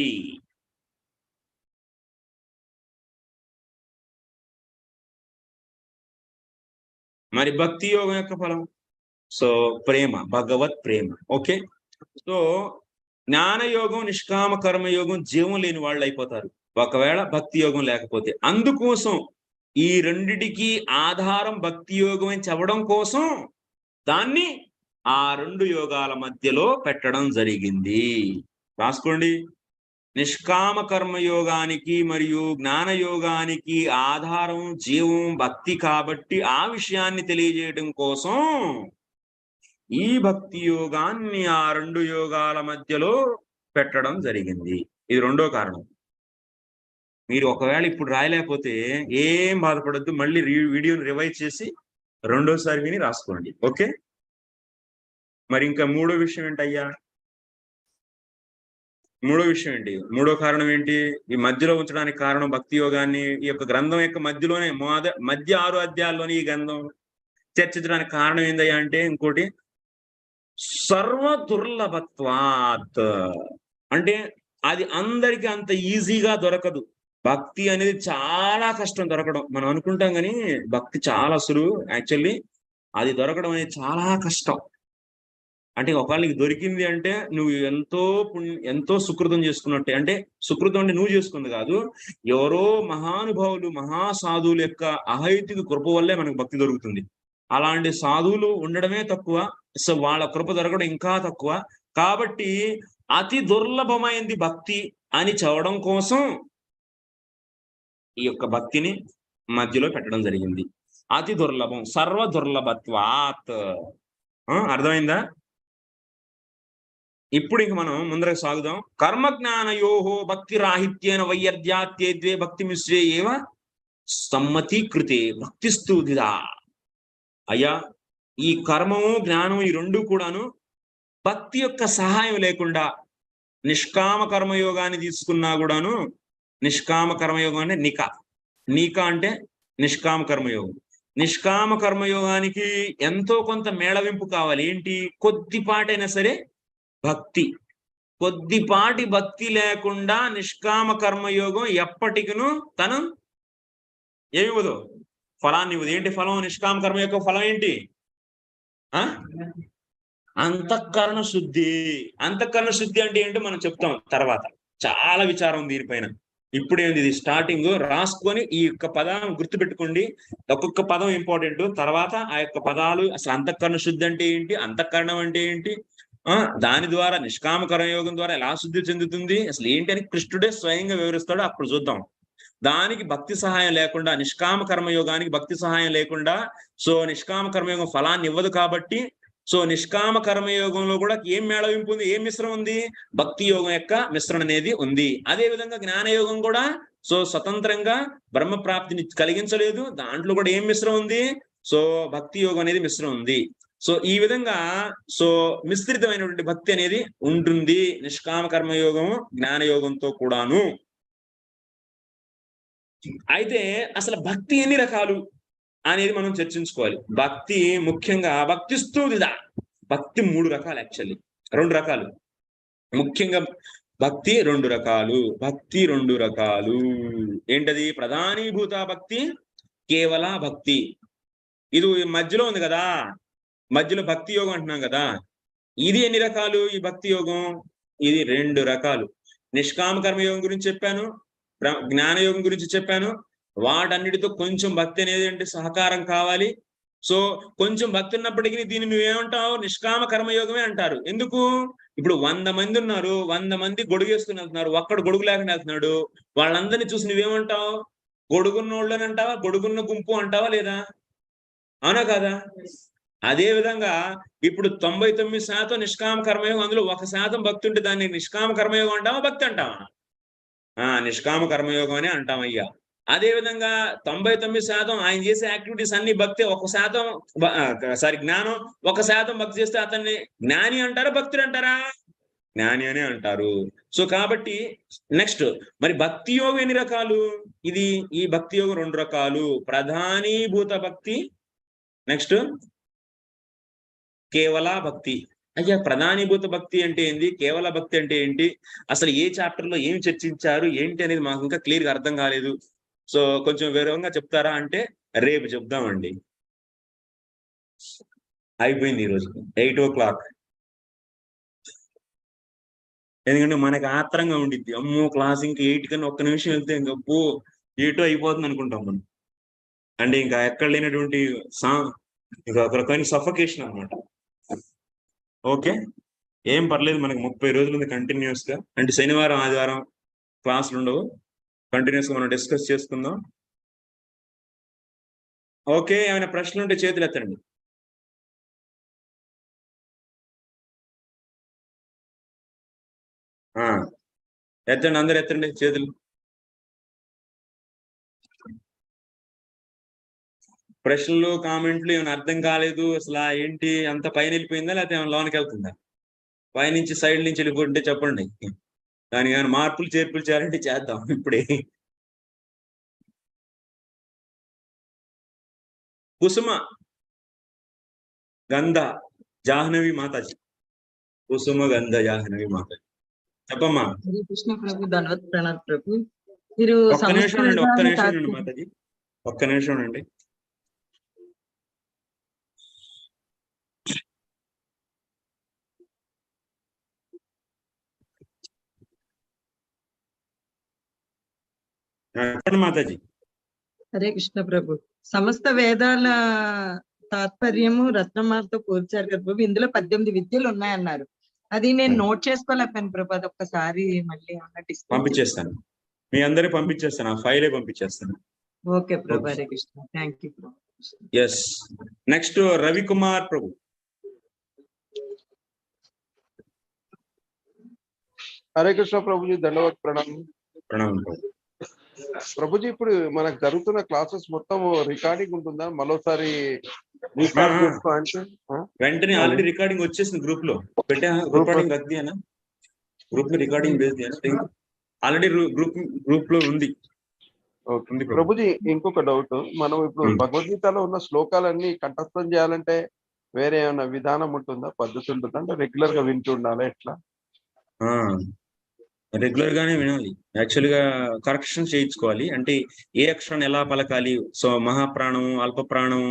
మరి భక్తి యోగం యొక్క ఫలం సో ప్రేమ, భగవత్ ప్రేమ. ఓకే, సో జ్ఞానయోగం, నిష్కామ కర్మయోగం జీవం లేని వాళ్ళు అయిపోతారు ఒకవేళ భక్తి యోగం లేకపోతే. అందుకోసం ఈ రెండిటికి ఆధారం భక్తి యోగం అని చెప్పడం కోసం దాన్ని ఆ రెండు యోగాల మధ్యలో పెట్టడం జరిగింది. రాసుకోండి. నిష్కామ కర్మయోగానికి మరియు జ్ఞాన యోగానికి ఆధారం జీవం, భక్తి కాబట్టి ఆ విషయాన్ని తెలియజేయడం కోసం ఈ భక్తి యోగాన్ని ఆ రెండు యోగాల మధ్యలో పెట్టడం జరిగింది. ఇది రెండో కారణం. మీరు ఒకవేళ ఇప్పుడు రాయలేకపోతే ఏం బాధపడద్దు, మళ్ళీ వీడియోని రివైజ్ చేసి రెండోసారి విని రాసుకోండి. ఓకే, మరి ఇంకా మూడో విషయం ఏంటయ్యా? మూడో విషయం ఏంటి? మూడో కారణం ఏంటి? ఈ మధ్యలో ఉంచడానికి కారణం భక్తి యోగాన్ని ఈ యొక్క గ్రంథం యొక్క మధ్యలోనే మధ్య 6 అధ్యాయాల్లోని ఈ గ్రంథం చర్చించడానికి కారణం ఏందయ్యా అంటే ఇంకోటి సర్వ దుర్లభత్వాత్. అంటే అది అందరికీ అంత ఈజీగా దొరకదు. భక్తి అనేది చాలా కష్టం దొరకడం. మనం అనుకుంటాం కానీ భక్తి చాలా సులువు. యాక్చువల్లీ అది దొరకడం అనేది చాలా కష్టం. అంటే ఒకవేళ నీకు దొరికింది అంటే నువ్వు ఎంతో సుకృతం చేసుకున్నట్టే. అంటే సుకృతం అంటే నువ్వు చేసుకుంది కాదు, ఎవరో మహానుభావులు మహాసాధువుల యొక్క అహైతిక కృప వల్లే మనకు భక్తి దొరుకుతుంది. అలాంటి సాధువులు ఉండడమే తక్కువ, సో వాళ్ళ కృప దొరకడం ఇంకా తక్కువ. కాబట్టి అతి దుర్లభమైంది భక్తి అని చెప్పడం కోసం ఈ యొక్క భక్తిని మధ్యలో పెట్టడం జరిగింది. అతి దుర్లభం, సర్వ దుర్లభత్వాత్. అర్థమైందా? ఇప్పుడు ఇంక మనం ముందరకు సాగుదాం. కర్మ జ్ఞానయోహో భక్తి రాహిత్యేన వైయర్ధ్యాత్యేద్వే భక్తి మిశ్రే ఏవ సమ్మతీకృతే భక్తి స్తూతిదా. అయ్యా, ఈ కర్మము జ్ఞానం ఈ రెండు కూడాను భక్తి యొక్క సహాయం లేకుండా, నిష్కామ కర్మయోగాన్ని తీసుకున్నా కూడాను, నిష్కామ కర్మయోగం అంటే నీక అంటే నిష్కామ కర్మయోగం. నిష్కామ కర్మయోగానికి ఎంతో కొంత మేళవింపు కావాలి. ఏంటి? కొద్దిపాటైనా సరే భక్తి. కొద్దిపాటి భక్తి లేకుండా నిష్కామ కర్మయోగం ఎప్పటికను తను ఏమివ్వదు, ఫలాన్ని ఇవ్వదు. ఏంటి ఫలం? నిష్కామ కర్మ యొక్క ఫలం ఏంటి? అంతఃకరణ శుద్ధి. అంతఃకరణ శుద్ధి అంటే ఏంటో మనం చెప్తాం తర్వాత. చాలా విచారం దీనిపైన. ఇప్పుడేంది ఇది స్టార్టింగ్ రాసుకొని ఈ యొక్క పదం గుర్తుపెట్టుకోండి. ఒక్కొక్క పదం ఇంపార్టెంట్. తర్వాత ఆ యొక్క పదాలు, అసలు అంతఃకరణ శుద్ధి అంటే ఏంటి, అంతఃకరణం అంటే ఏంటి, దాని ద్వారా నిష్కామ కర్మయోగం ద్వారా ఎలా శుద్ధి చెందుతుంది, అసలు ఏంటి అని కృష్ణుడే స్వయంగా వివరిస్తాడు. అప్పుడు చూద్దాం. దానికి భక్తి సహాయం లేకుండా, నిష్కామ కర్మయోగానికి భక్తి సహాయం లేకుండా, సో నిష్కామ కర్మయోగం ఫలాన్ని ఇవ్వదు. కాబట్టి సో నిష్కామ కర్మయోగంలో కూడా ఏం మేళవింపు ఉంది, ఏం మిశ్రం ఉంది? భక్తి యోగం యొక్క మిశ్రణ అనేది ఉంది. అదే విధంగా జ్ఞానయోగం కూడా సో స్వతంత్రంగా బ్రహ్మ ప్రాప్తిని కలిగించలేదు. దాంట్లో కూడా ఏం మిశ్రం ఉంది? సో భక్తి యోగం అనేది మిశ్రం ఉంది. సో ఈ విధంగా సో మిశ్రితమైనటువంటి భక్తి అనేది ఉంటుంది నిష్కామ కర్మయోగము జ్ఞానయోగంతో కూడాను. అయితే అసలు భక్తి ఎన్ని రకాలు అనేది మనం చర్చించుకోవాలి. భక్తి ముఖ్యంగా భక్తి స్తూతిదా. భక్తి 3 రకాలు, యాక్చువల్లీ 2 రకాలు. ముఖ్యంగా భక్తి 2 రకాలు. భక్తి 2 రకాలు ఏంటది? ప్రధానీభూత భక్తి, కేవల భక్తి. ఇది మధ్యలో ఉంది కదా, మధ్యలో భక్తి యోగం అంటున్నాం కదా. ఇది ఎన్ని రకాలు? ఈ భక్తి యోగం ఇది 2 రకాలు. నిష్కామ కర్మయోగం గురించి చెప్పాను, జ్ఞానయోగం గురించి చెప్పాను. వాటన్నిటితో కొంచెం భక్తి అనేది అంటే సహకారం కావాలి. సో కొంచెం భక్తి ఉన్నప్పటికీ దీన్ని నువ్వేమంటావు? నిష్కామ కర్మయోగమే అంటారు. ఎందుకు? ఇప్పుడు 100 మంది ఉన్నారు, 100 మంది గొడుగు వేసుకుని వెళ్తున్నారు, ఒక్కడు గొడుగు లేకుండా వెళ్తున్నాడు. వాళ్ళందరినీ చూసి నువ్వేమంటావు? గొడుగున్న వాళ్ళని అంటావా, గొడుగున్న గుంపు అంటావా లేదా? అవునా కదా? అదే విధంగా ఇప్పుడు 99% నిష్కామ కర్మయోగం, అందులో 1% భక్తి ఉంటే దాన్ని నిష్కామ కర్మయోగం అంటావా, భక్తి అంటావా? నిష్కామ కర్మయోగం అని అంటామయ్యా. అదే విధంగా 99% ఆయన చేసే యాక్టివిటీస్ అన్ని భక్తి, 1% జ్ఞానం, 1% భక్తి చేస్తే అతన్ని జ్ఞాని అంటారా, భక్తుడు అంటారా? జ్ఞాని అనే అంటారు. సో కాబట్టి నెక్స్ట్ మరి భక్తి యోగం ఎన్ని రకాలు? ఈ భక్తి యోగం 2 రకాలు. ప్రధానీభూత భక్తి, నెక్స్ట్ కేవల భక్తి. అయ్యా, ప్రధానీభూత భక్తి అంటే ఏంటి, కేవల భక్తి అంటే ఏంటి, అసలు ఏ చాప్టర్ లో ఏం చర్చించారు ఏంటి అనేది మాకు ఇంకా క్లియర్ గా అర్థం కాలేదు. సో కొంచెం వివరంగా చెప్తారా అంటే రేపు చెప్దామండి. అయిపోయింది ఈరోజు 8 o'clock. ఎందుకంటే మనకి ఆత్రంగా ఉండిద్ది. అమ్మో క్లాస్ ఇంకా 8 కన్నా 1 నిమిషం వెళ్తే ఇంకా 8 అయిపోతుంది అనుకుంటాం మనం. అంటే ఇంకా ఎక్కడ లేనటువంటి ఒక రకమైన సఫకేషన్ అన్నమాట. ఓకే, ఏం పర్లేదు, మనకి 30 రోజులు ఉంది కంటిన్యూస్ గా. అంటే శనివారం ఆదివారం క్లాసులు ఉండవు, కంటిన్యూస్ గా మనం డిస్కస్ చేసుకుందాం. ఓకే, ఏమైనా ప్రశ్నలు ఉంటే చేతులు ఎత్తండి. ఎత్తండి, అందరు ఎత్తండి చేతులు. ప్రశ్నలు కామెంట్లు ఏమైనా అర్థం కాలేదు, అసలు ఏంటి అంత పైన వెళ్ళిపోయిందా లేకపోతే ఏమైనా లోనికి వెళ్తుందా? పైనుంచి సైడ్ నుంచి వెళ్ళిపోతుంటే చెప్పండి. దానికి ఏమైనా మార్పులు చేర్పులు చేయాలంటే చేద్దాం ఇప్పుడే. కుసుమ గంధ జాహ్నవి మాతాజీ, కుసుమ గంధ జాహ్నవి మాతాజీ చెప్పమ్మా. హరే కృష్ణ ప్రభు, ధన్వత్ ప్రణాత్ ప్రభు. మీరు ఒక్క నిమిషం ఉండండి, ఒక్క నిమిషం ఉండండి మాతాజీ, ఒక్క నిమిషం ఉండండి. మాతాజీ. హరే కృష్ణ ప్రభు. సమస్త వేదాల తాత్పర్యము రత్నమాలతో పోల్చారు కదా ప్రభు. ఇందులో 18 విద్యలు ఉన్నాయన్నారు. అది నేను నోట్ చేసుకోలేకపోయాను ప్రభు. అది ఒక్కసారి మళ్ళీ ఏమన్నా డిస్కస్ పంపించేస్తాను, మీ అందరికి పంపించేస్తాను, ఆ ఫైలే పంపించేస్తాను. ఓకే ప్రభు. హరే కృష్ణ. థ్యాంక్ యూ ప్రభు. ఎస్. నెక్స్ట్ రవికుమార్ ప్రభు. హరే కృష్ణ ప్రభుజీ, ధన్యవాద ప్రణామం. ప్రణామం ప్రభు. ప్రభుజీ, ఇప్పుడు మనకు జరుగుతున్న క్లాసెస్ మొత్తం రికార్డింగ్ ఉంటుందా? మరోసారి రికార్డ్ చేసుకో అంటే వెంటనే ఆల్రెడీ రికార్డింగ్ వచ్చేసింది, గ్రూప్ లో పెట్టా. రికార్డింగ్ అద్ది అన్న గ్రూప్ లో రికార్డింగ్ బేస్డ్ ఆల్రెడీ గ్రూప్ లో ఉంది. ప్రభుజీ, ఇంకొక డౌట్. మనం ఇప్పుడు భగవద్గీతలో ఉన్న శ్లోకాలన్నీ కంఠస్థం చేయాలంటే వేరే ఏమైనా విధానం ఉంటుందా, పద్ధతి ఉంటుందా? అంటే రెగ్యులర్ గా వింటూ ఉండాలా, ఎట్లా? రెగ్యులర్ గానే వినాలి. యాక్చువల్ గా కరెక్షన్ చేయించుకోవాలి. అంటే ఏ అక్షరాన్ని ఎలా పలకాలి. సో మహాప్రాణం, అల్ప ప్రాణం,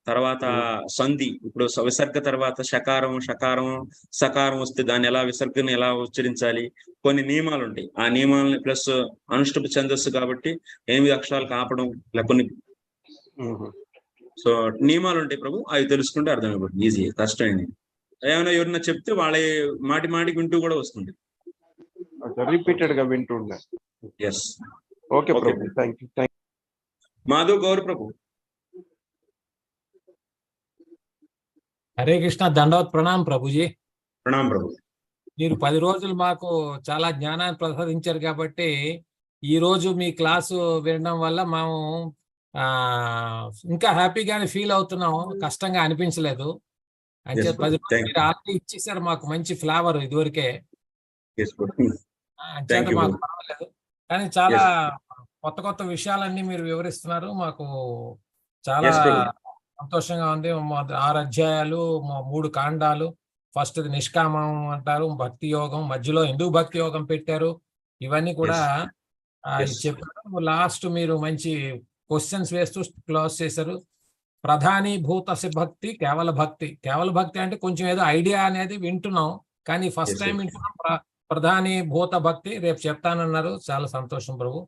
తర్వాత సంధి. ఇప్పుడు విసర్గ తర్వాత షకారం, సకారం వస్తే దాన్ని ఎలా విసర్గను ఎలా ఉచ్చరించాలి. కొన్ని నియమాలు ఉంటాయి. ఆ నియమాలని ప్లస్ అనుష్ఠుప్ ఛందస్సు కాబట్టి 8 అక్షరాలు కాపడం, ఇలా కొన్ని సో నియమాలు ఉంటాయి ప్రభు. అవి తెలుసుకుంటే అర్థమైపోతుంది. ఈజీ, కష్టమైంది. ఏమైనా ఎవరైనా చెప్తే వాళ్ళ మాటికి వింటూ కూడా వస్తుంది. రిపీటెడ్ గా వింటూ ఉండాలి. ఎస్. ఓకే ప్రభు, థ్యాంక్ యూ. మాధవ్ గౌర్ ప్రభు. హరే కృష్ణ. దండవత్ ప్రణాం ప్రభుజీ. ప్రణాం ప్రభు. మీరు 10 రోజులు మాకు చాలా జ్ఞానాన్ని ప్రసాదించారు కాబట్టి ఈ రోజు మీ క్లాసు వినడం వల్ల మేము ఇంకా హ్యాపీగానే ఫీల్ అవుతున్నాం. కష్టంగా అనిపించలేదు. అంటే 10 రోజులు మీరు ఆల్రెడీ ఇచ్చేసారు మాకు మంచి ఫ్లేవర్ ఇదివరకే. అంచేత మాకు పర్వాలేదు. కానీ చాలా కొత్త విషయాలన్నీ మీరు వివరిస్తున్నారు. మాకు చాలా సంతోషంగా ఉంది. 6 అధ్యాయాలు, 3 కాండాలు. ఫస్ట్ నిష్కామం అంటారు, భక్తి యోగం, మధ్యలో ఎందుకు భక్తి యోగం పెట్టారు, ఇవన్నీ కూడా చెప్పారు. లాస్ట్ మీరు మంచి క్వశ్చన్స్ వేస్తూ క్లోజ్ చేశారు. ప్రధాని భూతసి భక్తి, కేవల భక్తి అంటే కొంచెం ఏదో ఐడియా అనేది వింటున్నాం, కానీ ఫస్ట్ టైం వింటున్నాం. ప్రధాని భూత భక్తి రేపు చెప్తానన్నారు. చాలా సంతోషం ప్రభు.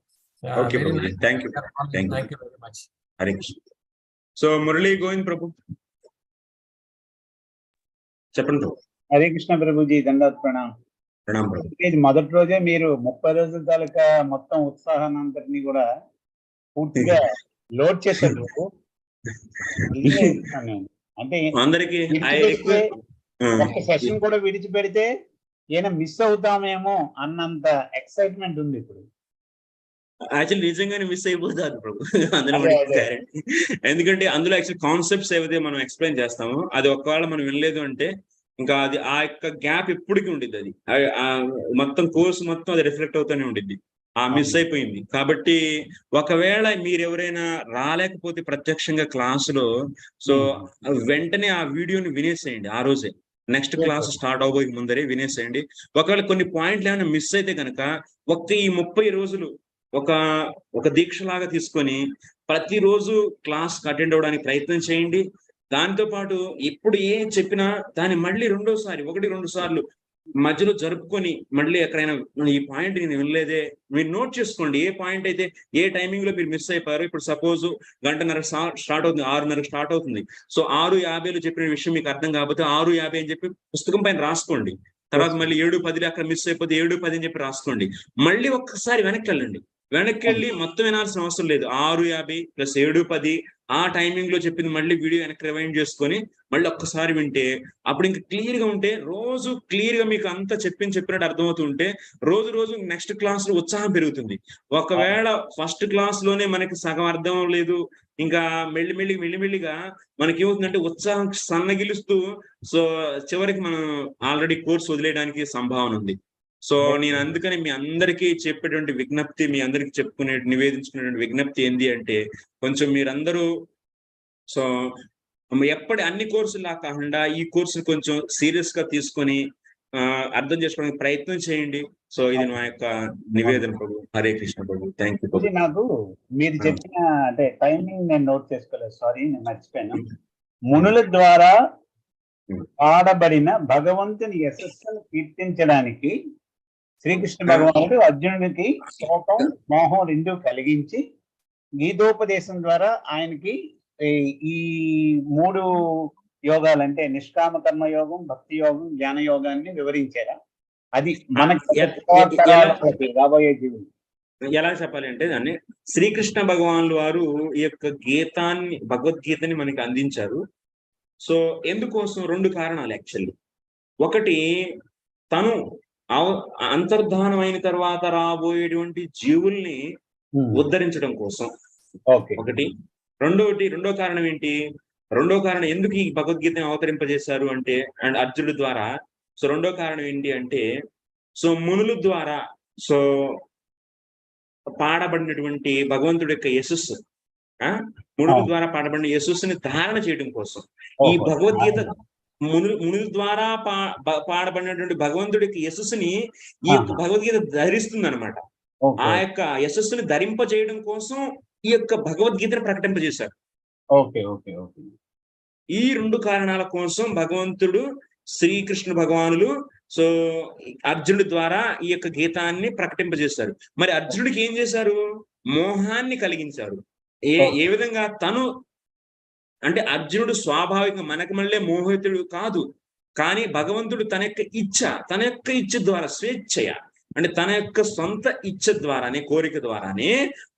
Thank you very much. Hare Krishna. So Murali Govind ప్రభు చెప్పండి ప్రభు. హరే కృష్ణ ప్రభుజీ, దండవత్ ప్రణాం. ప్రణాం ప్రభు. మొదటి రోజే మీరు 30 రోజుల తాలూకా మొత్తం ఉత్సాహాన్ని అంతటినీ కూడా పూర్తిగా లోడ్ చేశారు ప్రభు. అంటే అందరికి ఒక సెషన్ కూడా విడిచిపెడితే ఏమైనా మిస్ అవుతామేమో అన్నంత ఎక్సైట్మెంట్ ఉంది ఇప్పుడు. యాక్చువల్లీ నిజంగానే మిస్ అయిపోతారు ప్రభు. అందులో ఎందుకంటే అందులో యాక్చువల్ కాన్సెప్ట్స్ ఏవైతే మనం ఎక్స్ప్లెయిన్ చేస్తామో అది ఒకవేళ మనం వినలేదు అంటే ఇంకా అది ఆ యొక్క గ్యాప్ ఎప్పటికీ ఉండిద్ది. అది మొత్తం కోర్సు మొత్తం అది రిఫ్లెక్ట్ అవుతూనే ఉండిద్ది. మిస్ అయిపోయింది. కాబట్టి ఒకవేళ మీరు ఎవరైనా రాలేకపోతే ప్రత్యక్షంగా క్లాసులో, సో వెంటనే ఆ వీడియోని వినేసేయండి. ఆ రోజే నెక్స్ట్ క్లాస్ స్టార్ట్ అవబోయే ముందరే వినేసేయండి. ఒకవేళ కొన్ని పాయింట్లు ఏమైనా మిస్ అయితే కనుక ఈ 30 రోజులు ఒక దీక్షలాగా తీసుకొని ప్రతిరోజు క్లాస్ అటెండ్ అవ్వడానికి ప్రయత్నం చేయండి. దాంతో పాటు ఇప్పుడు ఏం చెప్పినా దాన్ని మళ్ళీ 1-2 సార్లు మధ్యలో జరుపుకొని మళ్ళీ ఎక్కడైనా ఈ పాయింట్ నేను వినలేదే మీరు నోట్ చేసుకోండి. ఏ పాయింట్ అయితే ఏ టైమింగ్ లో మీరు మిస్ అయిపోయారు. ఇప్పుడు సపోజ్ 1:30 స్టార్ట్ అవుతుంది, 6:30 స్టార్ట్ అవుతుంది. సో 6:50లో చెప్పిన విషయం మీకు అర్థం కాకపోతే 6:50 అని చెప్పి పుస్తకం పైన రాసుకోండి. తర్వాత మళ్ళీ 7:10 అక్కడ మిస్ అయిపోతే 7:10 అని చెప్పి రాసుకోండి. మళ్ళీ ఒక్కసారి వెనక్కి వెళ్ళి మొత్తం వినాల్సిన అవసరం లేదు. 6:50 + 7:10 ఆ టైమింగ్ లో చెప్పింది మళ్ళీ వీడియో వెనక్కి రివైండ్ చేసుకొని మళ్ళీ ఒక్కసారి వింటే అప్పుడు ఇంకా క్లియర్ గా ఉంటే, రోజు క్లియర్ గా మీకు అంతా చెప్పినట్టు అర్థమవుతుంటే రోజు నెక్స్ట్ క్లాస్ లో ఉత్సాహం పెరుగుతుంది. ఒకవేళ ఫస్ట్ క్లాస్ లోనే మనకి సగం అర్థం లేదు, ఇంకా మెల్లిమెల్లిగా మనకి ఏమవుతుందంటే ఉత్సాహం సన్నగిలుస్తూ సో చివరికి మనం ఆల్రెడీ కోర్స్ వదిలేయడానికి సంభావన ఉంది. సో నేను అందుకని మీ అందరికీ చెప్పేటువంటి విజ్ఞప్తి, మీ అందరికి నివేదించుకునేటువంటి విజ్ఞప్తి ఏంటి అంటే కొంచెం మీరందరూ సో అన్ని కోర్సులా కాకుండా ఈ కోర్సు కొంచెం సీరియస్ గా తీసుకొని అర్థం చేసుకోవడానికి ప్రయత్నం చేయండి. సో ఇది నా యొక్క నివేదన ప్రభు. హరే కృష్ణ ప్రభు. థ్యాంక్ యూ ప్రభు. నాకు మీరు చెప్పిన అంటే టైమింగ్ నేను నోట్ చేసుకోలేదు, సారీ నేను మర్చిపోయాను. మునుల ద్వారా పాడబడిన భగవంతుని యశస్సును కీర్తించడానికి శ్రీకృష్ణ భగవానుడు అర్జునుడికి కోపం మోహం రెండు కలిగించి గీతోపదేశం ద్వారా ఆయనకి ఈ 3 యోగాలంటే నిష్కామ కర్మ యోగం, భక్తి యోగం, జ్ఞాన యోగాన్ని వివరించారా? అది మనకి రాబోయే జీవులు ఎలా చెప్పాలి అంటే దాన్ని శ్రీకృష్ణ భగవానులు వారు ఈ యొక్క గీతాన్ని, భగవద్గీతని మనకి అందించారు. సో ఎందుకోసం 2 కారణాలు యాక్చువల్లీ. ఒకటి, తను అంతర్ధానం అయిన తర్వాత రాబోయేటువంటి జీవుల్ని ఉద్ధరించడం కోసం ఒకటి. రెండో కారణం ఏంటి? రెండో కారణం ఎందుకు ఈ భగవద్గీతని అవతరింపజేశారు అంటే, అండ్ అర్జునుడి ద్వారా. సో రెండో కారణం ఏంటి అంటే, సో మునుల ద్వారా సో పాడబడినటువంటి భగవంతుడి యొక్క యశస్సు, మునుల ద్వారా పాడబడిన యశస్సుని ధారణ చేయడం కోసం ఈ భగవద్గీత మునుల ద్వారా పాడబడినటువంటి భగవంతుడి యొక్క యశస్సుని ఈ యొక్క భగవద్గీత ధరిస్తుంది అనమాట. ఆ యొక్క యశస్సుని ధరింప చేయడం కోసం ఈ యొక్క భగవద్గీతను ప్రకటింపజేశారు. ఈ 2 కారణాల కోసం భగవంతుడు శ్రీకృష్ణ భగవానులు సో అర్జునుడి ద్వారా ఈ యొక్క గీతాన్ని ప్రకటింపజేశారు. మరి అర్జునుడికి ఏం చేశారు? మోహాన్ని కలిగించారు. ఏ విధంగా? తను అంటే అర్జునుడు స్వాభావికంగా మనకి మళ్ళీ మోహితుడు కాదు, కానీ భగవంతుడు తన యొక్క ఇచ్చ ద్వారా స్వేచ్ఛయ అంటే తన యొక్క సొంత ఇచ్చ ద్వారానే, కోరిక ద్వారానే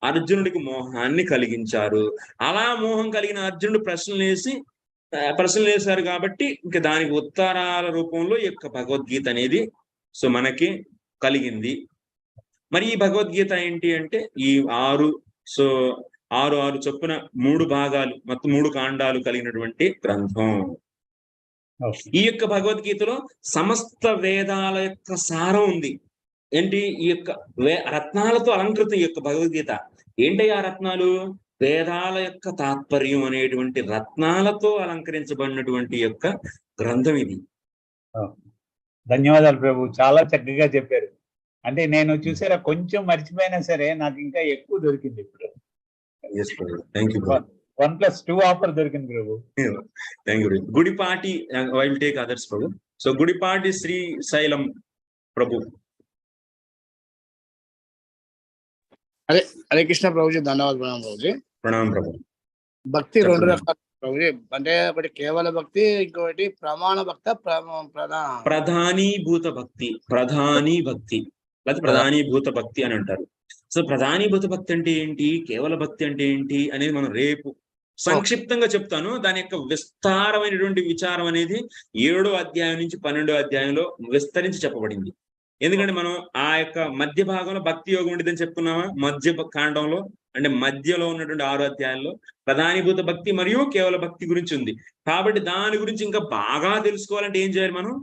అర్జునుడికి మోహాన్ని కలిగించారు. అలా మోహం కలిగిన అర్జునుడు ప్రశ్నలు వేశారు కాబట్టి ఇంకా దానికి ఉత్తరాల రూపంలో ఈ యొక్క భగవద్గీత అనేది సో మనకి కలిగింది. మరి ఈ భగవద్గీత ఏంటి అంటే ఈ 6 చొప్పున 3 భాగాలు, మొత్తం 3 కాండాలు కలిగినటువంటి గ్రంథం. ఈ యొక్క భగవద్గీతలో సమస్త వేదాల యొక్క సారం ఉంది. ఏంటి? ఈ యొక్క రత్నాలతో అలంకృతం ఈ యొక్క భగవద్గీత. ఏంటయ్యా రత్నాలు? వేదాల యొక్క తాత్పర్యం అనేటువంటి రత్నాలతో అలంకరించబడినటువంటి యొక్క గ్రంథం ఇది. ధన్యవాదాలు ప్రభు, చాలా చక్కగా చెప్పారు. అంటే నేను చూసారా కొంచెం మర్చిపోయినా సరే నాకు ఇంకా ఎక్కువ దొరికింది ఇప్పుడు. 1+2 ఆఫర్ దొరికింది ప్రభు. Thank you. Gudipati I will take others ప్రభు. సో గుడిపాటి శ్రీశైలం ప్రభు. హరే కృష్ణ ప్రభుజీ, ధన్యవాదాలు. ప్రణామం ప్రభుజీ. ప్రణామం ప్రభు. భక్తి 2 రకాలు ప్రభుజీ, అంటే ఒకటి కేవల భక్తి, ఇంకొకటి ప్రమాణ భక్త, ప్రధానీభూత భక్తి. లేకపోతే ప్రధానీభూత భక్తి అని అంటారు. సో ప్రధానీభూత భక్తి అంటే ఏంటి, కేవల భక్తి అంటే ఏంటి అనేది మనం రేపు సంక్షిప్తంగా చెప్తాను. దాని యొక్క విస్తారమైనటువంటి విచారం అనేది 7వ అధ్యాయం నుంచి 12వ అధ్యాయంలో విస్తరించి చెప్పబడింది. ఎందుకంటే మనం ఆ యొక్క మధ్య భాగంలో భక్తి యోగం ఉండేదని చెప్పుకున్నామా, మధ్య కాండంలో అంటే మధ్యలో ఉన్నటువంటి 6 అధ్యాయాల్లో ప్రధానీభూత భక్తి మరియు కేవల భక్తి గురించి ఉంది. కాబట్టి దాని గురించి ఇంకా బాగా తెలుసుకోవాలంటే ఏం చేయాలి? మనం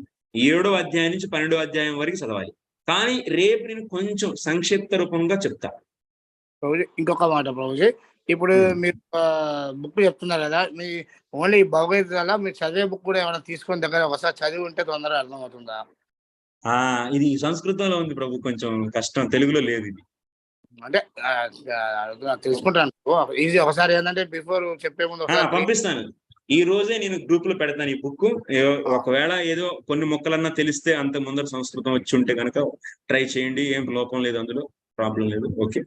7వ అధ్యాయం నుంచి 12వ అధ్యాయం వరకు చదవాలి. కానీ రేపు నేను కొంచెం సంక్షిప్త రూపంగా చెప్తా. ఇంకొక మాట ప్రభుజీ, ఇప్పుడు మీరు బుక్ చెప్తున్నారు కదా, మీ ఓన్లీ భగవద్గీత మీరు చదివే బుక్ కూడా ఏమైనా తీసుకొని దగ్గర ఒకసారి చదివి ఉంటే తొందరగా అర్థమవుతుందా? ఇది సంస్కృతంలో ఉంది ప్రభు, కొంచెం కష్టం, తెలుగులో లేదు ఇది. అంటే తెలుసుకుంటాను ఈజీ. ఒకసారి ఏంటంటే బిఫోర్ చెప్పే ముందు పంపిస్తాను. ఈ రోజే నేను గ్రూప్ లో పెడతాను ఈ బుక్. ఒకవేళ ఏదో కొన్ని మొక్కలన్నా తెలిస్తే అంత ముందర సంస్కృతం వచ్చి ఉంటే కనుక ట్రై చేయండి, ఏం లోపం లేదు, అందులో ప్రాబ్లం లేదు. ఓకే.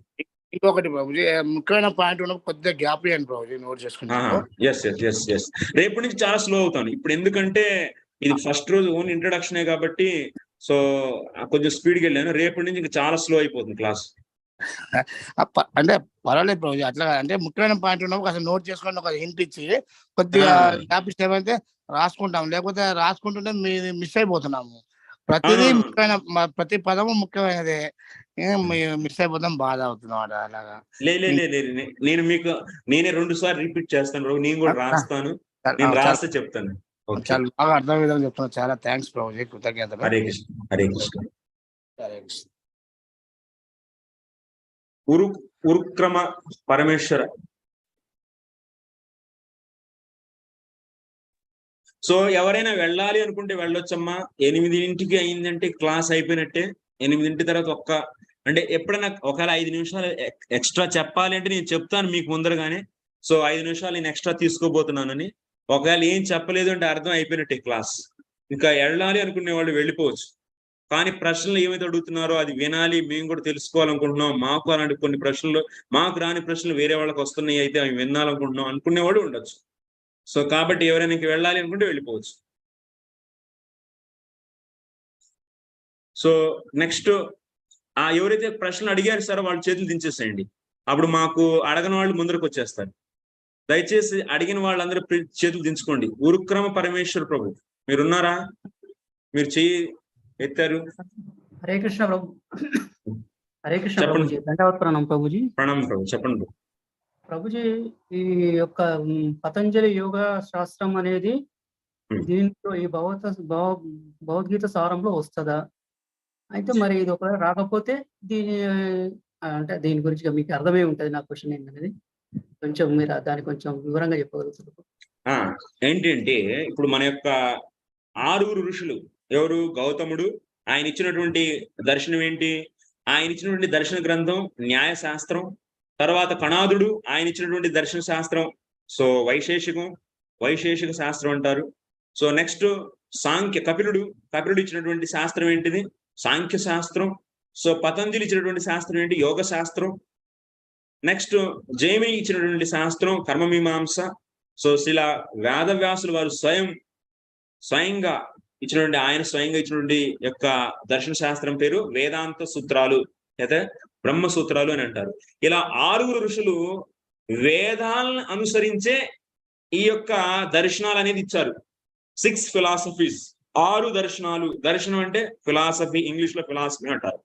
ఇంకొకటి ప్రభుజీ, ముఖ్యమైన పాయింట్ ఉన్నప్పుడు కొద్దిగా గ్యాప్ ఇవ్వండి ప్రభుజీ, నోట్ చేసుకుంటాను. ఎస్. రేపు నుంచి చాలా స్లో అవుతాను ఇప్పుడు, ఎందుకంటే ఇది ఫస్ట్ రోజు ఓన్ ఇంట్రడక్షనే కాబట్టి సో కొంచెం స్పీడ్కి వెళ్ళాను. రేపటి నుంచి ఇంకా చాలా స్లో అయిపోతుంది క్లాస్. అంటే పర్వాలేదు ప్రభుజీ, అట్లా అంటే ముఖ్యమైన పాయింట్ ఉన్నప్పుడు అసలు నోట్ చేసుకొని ఒక హింట్ ఇచ్చి కొద్దిగా గ్యాప్ ఇస్తే ఏమైతే రాసుకుంటాం, లేకపోతే రాసుకుంటుంటే మిస్ అయిపోతున్నాము. ప్రతిదీ ముఖ్యమైన, ప్రతి పదము ముఖ్యమైనదే, మిస్ అయిపోతాం, బాధ అవుతున్నాం అలాగా. నేనే 2 సార్లు రిపీట్ చేస్తాను, నేను కూడా రాస్తాను, నేను రాస్తే చెప్తాను. చాలా బాగా అర్థం విధంగా చెప్తున్నా. చాలా థ్యాంక్స్ ప్రభుజీ, కృతజ్ఞతలు. హరే కృష్ణ. హరే కృష్ణ. హరే కృష్ణ. ఉరుక్రమ పరమేశ్వర. సో ఎవరైనా వెళ్ళాలి అనుకుంటే వెళ్ళొచ్చమ్మా. 8ంటికి అయిందంటే క్లాస్ అయిపోయినట్టే. 8 తర్వాత అంటే ఎప్పుడైనా ఒకవేళ 5 నిమిషాలు ఎక్స్ట్రా చెప్పాలి అంటే నేను చెప్తాను మీకు ముందరగానే. సో 5 నిమిషాలు నేను ఎక్స్ట్రా తీసుకోబోతున్నానని. ఒకవేళ ఏం చెప్పలేదు అంటే అర్థం అయిపోయినట్టే క్లాస్. ఇంకా వెళ్ళాలి అనుకునే వాళ్ళు వెళ్ళిపోవచ్చు. కానీ ప్రశ్నలు ఏమైతే అడుగుతున్నారో అది వినాలి, మేము కూడా తెలుసుకోవాలనుకుంటున్నాం. మాకు అలాంటి కొన్ని ప్రశ్నలు, మాకు రాని ప్రశ్నలు వేరే వాళ్ళకి వస్తున్నాయి, అయితే అవి వినాలనుకుంటున్నాం అనుకునేవాడు ఉండొచ్చు. సో కాబట్టి ఎవరైనా ఇంక వెళ్ళాలి అనుకుంటే వెళ్ళిపోవచ్చు. సో నెక్స్ట్ ఎవరైతే ప్రశ్నలు అడిగారు సార్ వాళ్ళ చేతులు దించేసేయండి. అప్పుడు మాకు అడగని వాళ్ళు ముందరకు వచ్చేస్తారు. దయచేసి అడిగిన వాళ్ళందరూ చేతులు దించుకోండి. ఉరుక్రమ పరమేశ్వర ప్రభు మీరున్నారా? మీరు చెయ్యి ఎత్తారు. హరే కృష్ణ ప్రభు. హరే కృష్ణ ప్రభుజీ. ధన్యవాద ప్రణాం ప్రభుజీ. ప్రణామం ప్రభు. చెప్పండి ప్రభుజీ. ఈ యొక్క పతంజలి యోగ శాస్త్రం అనేది దీంట్లో ఈ భగవద్గీత సారంలో వస్తుందా? అయితే మరి ఇది ఒకవేళ రాకపోతే దీని గురించి మీకు అర్థమై ఉంటది. నా క్వశ్చన్ ఏంటనేది కొంచెం మీరు దాన్ని కొంచెం వివరంగా చెప్పగలుగుతారు. ఏంటంటే ఇప్పుడు మన యొక్క 6 ఋషులు ఎవరు? గౌతముడు, ఆయన ఇచ్చినటువంటి దర్శనం ఏంటి? ఆయన ఇచ్చినటువంటి దర్శన గ్రంథం న్యాయ శాస్త్రం. తర్వాత కణాదుడు, ఆయన ఇచ్చినటువంటి దర్శన శాస్త్రం సో వైశేషిక శాస్త్రం అంటారు. సో నెక్స్ట్ కపిలుడు ఇచ్చినటువంటి శాస్త్రం ఏంటిది? సాంఖ్య శాస్త్రం. సో పతంజలి ఇచ్చినటువంటి శాస్త్రం ఏంటి? యోగ శాస్త్రం. నెక్స్ట్ జైమిని ఇచ్చినటువంటి శాస్త్రం కర్మమీమాంస. సో శిలా వేదవ్యాసులు వారు స్వయంగా ఇచ్చినటువంటి యొక్క దర్శన శాస్త్రం పేరు వేదాంత సూత్రాలు అయితే బ్రహ్మ సూత్రాలు అని అంటారు. ఇలా 6 ఋషులు వేదాలను అనుసరించే ఈ యొక్క దర్శనాలు అనేది ఇచ్చారు. 6 ఫిలాసఫీస్, 6 దర్శనాలు. దర్శనం అంటే ఫిలాసఫీ, ఇంగ్లీష్ లో ఫిలాసఫీ అంటారు.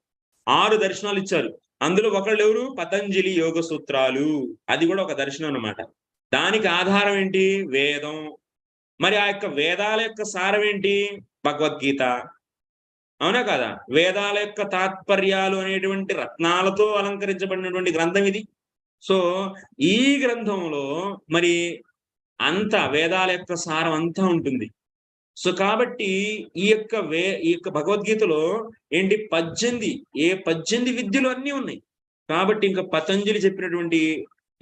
6 దర్శనాలు ఇచ్చారు. అందులో ఒకళ్ళు ఎవరు? పతంజలి యోగ సూత్రాలు. అది కూడా ఒక దర్శనం అన్నమాట. దానికి ఆధారం ఏంటి? వేదం. మరి ఆ యొక్క వేదాల యొక్క సారం ఏంటి? భగవద్గీత. అవునా కదా? వేదాల యొక్క తాత్పర్యాలు అనేటువంటి రత్నాలతో అలంకరించబడినటువంటి గ్రంథం ఇది. సో ఈ గ్రంథంలో మరి వేదాల యొక్క సారం అంతా ఉంటుంది. సో కాబట్టి ఈ యొక్క భగవద్గీతలో ఏంటి? 18 విద్యలు అన్నీ ఉన్నాయి. కాబట్టి ఇంకా పతంజలి చెప్పినటువంటి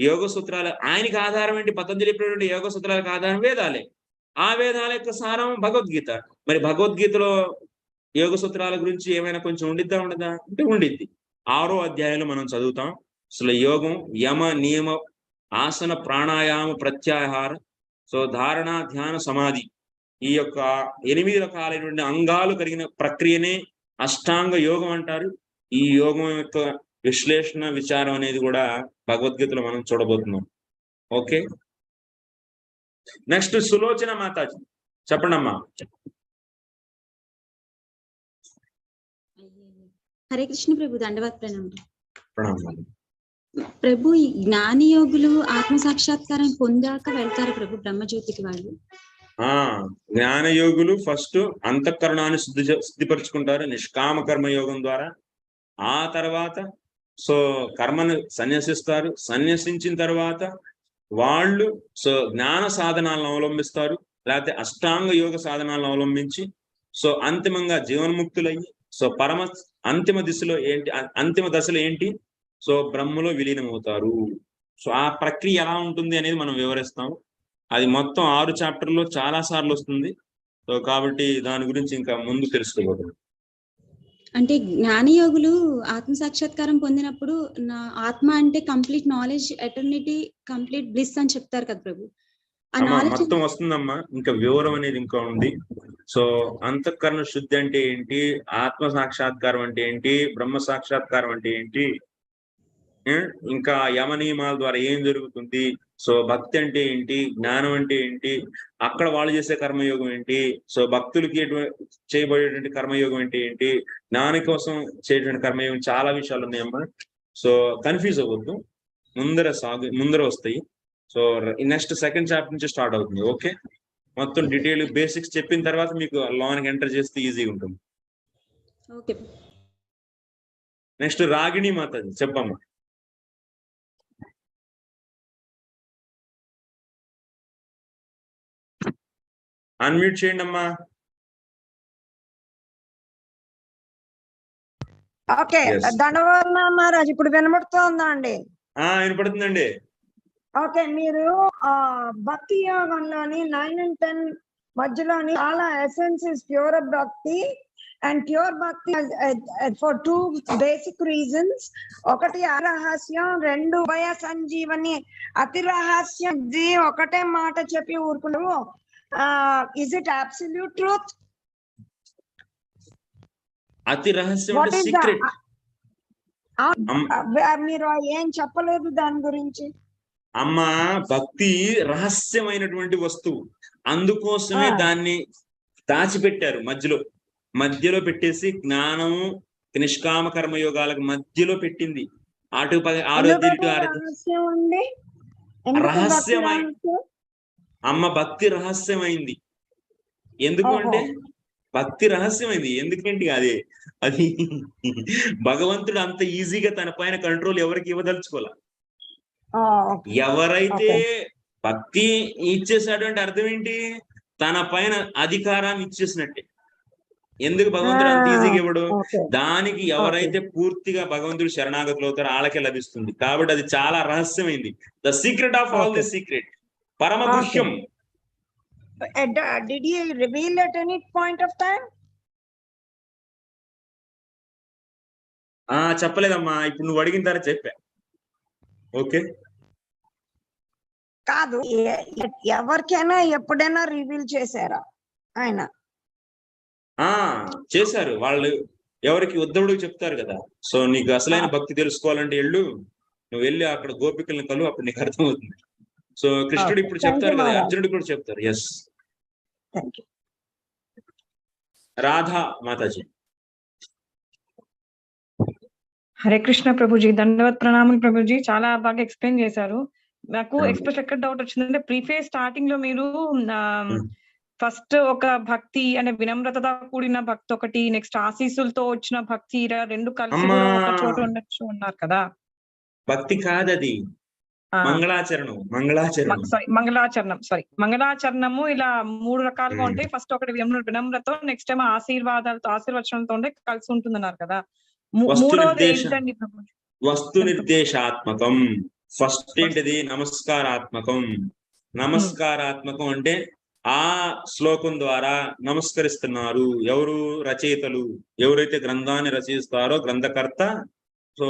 యోగ సూత్రాలు ఆయనకి ఆధారం ఏంటి? పతంజలి చెప్పినటువంటి యోగ సూత్రాలకు ఆధారం వేదాలే. ఆ వేదాల యొక్క సారం భగవద్గీత. మరి భగవద్గీతలో యోగ సూత్రాల గురించి ఏమైనా కొంచెం ఉండదా అంటే ఉండిద్ది. 6వ అధ్యాయంలో మనం చదువుతాం. అసలు యోగం, యమ, నియమ, ఆసన, ప్రాణాయామ, ప్రత్యాహార, సో ధారణ, ధ్యాన, సమాధి, ఈ యొక్క 8 రకాలైనటువంటి అంగాలు కలిగిన ప్రక్రియనే అష్టాంగ యోగం అంటారు. ఈ యోగం యొక్క విశ్లేషణ, విచారం అనేది కూడా భగవద్గీతలో మనం చూడబోతున్నాం. ఓకే, నెక్స్ట్ సులోచన మాతాజీ చెప్పండి అమ్మా. హరే కృష్ణ ప్రభు. దండవత్ ప్రణామం ప్రభు. ఈ జ్ఞాని యోగులు ఆత్మ సాక్షాత్కారం పొందాక వెళ్తారు ప్రభు బ్రహ్మజ్యోతికి వాళ్ళు. జ్ఞాన యోగులు ఫస్ట్ అంతఃకరణాన్ని శుద్ధిపరుచుకుంటారు నిష్కామ కర్మ యోగం ద్వారా. ఆ తర్వాత సో కర్మను సన్యసిస్తారు. సన్యసించిన తర్వాత వాళ్ళు సో జ్ఞాన సాధనాలను అవలంబిస్తారు, లేకపోతే అష్టాంగ యోగ సాధనాలను అవలంబించి సో అంతిమంగా జీవన్ముక్తులయ్యి సో అంతిమ దశలో ఏంటి? సో బ్రహ్మలో విలీనం అవుతారు. సో ఆ ప్రక్రియ ఎలా ఉంటుంది అనేది మనం వివరిస్తాం. అది మొత్తం 6 చాప్టర్లో చాలా సార్లు వస్తుంది. సో కాబట్టి దాని గురించి ఇంకా ముందు తెలుసుకోబోతుంది. అంటే జ్ఞానయోగులు ఆత్మ సాక్షాత్కారం పొందినప్పుడు నా ఆత్మ అంటే complete knowledge, eternity, complete bliss అని చెప్తారు కదా ప్రభు. ఆ నాలెడ్జ్ మొత్తం వస్తుందమ్మా. ఇంకా వివరం అనేది ఇంకా ఉంది. సో అంతఃకరణ శుద్ధి అంటే ఏంటి? ఆత్మ సాక్షాత్కారం అంటే ఏంటి? బ్రహ్మ సాక్షాత్కారం అంటే ఏంటి? ఇంకా యమ నియమాల ద్వారా ఏం జరుగుతుంది? సో భక్తి అంటే ఏంటి? జ్ఞానం అంటే ఏంటి? అక్కడ వాళ్ళు చేసే కర్మయోగం ఏంటి? సో భక్తులకి చేయబడేటువంటి కర్మయోగం అంటే ఏంటి? జ్ఞాని కోసం చేయటువంటి కర్మయోగం, చాలా విషయాలు ఉన్నాయమ్మా. సో కన్ఫ్యూజ్ అవ్వద్దు, ముందర వస్తాయి. సో నెక్స్ట్ సెకండ్ చాప్టర్ నుంచి స్టార్ట్ అవుతుంది. ఓకే, మొత్తం డీటెయిల్ బేసిక్స్ చెప్పిన తర్వాత మీకు లోనికి ఎంటర్ చేస్తే ఈజీగా ఉంటుంది. ఓకే. నెక్స్ట్ రాగిణి మాతాజీ చెప్పమ్మా. అన్మ్యూట్ చేయండి అమ్మా. Okay, Yes. దండవరణ మహారాజ్ ఇప్పుడు వినబడుతోందా అండి? వినపడుతుందండి. ఓకే, మీరు భక్తి యోగంలోని 9 and 10 మధ్యలోని చాలా ఎసెన్స్ ఇస్ ప్యూర్ భక్తి అండ్ ప్యూర్ భక్తి ఫర్ 2 బేసిక్ రీజన్స్. ఒకటి అరహస్యం, 2 ఉభయ సంజీవని. అతి రహస్యం ఒకటే మాట చెప్పి ఊరుకున్నావు. Is it absolute truth? అతి రహస్యం What అంటే is సీక్రెట్. మీరు ఏం చెప్పలేదు దాని గురించి. అమ్మ, భక్తి రహస్యమైనటువంటి వస్తువు, అందుకోసమే దాన్ని దాచిపెట్టారు. మధ్యలో పెట్టేసి జ్ఞానము నిష్కామ కర్మయోగాలకు మధ్యలో పెట్టింది. రహస్యమై అమ్మ భక్తి రహస్యమైంది. ఎందుకు అంటే భక్తి రహస్యమైంది ఎందుకంటే అది భగవంతుడు అంత ఈజీగా తన పైన కంట్రోల్ ఎవరికి ఇవ్వదలుచుకోలే. ఎవరైతే భక్తి ఇచ్చేసాడు అంటే అర్థం ఏంటి? తన పైన అధికారాన్ని ఇచ్చేసినట్టే. ఎందుకు భగవంతుడు అంత ఈజీగా ఇవ్వడు? దానికి ఎవరైతే పూర్తిగా భగవంతుడు శరణాగతులు అవుతారో వాళ్ళకే లభిస్తుంది. కాబట్టి అది చాలా రహస్యమైంది. The secret of all the secret, పరమ గుహ్యం. Did he reveal at any point of time? చెప్పలేదమ్మా, ఇప్పుడు నువ్వు అడిగిన తర్వాత చెప్పా. ఓకే, కాదు, ఎవరికైనా ఎప్పుడైనా రివీల్ చేశారా ఆయన? చేశారు. వాళ్ళు ఎవరికి ఉద్ధవుడికి చెప్తారు కదా, సో నీకు అసలైన భక్తి తెలుసుకోవాలంటే నువ్వు వెళ్ళి అక్కడ గోపికల్ని కలు, అప్పుడు నీకు అర్థమవుతుంది. సో కృష్ణుడు ఇప్పుడు చెప్తారు కదా, అర్జునుడు కూడా చెప్తారు. ఎస్, రాధా మాతాజీ. హరే కృష్ణ ప్రభుజీ, దండవత్ ప్రణామాలు ప్రభుజీ. చాలా బాగా ఎక్స్ప్లెయిన్ చేశారు. నాకు ఎక్స్ప్రెస్ ఎక్కడ డౌట్ వచ్చిందంటే, ప్రీఫేస్ స్టార్టింగ్ లో మీరు ఫస్ట్ ఒక భక్తి అంటే వినమ్రతతో కూడిన భక్తి ఒకటి, నెక్స్ట్ ఆశీస్సులతో వచ్చిన భక్తి, 2 కలిసి ఒక చోట ఉండొచ్చు అన్నారు కదా. భక్తి కాదది, మంగళాచరణం. మంగళాచరణము ఇలా 3 రకాలుగా ఉంటాయి. ఫస్ట్ ఒకటి వినమ్రతో, నెక్స్ట్ ఏమో ఆశీర్వచనంతో ఉంటే కలిసి ఉంటుంది అన్నారు కదా. మూడోది ఏంటండి ప్రభు? వస్తు నిర్దేశాత్మకం. ఫస్ట్ ఏంటిది? నమస్కారాత్మకం. నమస్కారాత్మకం అంటే ఆ శ్లోకం ద్వారా నమస్కరిస్తున్నారు ఎవరు? రచయితలు. ఎవరైతే గ్రంథాన్ని రచిస్తారో గ్రంథకర్త, సో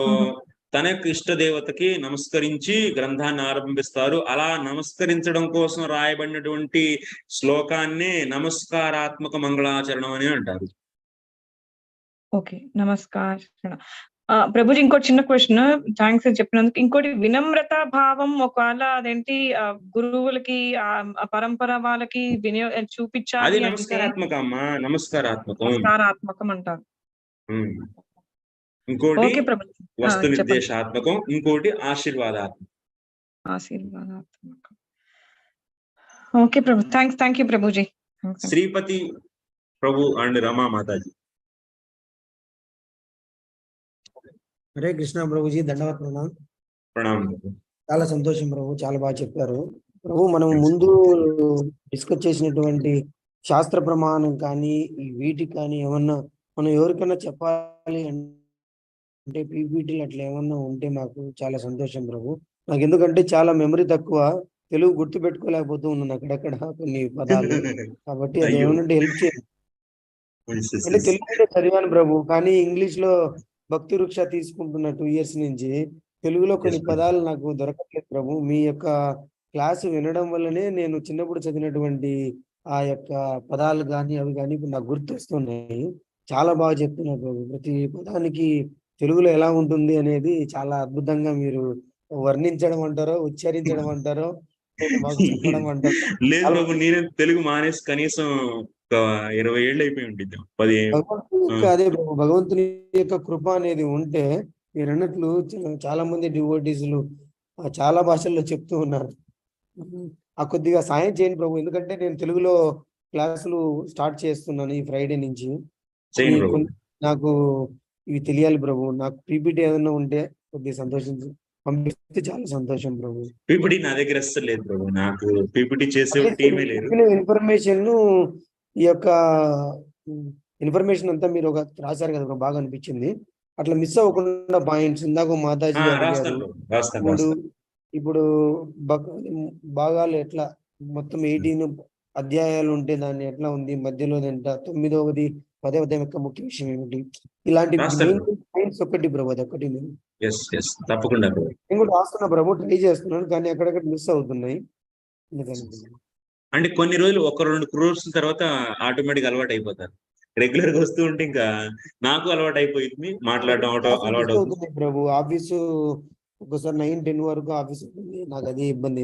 తన యొక్క ఇష్ట దేవతకి నమస్కరించి గ్రంథాన్ని ఆరంభిస్తారు. అలా నమస్కరించడం కోసం రాయబడినటువంటి శ్లోకాన్ని నమస్కారాత్మక మంగళాచరణం అని అంటారు. ఓకే, నమస్కారం ప్రభుజీ. ఇంకో చిన్న క్వశ్చన్, థ్యాంక్స్ చెప్పినందుకు. ఇంకోటి, వినమ్రత భావం ఒకవేళ అదేంటి గురువులకి పరంపర వాళ్ళకి చూపించాలి, నమస్కారాత్మకం అమ్మా, నమస్కారాత్మకం అంటారు. ఇంకోటి వస్తు నిర్దేశాత్మకం, ఇంకోటి ఆశీర్వాదాత్మకం. ఓకే ప్రభు, thank you Prabhuji. Sripati Prabhu and రమా మాతాజీ. హరే కృష్ణ ప్రభుజీ, దండవత్ ప్రణామం. చాలా సంతోషం ప్రభు, చాలా బాగా చెప్పారు ప్రభు. మనం ముందు డిస్కస్ చేసినటువంటి శాస్త్ర ప్రమాణం కానీ వీటికి కానీ ఏమన్నా మనం ఎవరికైనా చెప్పాలి అంటే పీపీటీలు అట్లా ఏమన్నా ఉంటే మాకు చాలా సంతోషం ప్రభు. నాకు ఎందుకంటే చాలా మెమరీ తక్కువ, తెలుగు గుర్తు పెట్టుకోలేకపోతూ ఉన్నాను అక్కడక్కడ కొన్ని పదాలు. కాబట్టి అది ఏమన్నా హెల్ప్ చేయండి. అంటే తెలుగులో చదివాను ప్రభు, కానీ ఇంగ్లీష్ లో భక్తి వృక్ష తీసుకుంటున్న 2 years నుంచి తెలుగులో కొన్ని పదాలు నాకు దొరకట్లేదు ప్రభు. మీ యొక్క క్లాసు వినడం వల్లనే నేను చిన్నప్పుడు చదివినటువంటి ఆ యొక్క పదాలు కానీ అవి కానీ ఇప్పుడు నాకు గుర్తొస్తున్నాయి. చాలా బాగా చెప్తున్నారు ప్రభు. ప్రతి పదానికి తెలుగులో ఎలా ఉంటుంది అనేది చాలా అద్భుతంగా మీరు వర్ణించడం అంటారో, ఉచ్చరించడం అంటారో, చెప్పడం అంటారో. లేదు ప్రభు, నేను తెలుగు మానేసి కనీసం 20 ఏళ్ళు అయిపోయి ఉంటుంది. అదే ప్రభు, భగవంతుని యొక్క కృప అనేది ఉంటే మీరు అన్నట్లు చాలా మంది డివోటీస్లు చాలా భాషల్లో చెప్తూ ఉన్నారు. ఆ కొద్దిగా సాయం చేయండి ప్రభు, ఎందుకంటే నేను తెలుగులో క్లాసులు స్టార్ట్ చేస్తున్నాను ఈ ఫ్రైడే నుంచి. నాకు ఇవి తెలియాలి ప్రభు. నాకు పీపీటీ ఏదైనా ఉంటే కొద్దిగా సంతోషించు. పంపిస్తే చాలా సంతోషం ప్రభు. పీపీటీ నా దగ్గర అస్సలు లేదు ప్రభు. నాకు పీపీటీ చేసే అదే టీమే లేరు. చెప్పిన ఇన్ఫర్మేషన్ ఈ యొక్క ఇన్ఫర్మేషన్ అంతా మీరు ఒక రాశారు కదా ప్రభు, బాగా అనిపించింది. అట్లా మిస్ అవ్వకుండా పాయింట్స్ ఇందాక మాతాజీ అడిగారు. రాస్తాను రాస్తాను. ఇప్పుడు భాగాలు ఎట్లా మొత్తం 18 అధ్యాయాలు ఉంటే దాన్ని ఎట్లా ఉంది, మధ్యలో ఎంత 9వది 10వ అధ్యాయం యొక్క ముఖ్య విషయం ఏమిటి, ఇలాంటి పాయింట్స్ ఒకటి ప్రభు. అదొకటి నేను తప్పకుండా నేను కూడా రాస్తున్నా ప్రభు, ట్రై చేస్తున్నాను కానీ అక్కడక్కడ మిస్ అవుతున్నాయి. అంటే కొన్ని రోజులు 1-2 కోర్స్ తర్వాత ఆటోమేటిక్ అలవాటు అయిపోతారు. రెగ్యులర్ గా వస్తూ ఉంటే ఇంకా నాకు అలవాటు అయిపోయింది, మాట్లాడడం అలవాటు అవుతుంది ప్రభు. ఆఫీసు ఒకసారి 9-10 వరకు ఆఫీస్ ఉంటుంది, నాకు అది ఇబ్బంది.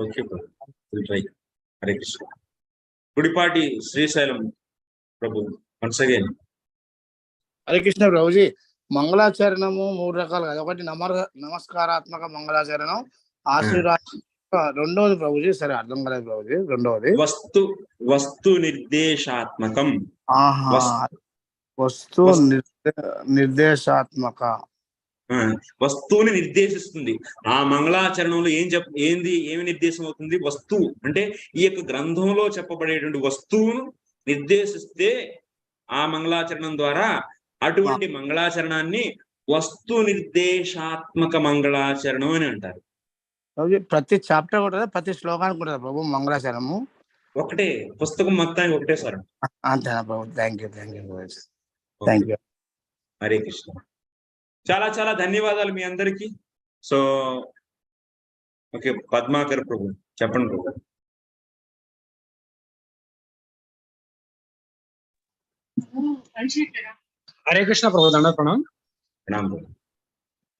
Okay try. హరే కృష్ణ. గుడిపాటి శ్రీశైలం ప్రభు వన్స్ అగైన్. హరే కృష్ణ ప్రభుజీ. మంగళాచరణము 3 రకాలు కదా. ఒకటి నమస్కారాత్మక మంగళాచరణం, ఆశీర్వాద. రెండవది ప్రభుజీ, సరే అర్థం కాలేదు ప్రభుజీ. రెండవది వస్తు నిర్దేశాత్మకం. వస్తు నిర్దేశాత్మక, వస్తువుని నిర్దేశిస్తుంది. ఆ మంగళాచరణంలో ఏమి నిర్దేశం అవుతుంది? వస్తువు అంటే ఈ యొక్క గ్రంథంలో చెప్పబడేటువంటి వస్తువును నిర్దేశిస్తే ఆ మంగళాచరణం ద్వారా అటువంటి మంగళాచరణాన్ని వస్తు నిర్దేశాత్మక మంగళాచరణం అని అంటారు. ప్రతి చాప్టర్ కూడా ప్రతి శ్లోకానికి కూడా ప్రభు మంగళాచరణము ఒకటే, పుస్తకం మొత్తానికి ఒకటే స్వరం. అంతేనా ప్రభు? Thank you thank you. Hare Krishna. చాలా చాలా ధన్యవాదాలు మీ అందరికీ. సో ఓకే, పద్మాకర్ ప్రభు చెప్పండి ప్రభు. హరే కృష్ణ ప్రభు. దండప్రణం. ప్రణామం ప్రభు.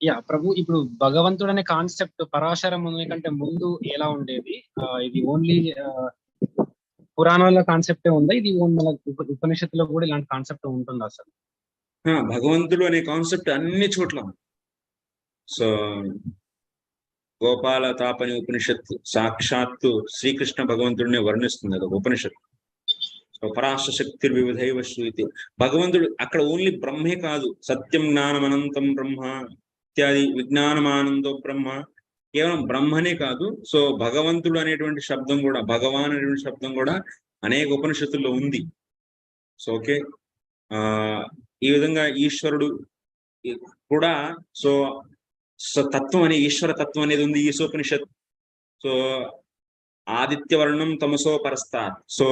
యా ప్రభు, ఇప్పుడు భగవంతుడు అనే కాన్సెప్ట్ పరాశరం కంటే ముందు ఎలా ఉండేది? ఇది ఓన్లీ పురాణాల కాన్సెప్టే ఉందా? ఇది మన ఉపనిషత్తులో కూడా ఇలాంటి కాన్సెప్ట్ ఉంటుందా అసలు? భగవంతుడు అనే కాన్సెప్ట్ అన్ని చోట్ల. సో గోపాల తాపని ఉపనిషత్తు సాక్షాత్తు శ్రీకృష్ణ భగవంతుడిని వర్ణిస్తుంది అది ఉపనిషత్తు. సో పరాశ శక్తి వివిధైవ శ్రూయతే. భగవంతుడు అక్కడ ఓన్లీ బ్రహ్మే కాదు, సత్యం జ్ఞానం అనంతం బ్రహ్మ ఇత్యాది, విజ్ఞానమానందో బ్రహ్మ, కేవలం బ్రహ్మనే కాదు. సో భగవంతుడు అనేటువంటి శబ్దం కూడా, భగవాన్ అనేటువంటి శబ్దం కూడా అనేక ఉపనిషత్తుల్లో ఉంది. సో ఓకే, ఈ విధంగా ఈశ్వరుడు కూడా సో తత్వం అనే ఈశ్వర తత్వం అనేది ఉంది ఈశోపనిషత్. సో ఆదిత్యవర్ణం తమసో పరస్తాత్. సో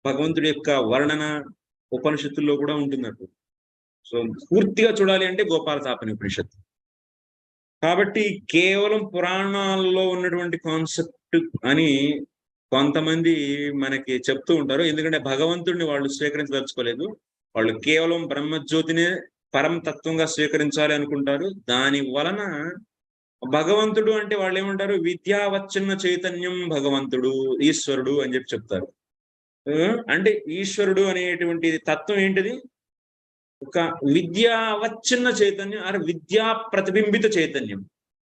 భగవంతుడి యొక్క వర్ణన ఉపనిషత్తుల్లో కూడా ఉంటున్నట్టు. సో పూర్తిగా చూడాలి అంటే గోపాల తాపని ఉపనిషత్తు. కాబట్టి కేవలం పురాణాల్లో ఉన్నటువంటి కాన్సెప్ట్ అని కొంతమంది మనకి చెప్తూ ఉంటారు. ఎందుకంటే భగవంతుడిని వాళ్ళు స్వీకరించదలుచుకోలేదు. వాళ్ళు కేవలం బ్రహ్మజ్యోతినే పరం తత్వంగా స్వీకరించాలి అనుకుంటారు. దాని వలన భగవంతుడు అంటే వాళ్ళు ఏమంటారు? విద్యావచ్చన్న చైతన్యం భగవంతుడు, ఈశ్వరుడు అని చెప్పి చెప్తారు. అంటే ఈశ్వరుడు అనేటువంటి తత్వం ఏంటిది? ఒక విద్యావచ్చన్న చైతన్యం, అరే విద్యా ప్రతిబింబిత చైతన్యం.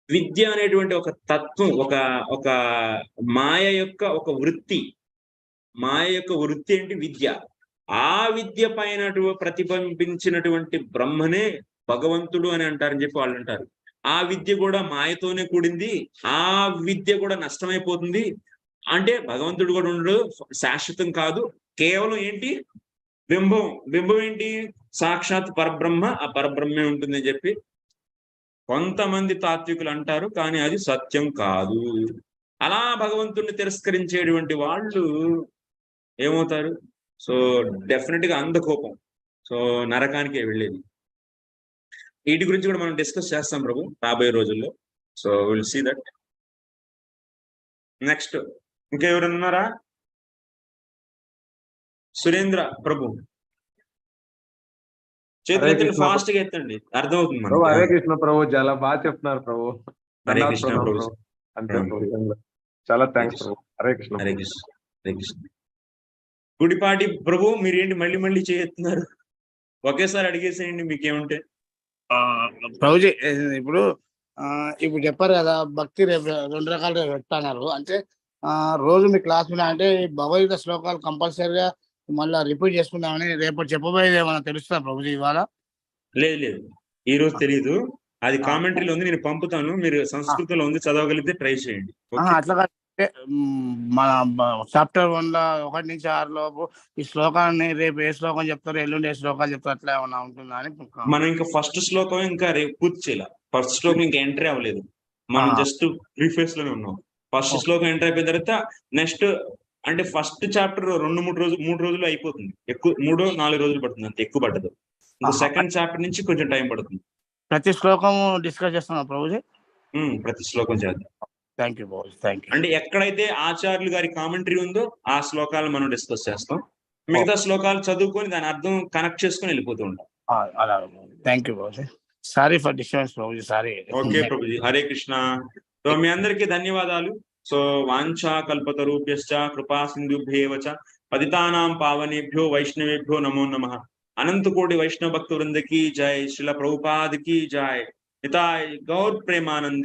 విద్య అనేటువంటి ఒక తత్వం, ఒక మాయ యొక్క ఒక వృత్తి. మాయ యొక్క వృత్తి ఏంటి? విద్య. ఆ విద్య పైన ప్రతిబింబించినటువంటి బ్రహ్మనే భగవంతుడు అని అంటారని చెప్పి వాళ్ళు అంటారు. ఆ విద్య కూడా మాయతోనే కూడింది, ఆ విద్య కూడా నష్టమైపోతుంది. అంటే భగవంతుడు కూడా ఉండడు, శాశ్వతం కాదు, కేవలం ఏంటి? బింబం. బింబం ఏంటి? సాక్షాత్ పరబ్రహ్మ, ఆ పరబ్రహ్మే ఉంటుందని చెప్పి కొంతమంది తాత్వికులు అంటారు. కానీ అది సత్యం కాదు. అలా భగవంతుడిని తిరస్కరించేటువంటి వాళ్ళు ఏమవుతారు? సో డెఫినెట్ గా అంధకోపం, సో నరకానికే వెళ్ళేది. వీటి గురించి కూడా మనం డిస్కస్ చేస్తాం ప్రభు రాబోయే రోజుల్లో. So will see that. Next ఇంకెవరు ఉన్నారా? సురేంద్ర ప్రభు చేతులు ఫాస్ట్ గా ఎత్తండి, అర్థమవుతుంది మనకు. హరే కృష్ణ ప్రభు, చాలా బాగా చెప్తున్నారు ప్రభు. హరే కృష్ణ ప్రభు. అంతే చాలా థ్యాంక్స్ ప్రభు. హరే కృష్ణ. హరే కృష్ణ. హరే కృష్ణ. గుడిపాటి ప్రభు మీరేంటి మళ్ళీ మళ్ళీ చేస్తున్నారు? ఒకేసారి అడిగేసేయండి మీకేముంటే. ప్రభుజీ ఇప్పుడు చెప్పారు కదా, భక్తి రేపు 2 రకాలుగా పెడతాన్నారు. అంటే రోజు మీ క్లాస్ మీద అంటే భగవద్గీత శ్లోకాలు కంపల్సరీగా మళ్ళీ రిపీట్ చేసుకుందామని రేపు చెప్పబోయేది ఏమైనా తెలుస్తుందా ప్రభుజీ ఇవాళ? లేదు లేదు, ఈ రోజు తెలియదు, అది కామెంటరీలో ఉంది, నేను పంపుతాను, మీరు సంస్కృతంలో ఉంది చదవగలిగితే ట్రై చేయండి. అట్లా కాదంటే, మన చాప్టర్ 1 లో 1 నుంచి 6 లోపు ఈ శ్లోకాన్ని రేపు ఏ శ్లోకం చెప్తారు, ఎల్లుండి ఏ శ్లోకాలు చెప్తారు, అట్లా ఏమన్నా ఉంటుందా అని. మనం ఇంకా ఫస్ట్ శ్లోకం ఇంకా రేపు పూర్తి చేయాలి. ఫస్ట్ శ్లోకం ఇంకా ఎంట్రీ అవ్వలేదు, మనం జస్ట్ ప్రీఫేస్ లోనే ఉన్నాం. ఫస్ట్ శ్లోకం ఎంటర్ అయిపోయిన తర్వాత నెక్స్ట్ అంటే ఫస్ట్ చాప్టర్ 2-3 రోజులు అయిపోతుంది. ఎక్కువ 3-4 రోజులు పడుతుంది, అంత ఎక్కువ పట్టదు. ఇంకా సెకండ్ చాప్టర్ నుంచి కొంచెం టైం పడుతుంది. ప్రతి శ్లోకం డిస్కస్ చేస్తున్నాం ప్రభుజీ. ప్రతి శ్లోకం చేద్దాం. Thank you Babu, thank you. అంటే ఎక్కడైతే ఆచార్యులు గారి కామెంటరీ ఉందో ఆ శ్లోకాలు మనం డిస్కస్ చేస్తాం. మిగతా శ్లోకాలు చదువుకొని దాని అర్థం కనెక్ట్ చేసుకొని వెళ్ళిపోతూ ఉంటాం. అలా thank you Babu. Sorry for disturbance Prabhuji, sorry. Okay Prabhuji, Hare Krishna. So మీ అందరికీ ధన్యవాదాలు. సో వాంఛా కల్పతరుభ్యశ్చ కృపా సింధుభ్యేవ చ పతితానాం పావనేభ్యో వైష్ణవేభ్యో నమో నమః. అనంత కోటి వైష్ణవ భక్త వృందకి జై, శ్రీల ప్రభుపాద్ की जय, हिताय गौर प्रेमानंद।